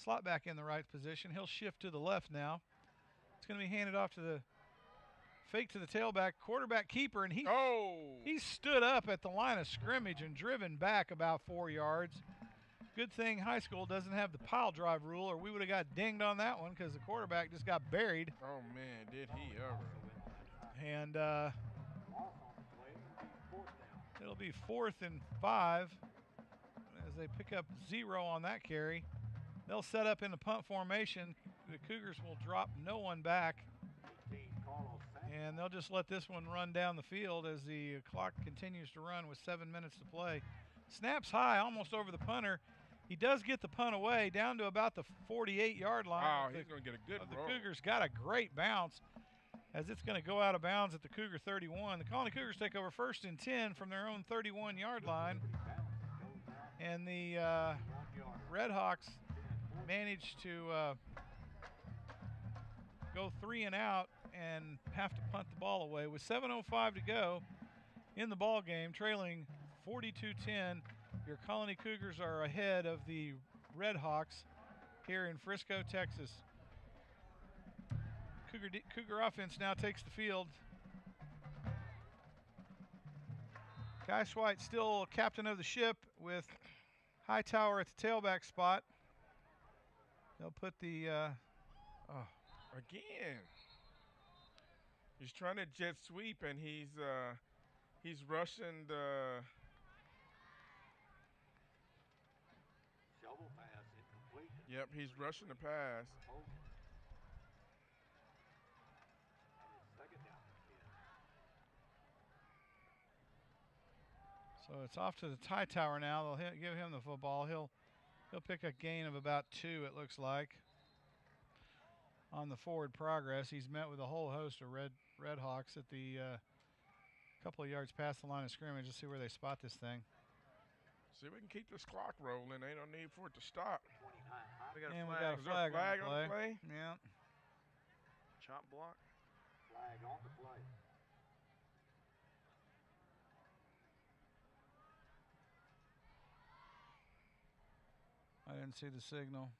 Slot back in the right position. He'll shift to the left now. It's going to be handed off to the fake to the tailback, quarterback keeper, and he stood up at the line of scrimmage and driven back about 4 yards. Good thing high school doesn't have the pile drive rule, or we would have got dinged on that one because the quarterback just got buried. Oh, man, did he ever. And It'll be 4th and 5 as they pick up 0 on that carry. They'll set up in the punt formation. The Cougars will drop no one back. And they'll just let this one run down the field as the clock continues to run with 7 minutes to play. Snaps high, almost over the punter. He does get the punt away down to about the 48-yard line. Wow, he's going to get a good the roll. Cougars got a great bounce as it's going to go out of bounds at the Cougar 31. The Colony Cougars take over 1st and 10 from their own 31-yard line. And the Red Hawks managed to go 3 and out and have to punt the ball away with 7:05 to go in the ball game, trailing 42-10. Your Colony Cougars are ahead of the Red Hawks here in Frisco, Texas. Cougar offense now takes the field. Guy White still captain of the ship with Hightower at the tailback spot. They'll put the again. He's trying to jet sweep, and he's rushing the Shovel pass incomplete. Yep, he's rushing the pass. Second down and 10. So it's off to the Hightower now. They'll give him the football. He'll pick a gain of about 2, it looks like, on the forward progress. He's met with a whole host of Red Hawks at the couple of yards past the line of scrimmage. Let's see where they spot this thing. See if we can keep this clock rolling. Ain't no need for it to stop. 29 high. We got a And we flag. got a Is there a flag flag on the play? Yeah. Chop block. Flag on the play. I didn't see the signal.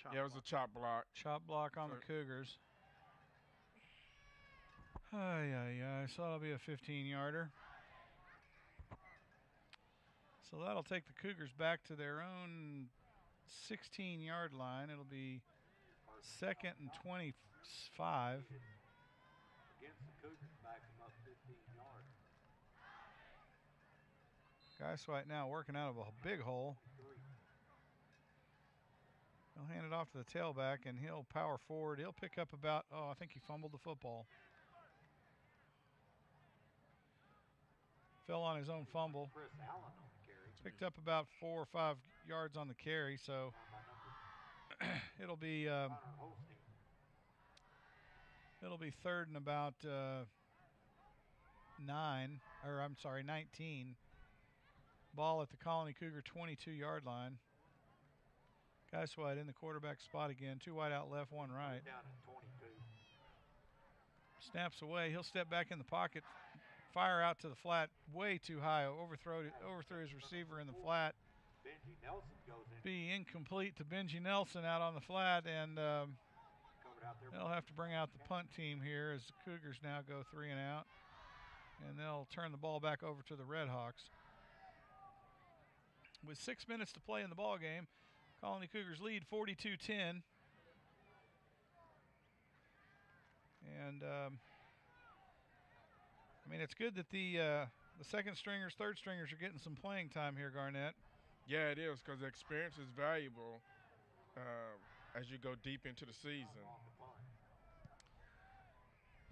Chop Yeah, it was a chop block. Chop block on the So- Cougars. So that'll be a 15-yarder. So that'll take the Cougars back to their own 16-yard line. It'll be 2nd and 25. Against the Cougars, back them up 15 yards. Guy White now working out of a big hole. He'll hand it off to the tailback, and he'll power forward. He'll pick up about, I think he fumbled the football. Fell on his own fumble. Chris Allen on the carry. Picked up about 4 or 5 yards on the carry, so By number it'll be Connor Hosting. 3rd and about 19. Ball at the Colony Cougar 22-yard line. Guy White in the quarterback spot again. 2 wide out left, 1 right. Down at 22. Snaps away. He'll step back in the pocket. Fire out to the flat. Way too high. Overthrew his receiver in the flat. Benji Nelson goes in. Be incomplete to Benji Nelson out on the flat, and Covered out there. they'll have to bring out the punt team here as the Cougars now go 3 and out. And they'll turn the ball back over to the Red Hawks. With 6 minutes to play in the ball game, Colony Cougars lead 42-10. And it's good that the second stringers, third stringers are getting some playing time here, Garnett. Yeah, it is, because the experience is valuable as you go deep into the season.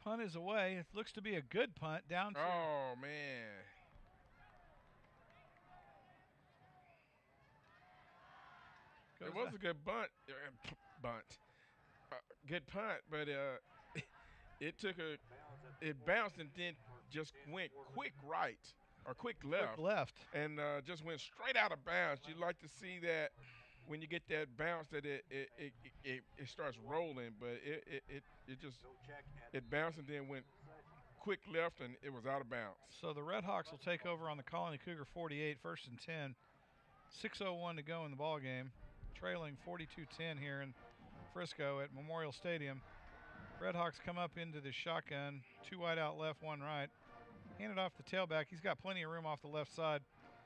Punt is away. It looks to be a good punt down to Oh, man. goes It was down. a good good punt, but it bounced and then just went quick right or quick left, Quick left. and just went straight out of bounds. You like to see that when you get that bounce that it starts rolling, but it bounced and then went quick left, and it was out of bounds. So the Red Hawks will take over on the Colony Cougar 48, 1st and 10. 6:01 to go in the ball game, trailing 42-10 here in Frisco at Memorial Stadium. Red Hawks come up into the shotgun, 2 wide out left, 1 right. Hand it off the tailback. He's got plenty of room off the left side.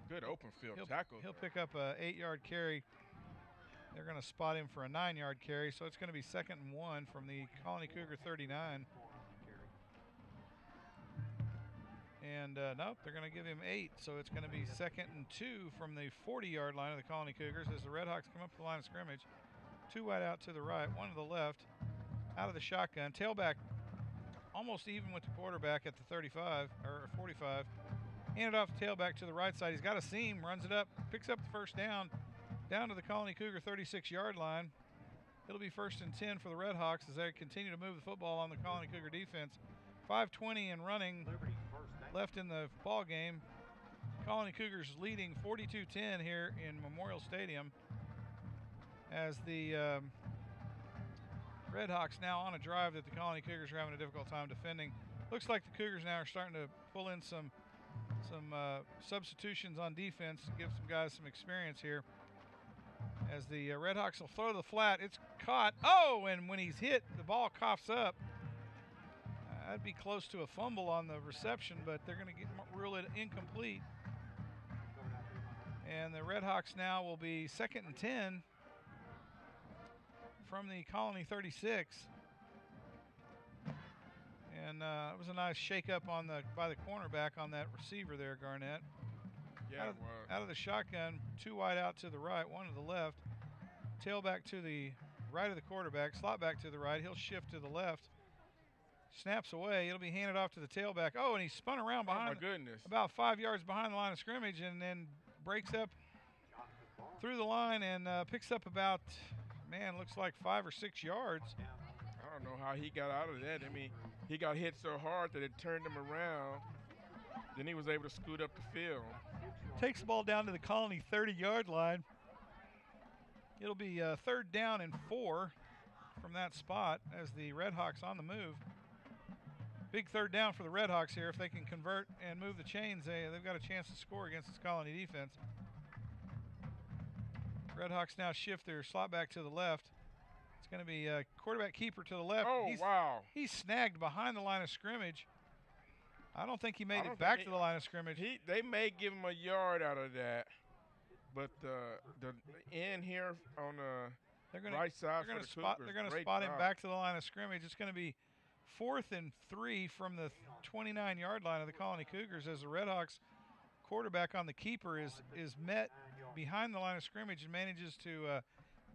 Good open field tackle. He'll pick up a 8-yard carry. They're going to spot him for a 9-yard carry, so it's going to be 2nd and 1 from the Colony Cougar 39. And nope, they're going to give him 8. So it's going to be 2nd and 2 from the 40-yard line of the Colony Cougars as the Redhawks come up to the line of scrimmage. 2 wide out to the right, 1 to the left. Out of the shotgun. Tailback almost even with the quarterback at the 35 or 45. Handed off the tailback to the right side. He's got a seam, runs it up, picks up the first down to the Colony Cougar 36-yard line. It'll be 1st and 10 for the Redhawks as they continue to move the football on the Colony Cougar defense. 5:20 and running left in the ball game. Colony Cougars leading 42-10 here in Memorial Stadium as the Redhawks now on a drive that the Colony Cougars are having a difficult time defending. Looks like the Cougars now are starting to pull in some substitutions on defense to give some guys some experience here. As the Redhawks will throw to the flat, it's caught. Oh, and when he's hit, the ball coughs up. That'd be close to a fumble on the reception, but they're going to rule it incomplete. And the Redhawks now will be 2nd and 10 from the Colony 36. And it was a nice shake-up by the cornerback on that receiver there, Garnett. Yeah, out of the shotgun, 2 wide out to the right, 1 to the left. Tailback to the right of the quarterback, slot back to the right. He'll shift to the left. Snaps away. It'll be handed off to the tailback. Oh, and he spun around behind. Oh, my goodness. About 5 yards behind the line of scrimmage and then breaks up through the line and picks up about, looks like 5 or 6 yards. I don't know how he got out of that. I mean, he got hit so hard that it turned him around. Then he was able to scoot up the field. Takes the ball down to the Colony 30-yard line. It'll be 3rd down and 4 from that spot as the Redhawks on the move. Big 3rd down for the Redhawks here. If they can convert and move the chains, they've got a chance to score against this Colony defense. Redhawks now shift their slot back to the left. It's going to be quarterback keeper to the left. Oh, wow. He's snagged behind the line of scrimmage. I don't think he made it back to the line of scrimmage. They may give him a yard out of that, but the end here on the right side for the Cougars. They're going to spot him back to the line of scrimmage. It's going to be 4th and 3 from the 29-yard line of the Colony Cougars as the Redhawks quarterback on the keeper is met behind the line of scrimmage and manages to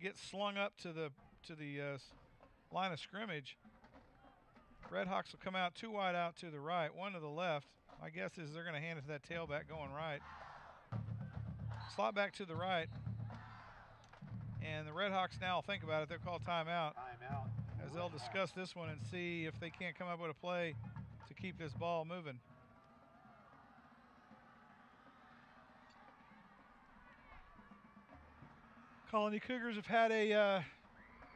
get slung up to the line of scrimmage. Redhawks will come out 2 wide out to the right, 1 to the left. My guess is they're going to hand it to that tailback going right. Slot back to the right. And the Redhawks now will think about it. They'll call timeout as they'll discuss this one and see if they can't come up with a play to keep this ball moving. Colony Cougars have had a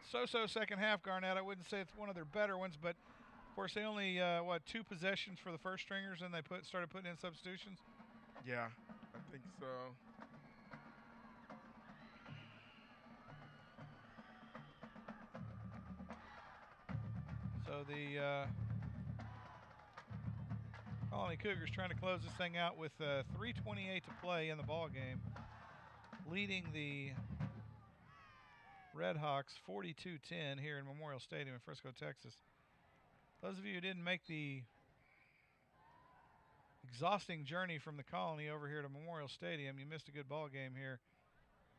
so-so second half, Garnett. I wouldn't say it's one of their better ones, but of course they only 2 possessions for the first stringers, and they started putting in substitutions. Yeah, I think so. So the Colony Cougars trying to close this thing out with 3:28 to play in the ball game, leading the Redhawks 42-10 here in Memorial Stadium in Frisco, Texas. Those of you who didn't make the exhausting journey from the Colony over here to Memorial Stadium, you missed a good ball game here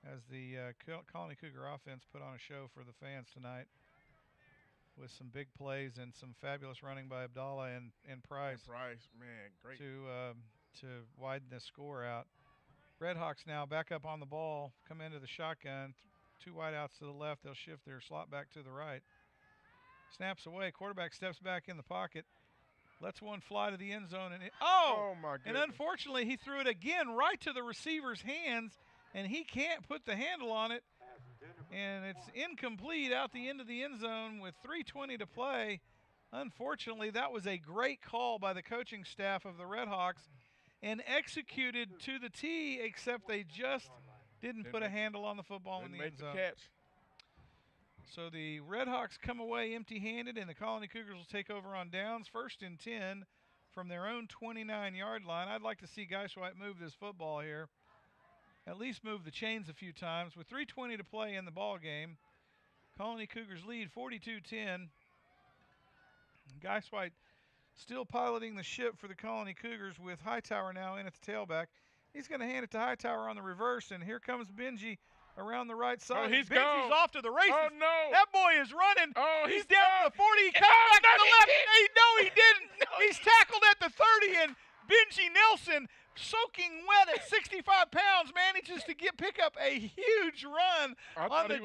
as the Colony Cougar offense put on a show for the fans tonight with some big plays and some fabulous running by Abdallah and Price. Man, great. To widen the score out. Redhawks now back up on the ball, come into the shotgun. 2 wide outs to the left. They'll shift their slot back to the right. Snaps away. Quarterback steps back in the pocket. Lets one fly to the end zone. And oh my goodness. And unfortunately, he threw it again right to the receiver's hands, and he can't put the handle on it. And it's incomplete out the end of the end zone with 3:20 to play. Unfortunately, that was a great call by the coaching staff of the Redhawks and executed to the T, except they just didn't put a handle on the football in the end zone. Catch. So the Redhawks come away empty-handed, and the Colony Cougars will take over on downs. 1st and 10 from their own 29-yard line. I'd like to see Guy White move this football here. At least move the chains a few times. With 3:20 to play in the ball game, Colony Cougars lead 42-10. Guy White Still piloting the ship for the Colony Cougars with Hightower now in at the tailback. He's going to hand it to Hightower on the reverse, and here comes Benji around the right side. Oh, he's Benji's gone. off to the races. Oh, no. That boy is running. Oh, he's down to the 40. He comes back to the left. No, he didn't. He's tackled at the 30, and Benji Nelson, soaking wet at 65 pounds, manages to pick up a huge run on the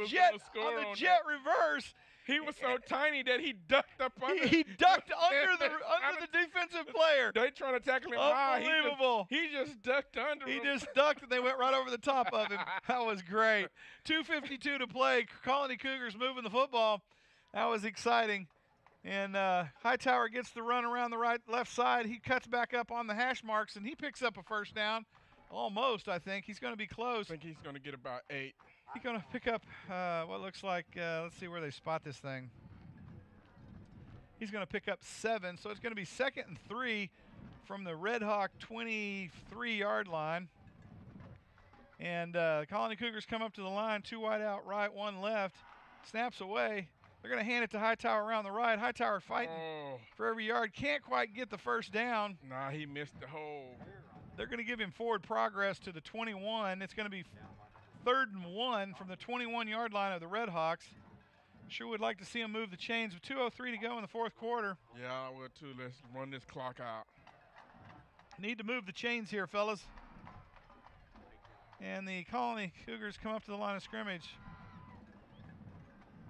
jet reverse. He was so tiny that he ducked up under. He ducked under the defensive player. They trying to tackle him. Unbelievable. He just ducked under him. He just ducked, and they went right over the top of him. That was great. 2:52 to play. Colony Cougars moving the football. That was exciting. And Hightower gets the run around the left side. He cuts back up on the hash marks, and he picks up a first down. Almost, I think. He's going to be close. I think he's going to get about 8. He's going to pick up what looks like, let's see where they spot this thing. He's going to pick up 7, so it's going to be 2nd and 3 from the Red Hawk 23-yard line. And the Colony Cougars come up to the line, 2 wide out right, 1 left. Snaps away. They're going to hand it to Hightower around the right. Hightower fighting for every yard. Can't quite get the first down. Nah, he missed the hole. They're going to give him forward progress to the 21. It's going to be 3rd and 1 from the 21-yard line of the Red Hawks. Sure would like to see him move the chains with 2:03 to go in the 4th quarter. Yeah, I would too. Let's run this clock out. Need to move the chains here, fellas. And the Colony Cougars come up to the line of scrimmage.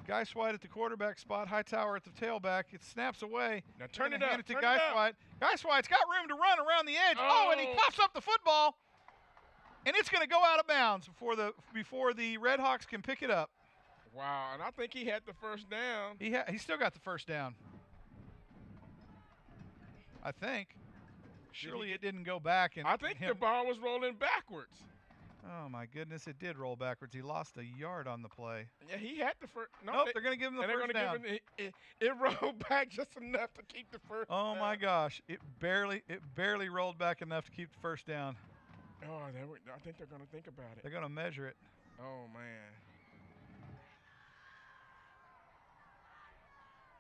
Guy White at the quarterback spot, Hightower at the tailback. It snaps away. Now turn it up. Hand it to Guy White. Guy White's got room to run around the edge. Oh, and he coughs up the football. And it's going to go out of bounds before the Red Hawks can pick it up. Wow, and I think he had the first down. He still got the first down. I think. Surely it didn't go back. And I think the ball was rolling backwards. Oh, my goodness, it did roll backwards. He lost a yard on the play. Yeah, he had the first. Nope, they're going to give him the first down. It rolled back just enough to keep the first down. Oh, my gosh. It barely rolled back enough to keep the first down. Oh, I think they're going to think about it. They're going to measure it. Oh, man.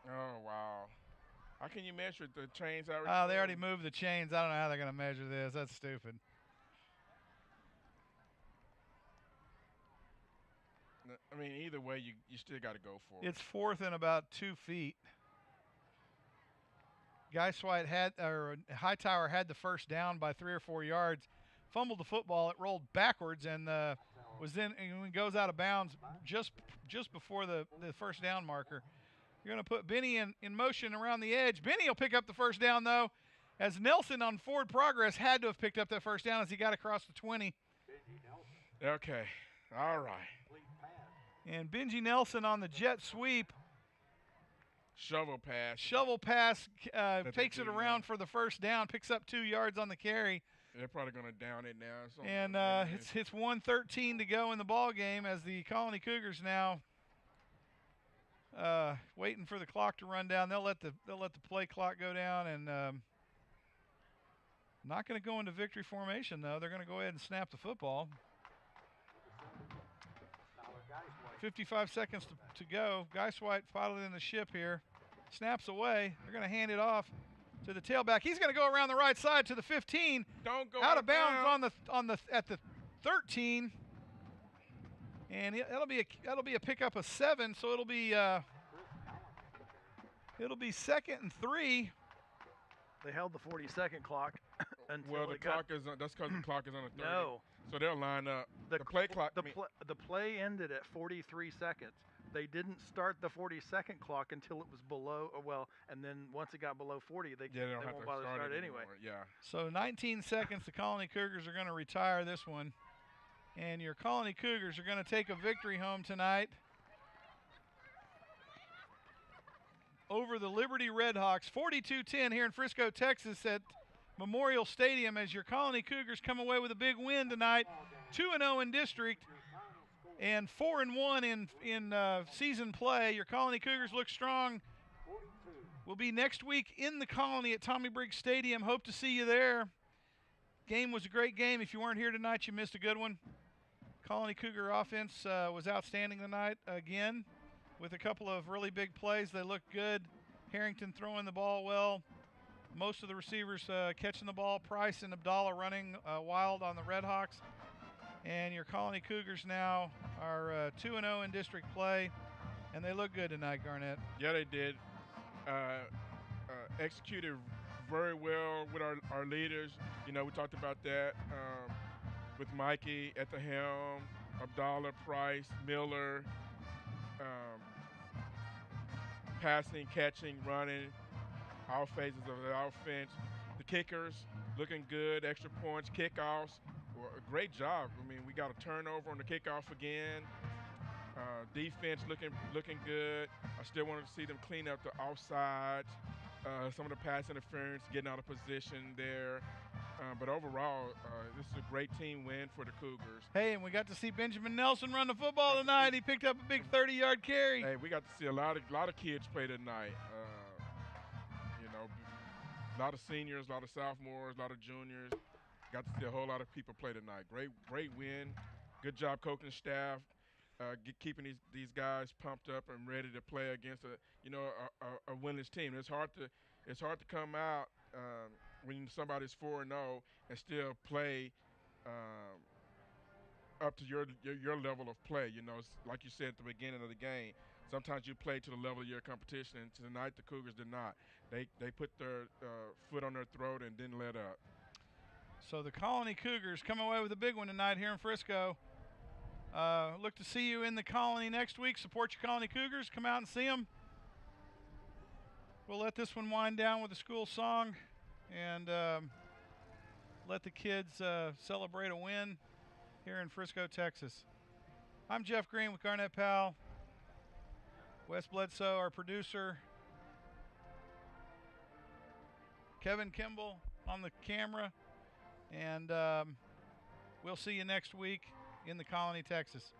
Oh, wow. How can you measure the chains already? Oh, they already moved the chains. I don't know how they're going to measure this. That's stupid. I mean, either way, you still got to go for it. It's 4th and about 2 feet. Guy White Hightower had the first down by 3 or 4 yards. Fumbled the football. It rolled backwards and and goes out of bounds just before the first down marker. You're going to put Benny in motion around the edge. Benny will pick up the first down, though, as Nelson on forward progress had to have picked up that first down as he got across the 20. Okay. All right. And Benji Nelson on the jet sweep. Shovel pass takes it around for the first down, picks up 2 yards on the carry. They're probably going to down it now. And it's 1:13 to go in the ball game as the Colony Cougars now waiting for the clock to run down. They'll let the play clock go down, and not going to go into victory formation though. They're going to go ahead and snap the football. 55 seconds to go. Guy White piloting the ship here. Snaps away. They're going to hand it off to the tailback. He's going to go around the right side to the 15. Don't go out of bounds at the 13. And that'll be a pickup of 7, so it'll be 2nd and 3. They held the 40-second clock until the clock is on. That's because the clock is on the 30. No. So they'll line up. The play clock. The play ended at 43 seconds. They didn't start the 40-second clock until it was below. And then once it got below 40, they won't bother to start it anyway. Yeah. So 19 seconds. The Colony Cougars are going to retire this one, and your Colony Cougars are going to take a victory home tonight over the Liberty Redhawks, 42-10 here in Frisco, Texas at Memorial Stadium, as your Colony Cougars come away with a big win tonight, 2-0 in district and 4-1 in season play. Your Colony Cougars look strong. We'll be next week in the Colony at Tommy Briggs Stadium. Hope to see you there. Game was a great game. If you weren't here tonight, you missed a good one. Colony Cougar offense was outstanding tonight again with a couple of really big plays. They looked good. Harrington throwing the ball well. most of the receivers catching the ball. Price and Abdallah running wild on the Redhawks. And your Colony Cougars now are 2-0 in district play, and they look good tonight, Garnett. Yeah, they did. Executed very well with our leaders. You know, we talked about that with Mikey at the helm, Abdallah, Price, Miller, passing, catching, running, all phases of the offense. The kickers looking good, extra points, kickoffs. Well, a great job. I mean, we got a turnover on the kickoff again. Defense looking good. I still wanted to see them clean up the offsides, some of the pass interference, getting out of position there. But overall, this is a great team win for the Cougars. Hey, and we got to see Benjamin Nelson run the football tonight. He picked up a big 30-yard carry. Hey, we got to see a lot of kids play tonight. You know, a lot of seniors, a lot of sophomores, a lot of juniors. Got to see a whole lot of people play tonight. Great win. Good job coaching staff, keeping these guys pumped up and ready to play against a winless team. It's hard to come out when somebody's 4-0 and still play up to your level of play. You know, like you said at the beginning of the game, sometimes you play to the level of your competition, and tonight the Cougars did not. They put their foot on their throat and didn't let up. So the Colony Cougars come away with a big one tonight here in Frisco. Look to see you in the Colony next week. Support your Colony Cougars. Come out and see them. We'll let this one wind down with a school song and let the kids celebrate a win here in Frisco, Texas. I'm Jeff Green with Garnett Powell. Wes Bledsoe, our producer. Kevin Kimball on the camera. And we'll see you next week in the Colony, Texas.